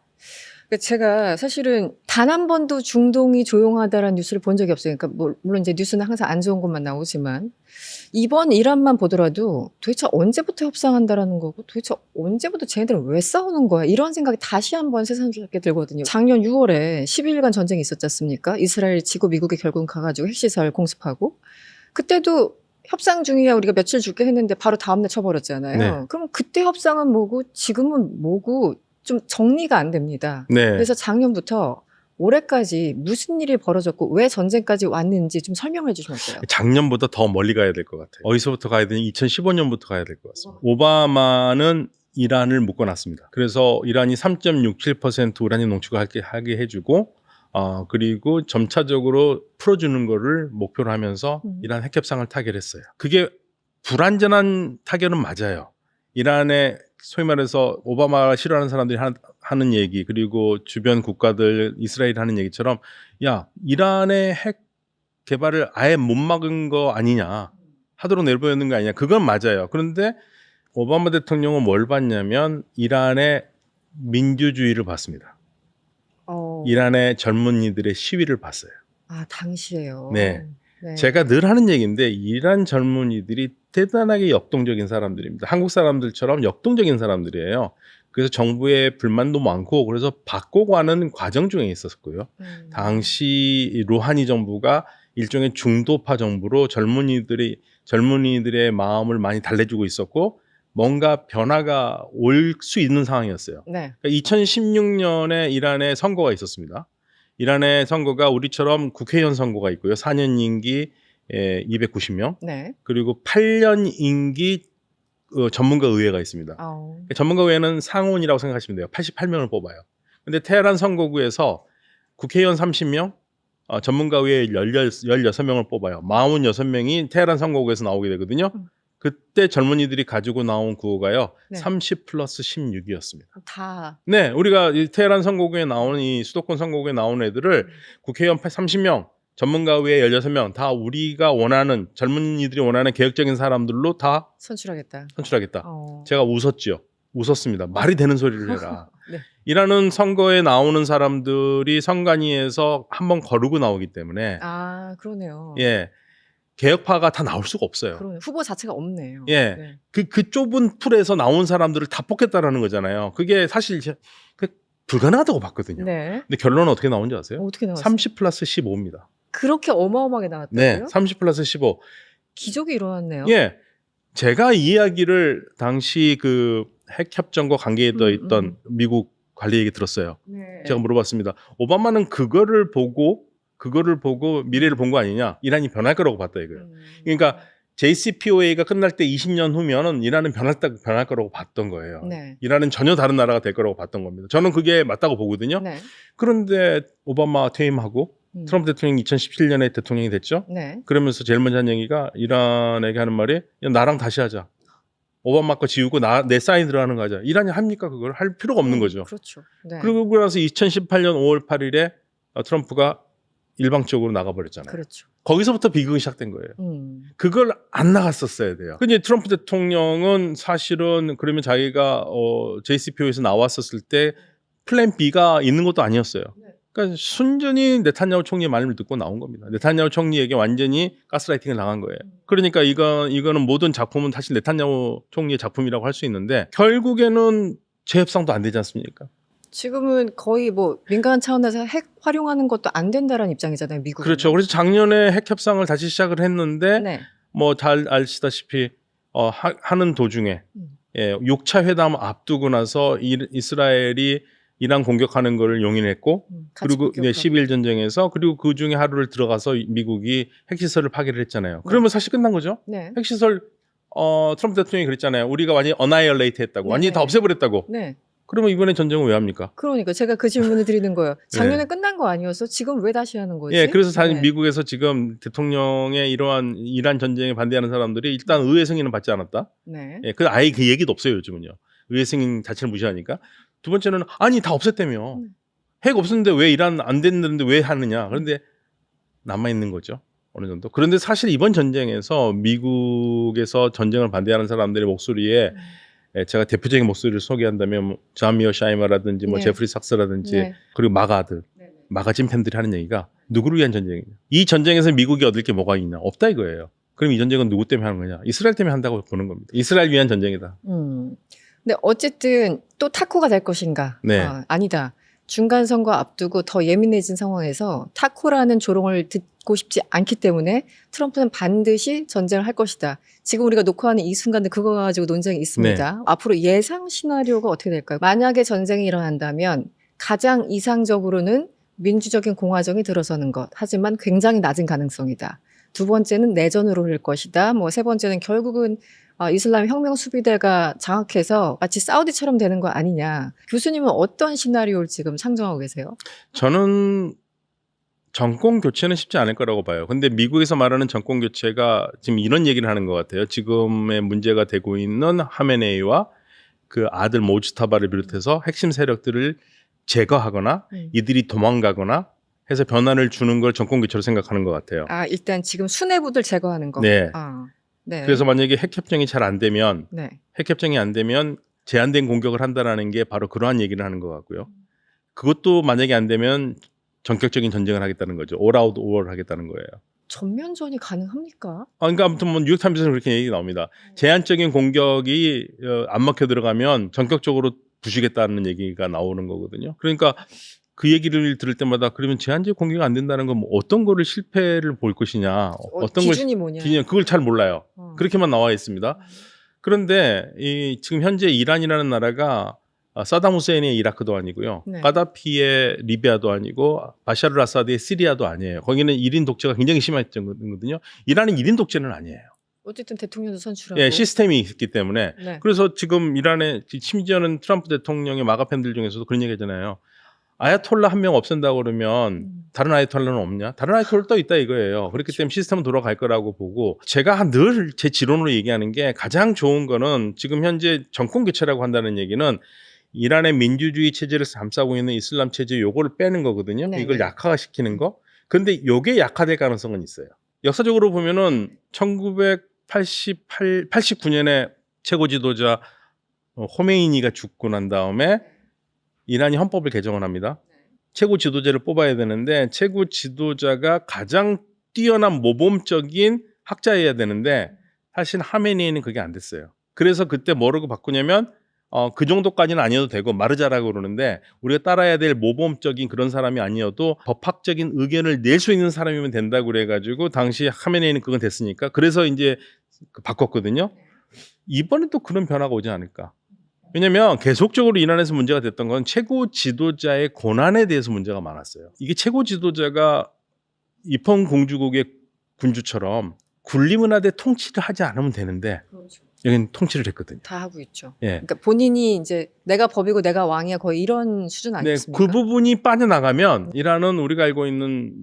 제가 사실은 단 한 번도 중동이 조용하다라는 뉴스를 본 적이 없어요. 그러니까 물론 이제 뉴스는 항상 안 좋은 것만 나오지만 이번 이란만 보더라도 도대체 언제부터 협상한다라는 거고 도대체 언제부터 쟤네들은 왜 싸우는 거야? 이런 생각이 다시 한번 새삼스럽게 들거든요. 작년 6월에 10일간 전쟁이 있었지 않습니까? 이스라엘 지고 미국이 결국은 가가지고 핵시설 공습하고 그때도 협상 중이야 우리가 며칠 줄게 했는데 바로 다음날 쳐버렸잖아요. 네. 그럼 그때 협상은 뭐고 지금은 뭐고 좀 정리가 안 됩니다. 네. 그래서 작년부터 올해까지 무슨 일이 벌어졌고 왜 전쟁까지 왔는지 좀 설명해 주시면 어때요? 작년보다 더 멀리 가야 될 것 같아요. 어디서부터 가야 되니? 2015년부터 가야 될 것 같습니다. 오바마는 이란을 묶어놨습니다. 그래서 이란이 3.67% 우라늄 농축을 하게 해주고 그리고 점차적으로 풀어주는 거를 목표로 하면서 이란 핵협상을 타결했어요. 그게 불완전한 타결은 맞아요. 이란의 소위 말해서 오바마가 싫어하는 사람들이 하는 얘기 그리고 주변 국가들 이스라엘이 하는 얘기처럼 야 이란의 핵 개발을 아예 못 막은 거 아니냐 하도록 내버려놓는 거 아니냐 그건 맞아요. 그런데 오바마 대통령은 뭘 봤냐면 이란의 민주주의를 봤습니다. 이란의 젊은이들의 시위를 봤어요. 당시에요. 네. 네. 제가 늘 하는 얘기인데 이란 젊은이들이 대단하게 역동적인 사람들입니다. 한국 사람들처럼 역동적인 사람들이에요. 그래서 정부에 불만도 많고 그래서 바꿔가는 과정 중에 있었고요. 당시 루하니 정부가 일종의 중도파 정부로 젊은이들의 마음을 많이 달래주고 있었고 뭔가 변화가 올 수 있는 상황이었어요. 네. 그러니까 2016년에 이란에 선거가 있었습니다. 이란의 선거가 우리처럼 국회의원 선거가 있고요. 4년 임기 290명. 네. 그리고 8년 임기 전문가 의회가 있습니다. 전문가 의회는 상원이라고 생각하시면 돼요. 88명을 뽑아요. 근데 테헤란 선거구에서 국회의원 30명, 전문가 의회 16명을 뽑아요. 46명이 테헤란 선거구에서 나오게 되거든요. 그때 젊은이들이 가지고 나온 구호가요. 네. 30 플러스 16이었습니다. 다. 네, 우리가 이 테헤란 선거구에 나오는 이 수도권 선거구에 나오는 애들을 국회의원 30명, 전문가의회 16명 다 우리가 원하는 젊은이들이 원하는 개혁적인 사람들로 다 선출하겠다. 제가 웃었습니다. 말이 되는 소리를 해라. 네. 이라는 선거에 나오는 사람들이 선관위에서 한번 거르고 나오기 때문에 그러네요. 예. 개혁파가 다 나올 수가 없어요. 그러네. 후보 자체가 없네요. 예. 네. 그 좁은 풀에서 나온 사람들을 다 뽑겠다라는 거잖아요. 그게 사실 불가능하다고 봤거든요. 네. 근데 결론은 어떻게 나온지 아세요? 어떻게 나왔어요? 30 플러스 15입니다. 그렇게 어마어마하게 나왔다고요? 네, 30 플러스 15. 기적이 일어났네요. 예, 제가 이야기를 당시 그 핵협정과 관계에 있던 미국 관리 얘기 들었어요. 네. 제가 물어봤습니다. 오바마는 그거를 보고 미래를 본 거 아니냐? 이란이 변할 거라고 봤다 이거예요. 그러니까 JCPOA가 끝날 때 20년 후면은 이란은 변할 거라고 봤던 거예요. 네. 이란은 전혀 다른 나라가 될 거라고 봤던 겁니다. 저는 그게 맞다고 보거든요. 네. 그런데 오바마 퇴임하고 트럼프 대통령이 2017년에 대통령이 됐죠. 네. 그러면서 제일 먼저 한 얘기가 이란에게 하는 말이 야, 나랑 다시 하자. 오바마 거 지우고 내 사인 들어가는 거 하자. 이란이 합니까? 그걸 할 필요가 없는 거죠. 그렇죠. 네. 그리고 나서 2018년 5월 8일에 트럼프가 일방적으로 나가버렸잖아요. 그렇죠. 거기서부터 비극이 시작된 거예요. 그걸 안 나갔었어야 돼요. 근데 트럼프 대통령은 사실은 그러면 자기가 JCPOA에서 나왔었을 때 플랜 B가 있는 것도 아니었어요. 네. 그러니까 순전히 네탄야후 총리의 말을 듣고 나온 겁니다. 네탄야후 총리에게 완전히 가스라이팅을 당한 거예요. 그러니까 이거는 모든 작품은 사실 네탄야후 총리의 작품이라고 할 수 있는데 결국에는 재협상도 안 되지 않습니까? 지금은 거의 뭐 민간 차원에서 핵 활용하는 것도 안 된다라는 입장이잖아요, 미국은. 그렇죠. 그래서 작년에 핵 협상을 다시 시작을 했는데 네. 뭐 잘 아시다시피 하는 도중에 6차 회담 앞두고 나서 이스라엘이 이란 공격하는 거를 용인했고 같이 그리고 공격하고. 12일 전쟁에서 그리고 그 중에 하루를 들어가서 미국이 핵시설을 파괴를 했잖아요. 그러면 사실 끝난 거죠. 네. 핵시설 트럼프 대통령이 그랬잖아요. 우리가 완전히 어나이얼레이트 했다고. 네. 완전히 다 없애버렸다고. 네. 그러면 이번에 전쟁은 왜 합니까? 그러니까 제가 그 질문을 드리는 거예요. 작년에 네. 끝난 거 아니었어? 지금 왜 다시 하는 거지? 예, 그래서 사실 네. 미국에서 지금 대통령의 이러한 이란 전쟁에 반대하는 사람들이 일단 의회 승인은 받지 않았다. 네. 예, 그 아예 그 얘기도 없어요 요즘은요. 의회 승인 자체를 무시하니까. 두 번째는 아니 다 없앴다며. 핵 없었는데 왜 이란 안 됐는데 왜 하느냐. 그런데 남아 있는 거죠. 어느 정도. 그런데 사실 이번 전쟁에서 미국에서 전쟁을 반대하는 사람들의 목소리에 제가 대표적인 목소리를 소개한다면 뭐 자미어 샤이머라든지 뭐 네. 제프리 삭스라든지 네. 그리고 마가들, 마가진 팬들이 하는 얘기가 누구를 위한 전쟁이냐. 이 전쟁에서 미국이 얻을 게 뭐가 있냐. 없다 이거예요. 그럼 이 전쟁은 누구 때문에 하는 거냐. 이스라엘 때문에 한다고 보는 겁니다. 이스라엘 위한 전쟁이다. 근데 어쨌든 또 타코가 될 것인가? 네. 아니다. 중간 선거 앞두고 더 예민해진 상황에서 타코라는 조롱을 듣고 싶지 않기 때문에 트럼프는 반드시 전쟁을 할 것이다. 지금 우리가 녹화하는 이 순간도 그거 가지고 논쟁이 있습니다. 네. 앞으로 예상 시나리오가 어떻게 될까요? 만약에 전쟁이 일어난다면 가장 이상적으로는 민주적인 공화정이 들어서는 것. 하지만 굉장히 낮은 가능성이다. 두 번째는 내전으로 흐를 것이다. 뭐 세 번째는 결국은 이슬람 혁명 수비대가 장악해서 마치 사우디처럼 되는 거 아니냐. 교수님은 어떤 시나리오를 지금 상정하고 계세요? 저는 정권 교체는 쉽지 않을 거라고 봐요. 근데 미국에서 말하는 정권 교체가 지금 이런 얘기를 하는 것 같아요. 지금의 문제가 되고 있는 하메네이와 그 아들 모주타바를 비롯해서 핵심 세력들을 제거하거나 이들이 도망가거나 해서 변화를 주는 걸 정권 교체로 생각하는 것 같아요. 일단 지금 수뇌부들 제거하는 거. 네. 네. 그래서 만약에 핵협정이 잘 안 되면 네. 핵협정이 안 되면 제한된 공격을 한다라는 게 바로 그러한 얘기를 하는 것 같고요. 그것도 만약에 안 되면 전격적인 전쟁을 하겠다는 거죠. All out war 하겠다는 거예요. 전면전이 가능합니까? 그러니까 아무튼 뭐 뉴욕타임즈에서 그렇게 얘기 나옵니다. 제한적인 공격이 안 먹혀 들어가면 전격적으로 부수겠다는 얘기가 나오는 거거든요. 그러니까 그 얘기를 들을 때마다 그러면 제한적 공격이 안 된다는 건 뭐 어떤 거를 실패를 볼 것이냐, 어떤 기준이 뭐냐? 그걸 잘 몰라요. 그렇게만 나와 있습니다. 음. 그런데 지금 현재 이란이라는 나라가 사담 후세인의 이라크도 아니고요. 네. 가다피의 리비아도 아니고 바샤르 아사드의 시리아도 아니에요. 거기는 1인 독재가 굉장히 심했거든요. 이란은 1인 독재는 아니에요. 어쨌든 대통령도 선출하고. 예, 시스템이 있기 때문에. 네. 그래서 지금 이란에 심지어는 트럼프 대통령의 마가 팬들 중에서도 그런 얘기 하잖아요. 아야톨라 한 명 없앤다고 그러면 다른 아야톨라는 없냐? 다른 아야톨라 또 있다 이거예요. 그렇기 때문에 시스템은 돌아갈 거라고 보고 제가 늘 제 지론으로 얘기하는 게 가장 좋은 거는 지금 현재 정권 교체라고 한다는 얘기는 이란의 민주주의 체제를 감싸고 있는 이슬람 체제 요거를 빼는 거거든요. 네, 이걸 네. 약화시키는 거. 근데 요게 약화될 가능성은 있어요. 역사적으로 보면은 1989년에 최고 지도자 호메이니가 죽고 난 다음에 이란이 헌법을 개정을 합니다. 최고 지도자를 뽑아야 되는데 최고 지도자가 가장 뛰어난 모범적인 학자여야 되는데 사실 하메니에는 그게 안 됐어요. 그래서 그때 뭐라고 바꾸냐면 그 정도까지는 아니어도 되고 마르자라고 그러는데 우리가 따라야 될 모범적인 그런 사람이 아니어도 법학적인 의견을 낼 수 있는 사람이면 된다고 그래가지고 당시 하메네이는 그건 됐으니까 그래서 이제 바꿨거든요. 이번엔 또 그런 변화가 오지 않을까. 왜냐하면 계속적으로 이란에서 문제가 됐던 건 최고 지도자의 고난에 대해서 문제가 많았어요. 이게 최고 지도자가 이폰 공주국의 군주처럼 군림은하되 통치를 하지 않으면 되는데 그렇죠. 여기는 통치를 했거든요. 다 하고 있죠. 예. 그러니까 본인이 이제 내가 법이고 내가 왕이야 거의 이런 수준 네, 아니겠습니까? 그 부분이 빠져나가면 이란은 우리가 알고 있는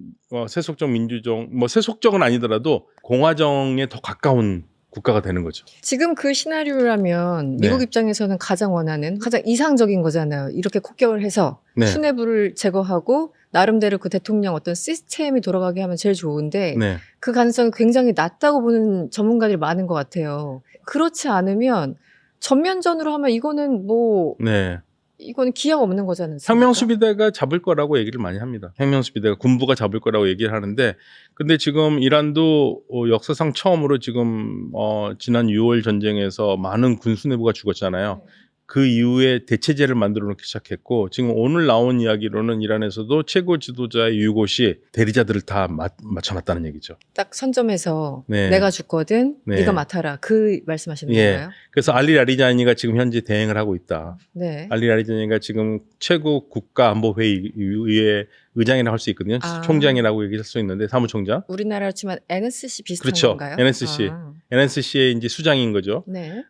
세속적 민주정, 뭐 세속적은 아니더라도 공화정에 더 가까운 국가가 되는 거죠. 지금 그 시나리오라면 네. 미국 입장에서는 가장 원하는 가장 이상적인 거잖아요. 이렇게 국격을 해서 네. 수뇌부를 제거하고 나름대로 그 대통령 어떤 시스템이 돌아가게 하면 제일 좋은데 네. 그 가능성이 굉장히 낮다고 보는 전문가들이 많은 것 같아요. 그렇지 않으면 전면전으로 하면 이거는 뭐 네. 이건 기약 없는 거잖아요. 혁명수비대가 잡을 거라고 얘기를 많이 합니다. 혁명수비대가 군부가 잡을 거라고 얘기를 하는데, 근데 지금 이란도 역사상 처음으로 지금 지난 6월 전쟁에서 많은 군수 내부가 죽었잖아요. 그 이후에 대체제를 만들어 놓기 시작했고, 지금 오늘 나온 이야기로는 이란에서도 최고 지도자의 유고시 대리자들을 다 맞춰놨다는 얘기죠. 딱 선점해서 네. 내가 죽거든 네. 네가 맡아라 그 말씀하시는 예. 건가요? 그래서 알리 라리자니가 지금 현재 대행을 하고 있다. 네. 알리 라리자니가 지금 최고 국가안보회의의 의장이라고 할 수 있거든요. 아. 총장이라고 얘기할 수 있는데 사무총장. 우리나라로 치면 NSC 비슷한 그렇죠. 건가요? NSC. 아, NSC의 이제 수장인 거죠. 네.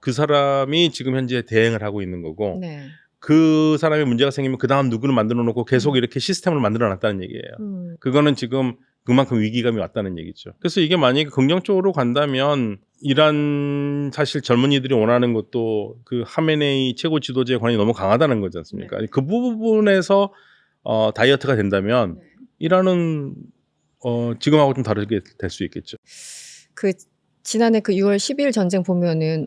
그 사람이 지금 현재 대행을 하고 있는 거고, 네. 그 사람이 문제가 생기면 그 다음 누구를 만들어 놓고 계속 이렇게 시스템을 만들어 놨다는 얘기예요. 그거는 지금 그만큼 위기감이 왔다는 얘기죠. 그래서 이게 만약에 긍정적으로 간다면 이란 사실 젊은이들이 원하는 것도 그 하메네이 최고 지도자의 권한이 너무 강하다는 거지 않습니까? 네. 그 부분에서 다이어트가 된다면 네. 이란은 지금하고 좀 다르게 될 수 있겠죠. 그 지난해 그 6월 12일 전쟁 보면은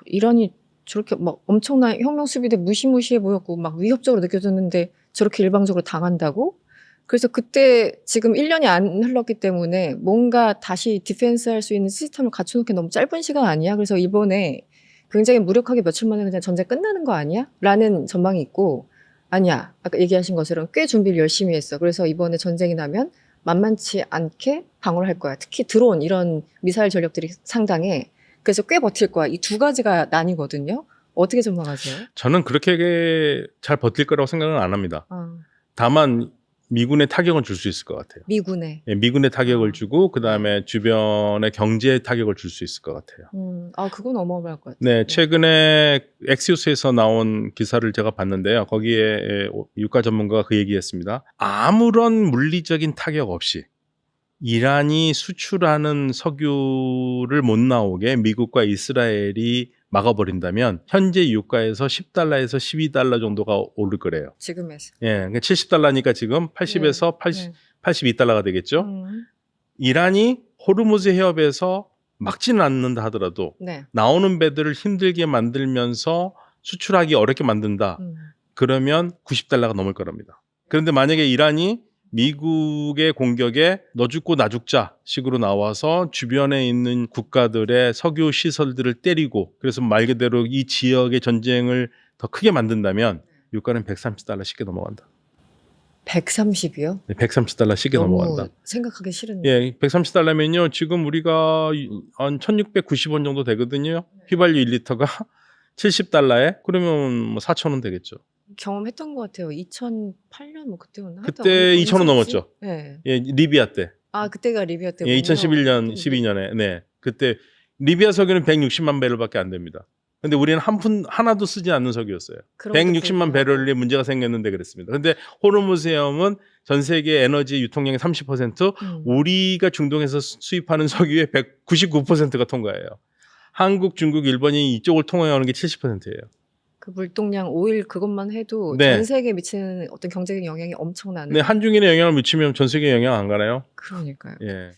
이란이 저렇게 막 엄청난 혁명 수비대 무시무시해 보였고 막 위협적으로 느껴졌는데 저렇게 일방적으로 당한다고? 그래서 그때 지금 1년이 안 흘렀기 때문에 뭔가 다시 디펜스 할 수 있는 시스템을 갖춰놓기 너무 짧은 시간 아니야? 그래서 이번에 굉장히 무력하게 며칠 만에 그냥 전쟁 끝나는 거 아니야? 라는 전망이 있고, 아니야. 아까 얘기하신 것처럼 꽤 준비를 열심히 했어. 그래서 이번에 전쟁이 나면 만만치 않게 방어를 할 거야. 특히 드론 이런 미사일 전력들이 상당해. 그래서 꽤 버틸 거야. 이 두 가지가 난이거든요. 어떻게 전망하세요? 저는 그렇게 잘 버틸 거라고 생각은 안 합니다. 다만 미군의 타격은 줄 수 있을 것 같아요. 미군에. 예, 미군의 타격을 주고 그다음에 주변의 경제 타격을 줄 수 있을 것 같아요. 그건 어마어마할 것 같아요. 네, 최근에 엑시오스에서 나온 기사를 제가 봤는데요. 거기에 유가 전문가가 그 얘기했습니다. 아무런 물리적인 타격 없이 이란이 수출하는 석유를 못 나오게 미국과 이스라엘이 막아버린다면 현재 유가에서 $10에서 $12 정도가 오를 거래요. 지금에서. 예, 그러니까 $70니까 지금 80에서 82달러가 되겠죠. 이란이 호르무즈 해협에서 막지는 않는다 하더라도 네. 나오는 배들을 힘들게 만들면서 수출하기 어렵게 만든다. 그러면 $90가 넘을 거랍니다. 그런데 만약에 이란이 미국의 공격에 너 죽고 나 죽자 식으로 나와서 주변에 있는 국가들의 석유 시설들을 때리고 그래서 말 그대로 이 지역의 전쟁을 더 크게 만든다면 유가는 $130 쉽게 넘어간다. 130이요? 네, $130 쉽게 넘어간다. 생각하기 싫은데. 예, $130면요. 지금 우리가 한 1,690원 정도 되거든요. 휘발유 1리터가 $70에 그러면 뭐 4,000원 되겠죠. 경험했던 것 같아요. 2008년 뭐 그때였나? 그때 2,000원 넘었죠. 네. 예, 리비아 때. 그때가 리비아 때군요. 예, 2011년, 12년에. 네. 그때 리비아 석유는 160만 배럴밖에 안 됩니다. 근데 우리는 한 푼 하나도 쓰지 않는 석유였어요. 160만 배럴이 문제가 생겼는데 그랬습니다. 근데 호르무즈 해협은 전 세계 에너지 유통량의 30%, 우리가 중동에서 수입하는 석유의 199%가 통과해요. 한국, 중국, 일본이 이쪽을 통과하는 게 70%예요. 그 물동량 오일 그것만 해도 네. 전 세계에 미치는 어떤 경제적 영향이 엄청나네. 네, 한중일에 영향을 미치면 전 세계에 영향 안 가나요? 그러니까요. 예.